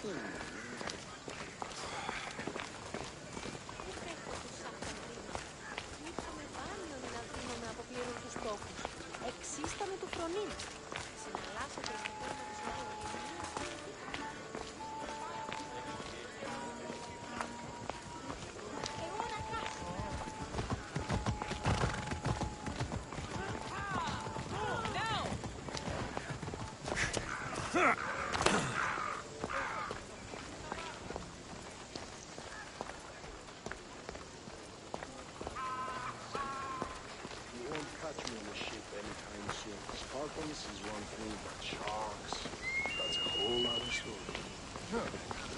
Λείψαμε μπάνιον να δίνουμε από πλήρων τους τόκους. Εξίσταμε του φρονή. Συναλλάσσεται στο θέμα της αυτοελληνίας.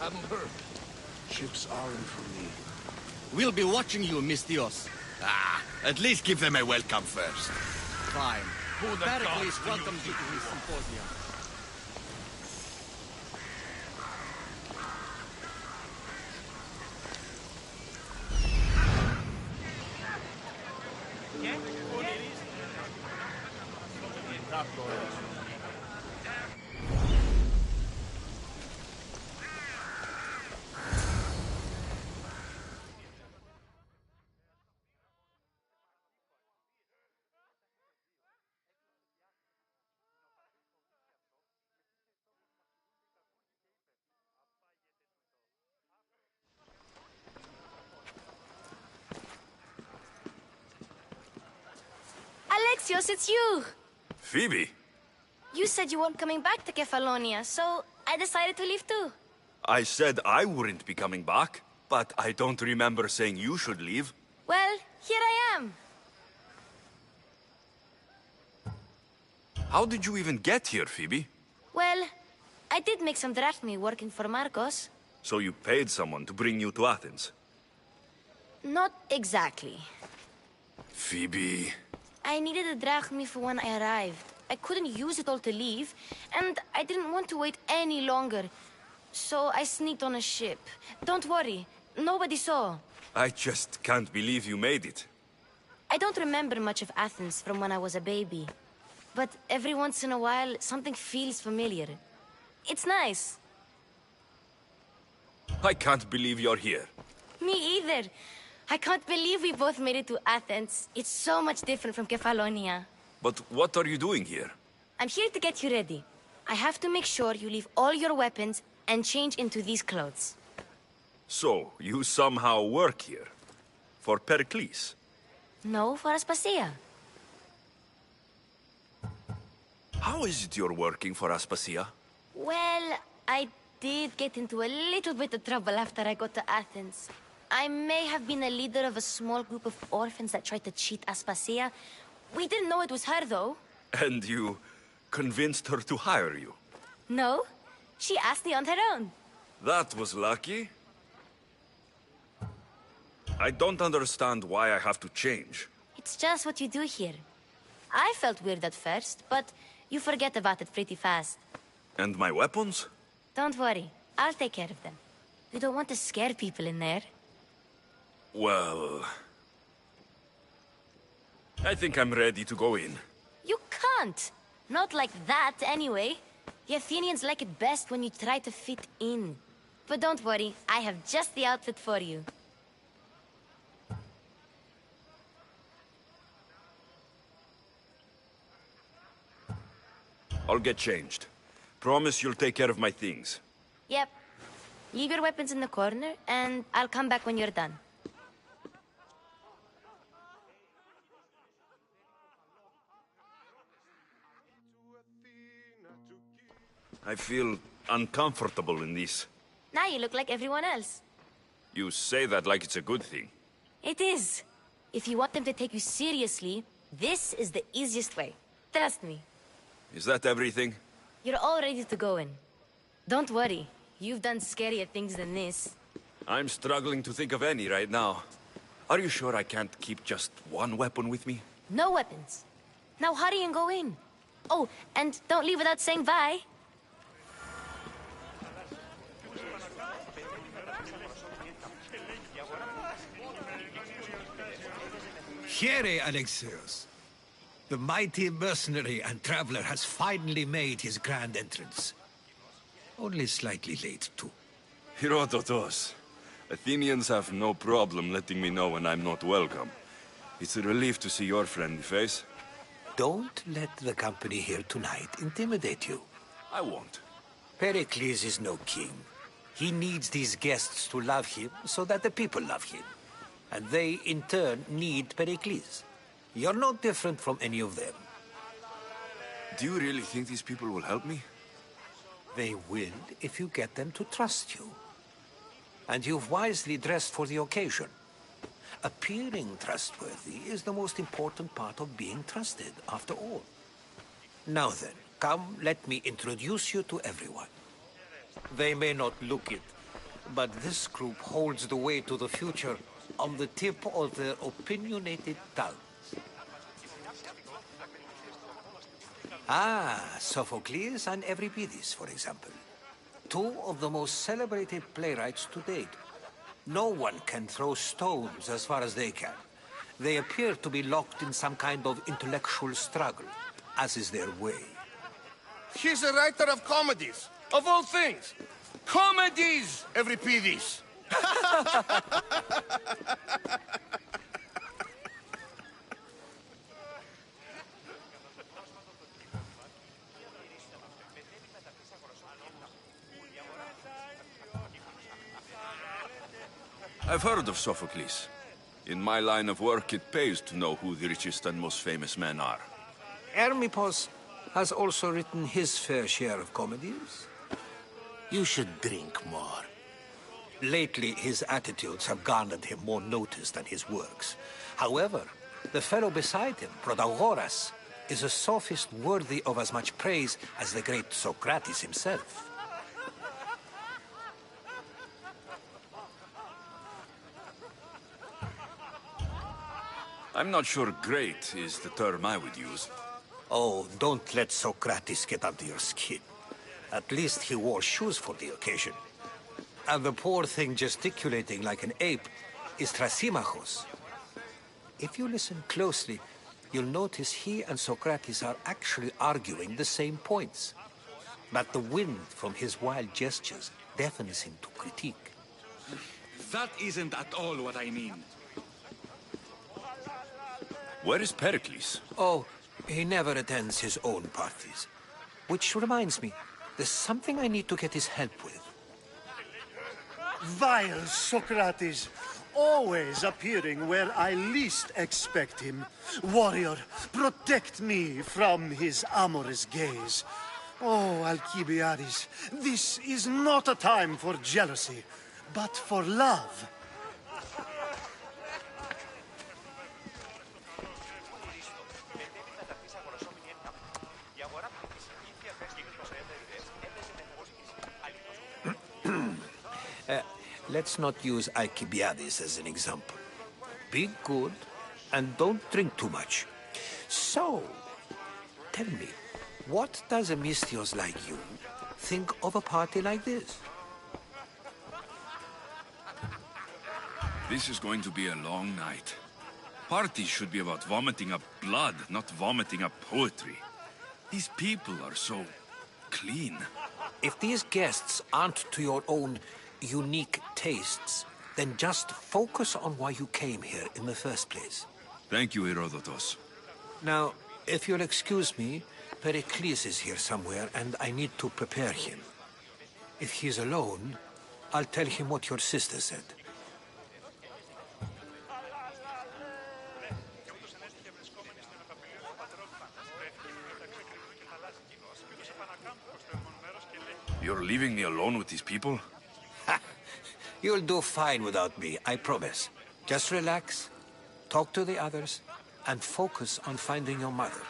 Haven't heard. Ships aren't for me. We'll be watching you, Mistios. At least give them a welcome first. Fine. Pericles welcomes you to his symposium. Alexios, it's you! Phoebe? You said you weren't coming back to Kefalonia, so I decided to leave too. I said I wouldn't be coming back, but I don't remember saying you should leave. Well, here I am. How did you even get here, Phoebe? Well, I did make some drachmi working for Marcos. So you paid someone to bring you to Athens? Not exactly. Phoebe... I needed a drachmi for when I arrived. I couldn't use it all to leave, and I didn't want to wait any longer. So I sneaked on a ship. Don't worry, nobody saw. I just can't believe you made it. I don't remember much of Athens from when I was a baby. But every once in a while, something feels familiar. It's nice. I can't believe you're here. Me either. I can't believe we both made it to Athens. It's so much different from Kefalonia. But what are you doing here? I'm here to get you ready. I have to make sure you leave all your weapons and change into these clothes. So, you somehow work here? For Pericles? No, for Aspasia. How is it you're working for Aspasia? Well, I did get into a little bit of trouble after I got to Athens. I may have been a leader of a small group of orphans that tried to cheat Aspasia. We didn't know it was her, though. And you convinced her to hire you? No, she asked me on her own. That was lucky. I don't understand why I have to change. It's just what you do here. I felt weird at first, but you forget about it pretty fast. And my weapons? Don't worry, I'll take care of them. You don't want to scare people in there. Well... I think I'm ready to go in. You can't! Not like that, anyway. The Athenians like it best when you try to fit in. But don't worry, I have just the outfit for you. I'll get changed. Promise you'll take care of my things. Yep. Leave your weapons in the corner, and I'll come back when you're done. I feel uncomfortable in this. Now you look like everyone else. You say that like it's a good thing. It is. If you want them to take you seriously, this is the easiest way. Trust me. Is that everything? You're all ready to go in. Don't worry. You've done scarier things than this. I'm struggling to think of any right now. Are you sure I can't keep just one weapon with me? No weapons. Now hurry and go in. Oh, and don't leave without saying bye. Here, Alexios. The mighty mercenary and traveler has finally made his grand entrance. Only slightly late, too. Herodotus. Athenians have no problem letting me know when I'm not welcome. It's a relief to see your friendly face. Don't let the company here tonight intimidate you. I won't. Pericles is no king. He needs these guests to love him so that the people love him. And they, in turn, need Pericles. You're no different from any of them. Do you really think these people will help me? They will if you get them to trust you. And you've wisely dressed for the occasion. Appearing trustworthy is the most important part of being trusted, after all. Now then, come, let me introduce you to everyone. They may not look it, but this group holds the way to the future on the tip of their opinionated tongues. Sophocles and Euripides, for example. Two of the most celebrated playwrights to date. No one can throw stones as far as they can. They appear to be locked in some kind of intellectual struggle, as is their way. He's a writer of comedies, of all things. Comedies, Euripides. I've heard of Sophocles. In my line of work, it pays to know who the richest and most famous men are. Hermippos has also written his fair share of comedies. You should drink more. Lately, his attitudes have garnered him more notice than his works. However, the fellow beside him, Protagoras, is a sophist worthy of as much praise as the great Socrates himself. I'm not sure great is the term I would use. Oh, don't let Socrates get under your skin. At least he wore shoes for the occasion. And the poor thing gesticulating like an ape is Thrasymachos. If you listen closely, you'll notice he and Socrates are actually arguing the same points. But the wind from his wild gestures deafens him to critique. That isn't at all what I mean. Where is Pericles? Oh, he never attends his own parties. Which reminds me, there's something I need to get his help with. Vile Socrates, always appearing where I least expect him. Warrior, protect me from his amorous gaze. Oh, Alcibiades, this is not a time for jealousy, but for love. Let's not use Alcibiades as an example. Be good, and don't drink too much. So, tell me, what does a Mystios like you think of a party like this? This is going to be a long night. Parties should be about vomiting up blood, not vomiting up poetry. These people are so clean. If these guests aren't to your own unique tastes, then just focus on why you came here in the first place. Thank you, Herodotus. Now, if you'll excuse me, Pericles is here somewhere, and I need to prepare him. If he's alone, I'll tell him what your sister said. You're leaving me alone with these people? You'll do fine without me, I promise. Just relax, talk to the others, and focus on finding your mother.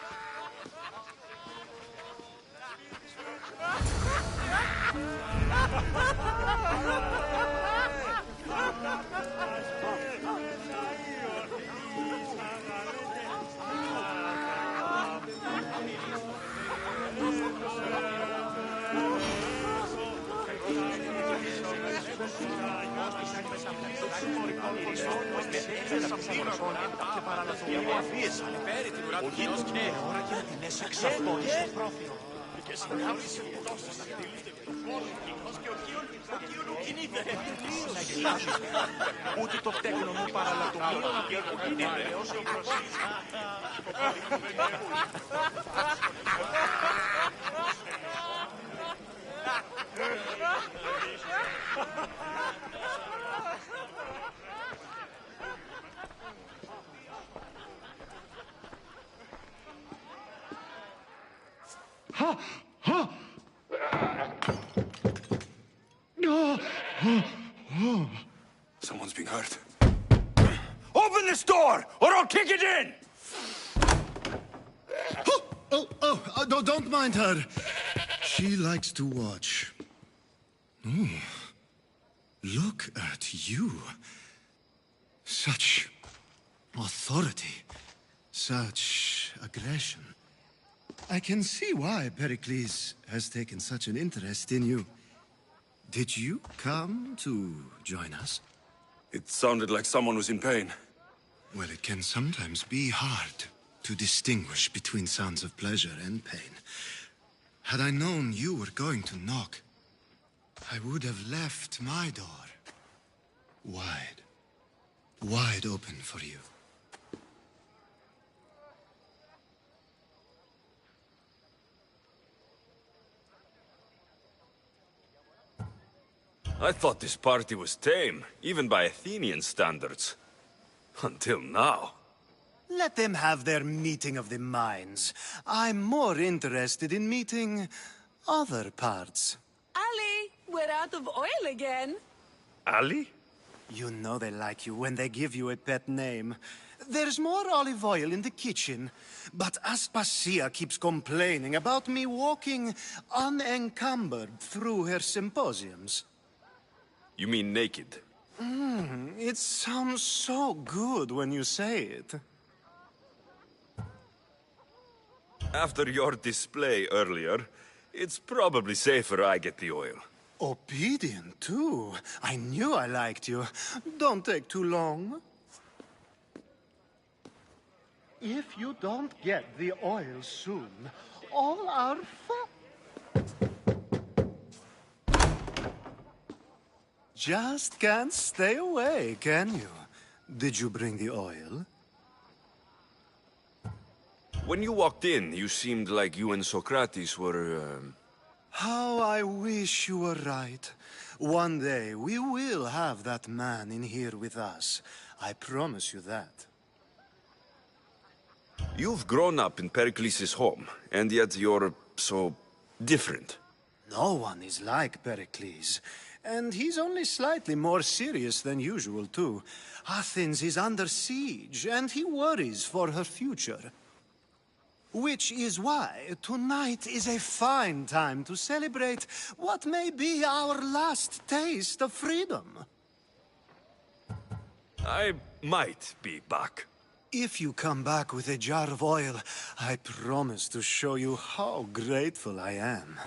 συλλάβει. Ούτε το τέκνο μου παραλατομείο να πει έως Someone's being hurt. Open this door, or I'll kick it in! Don't mind her. She likes to watch. Oh, look at you. Such authority. Such aggression. I can see why Pericles has taken such an interest in you. Did you come to join us? It sounded like someone was in pain. Well, it can sometimes be hard to distinguish between sounds of pleasure and pain. Had I known you were going to knock, I would have left my door wide open for you. I thought this party was tame, even by Athenian standards. Until now. Let them have their meeting of the minds. I'm more interested in meeting other parts. Ali, we're out of oil again. Ali? You know they like you when they give you a pet name. There's more olive oil in the kitchen, but Aspasia keeps complaining about me walking unencumbered through her symposiums. You mean naked? It sounds so good when you say it. After your display earlier, it's probably safer I get the oil. Obedient, too. I knew I liked you. Don't take too long. If you don't get the oil soon, all our fun... Just can't stay away, can you? Did you bring the oil? When you walked in, you seemed like you and Socrates were, How I wish you were right. One day, we will have that man in here with us. I promise you that. You've grown up in Pericles' home, and yet you're so different. No one is like Pericles. And he's only slightly more serious than usual, too. Athens is under siege, and he worries for her future. Which is why tonight is a fine time to celebrate what may be our last taste of freedom. I might be back. If you come back with a jar of oil, I promise to show you how grateful I am.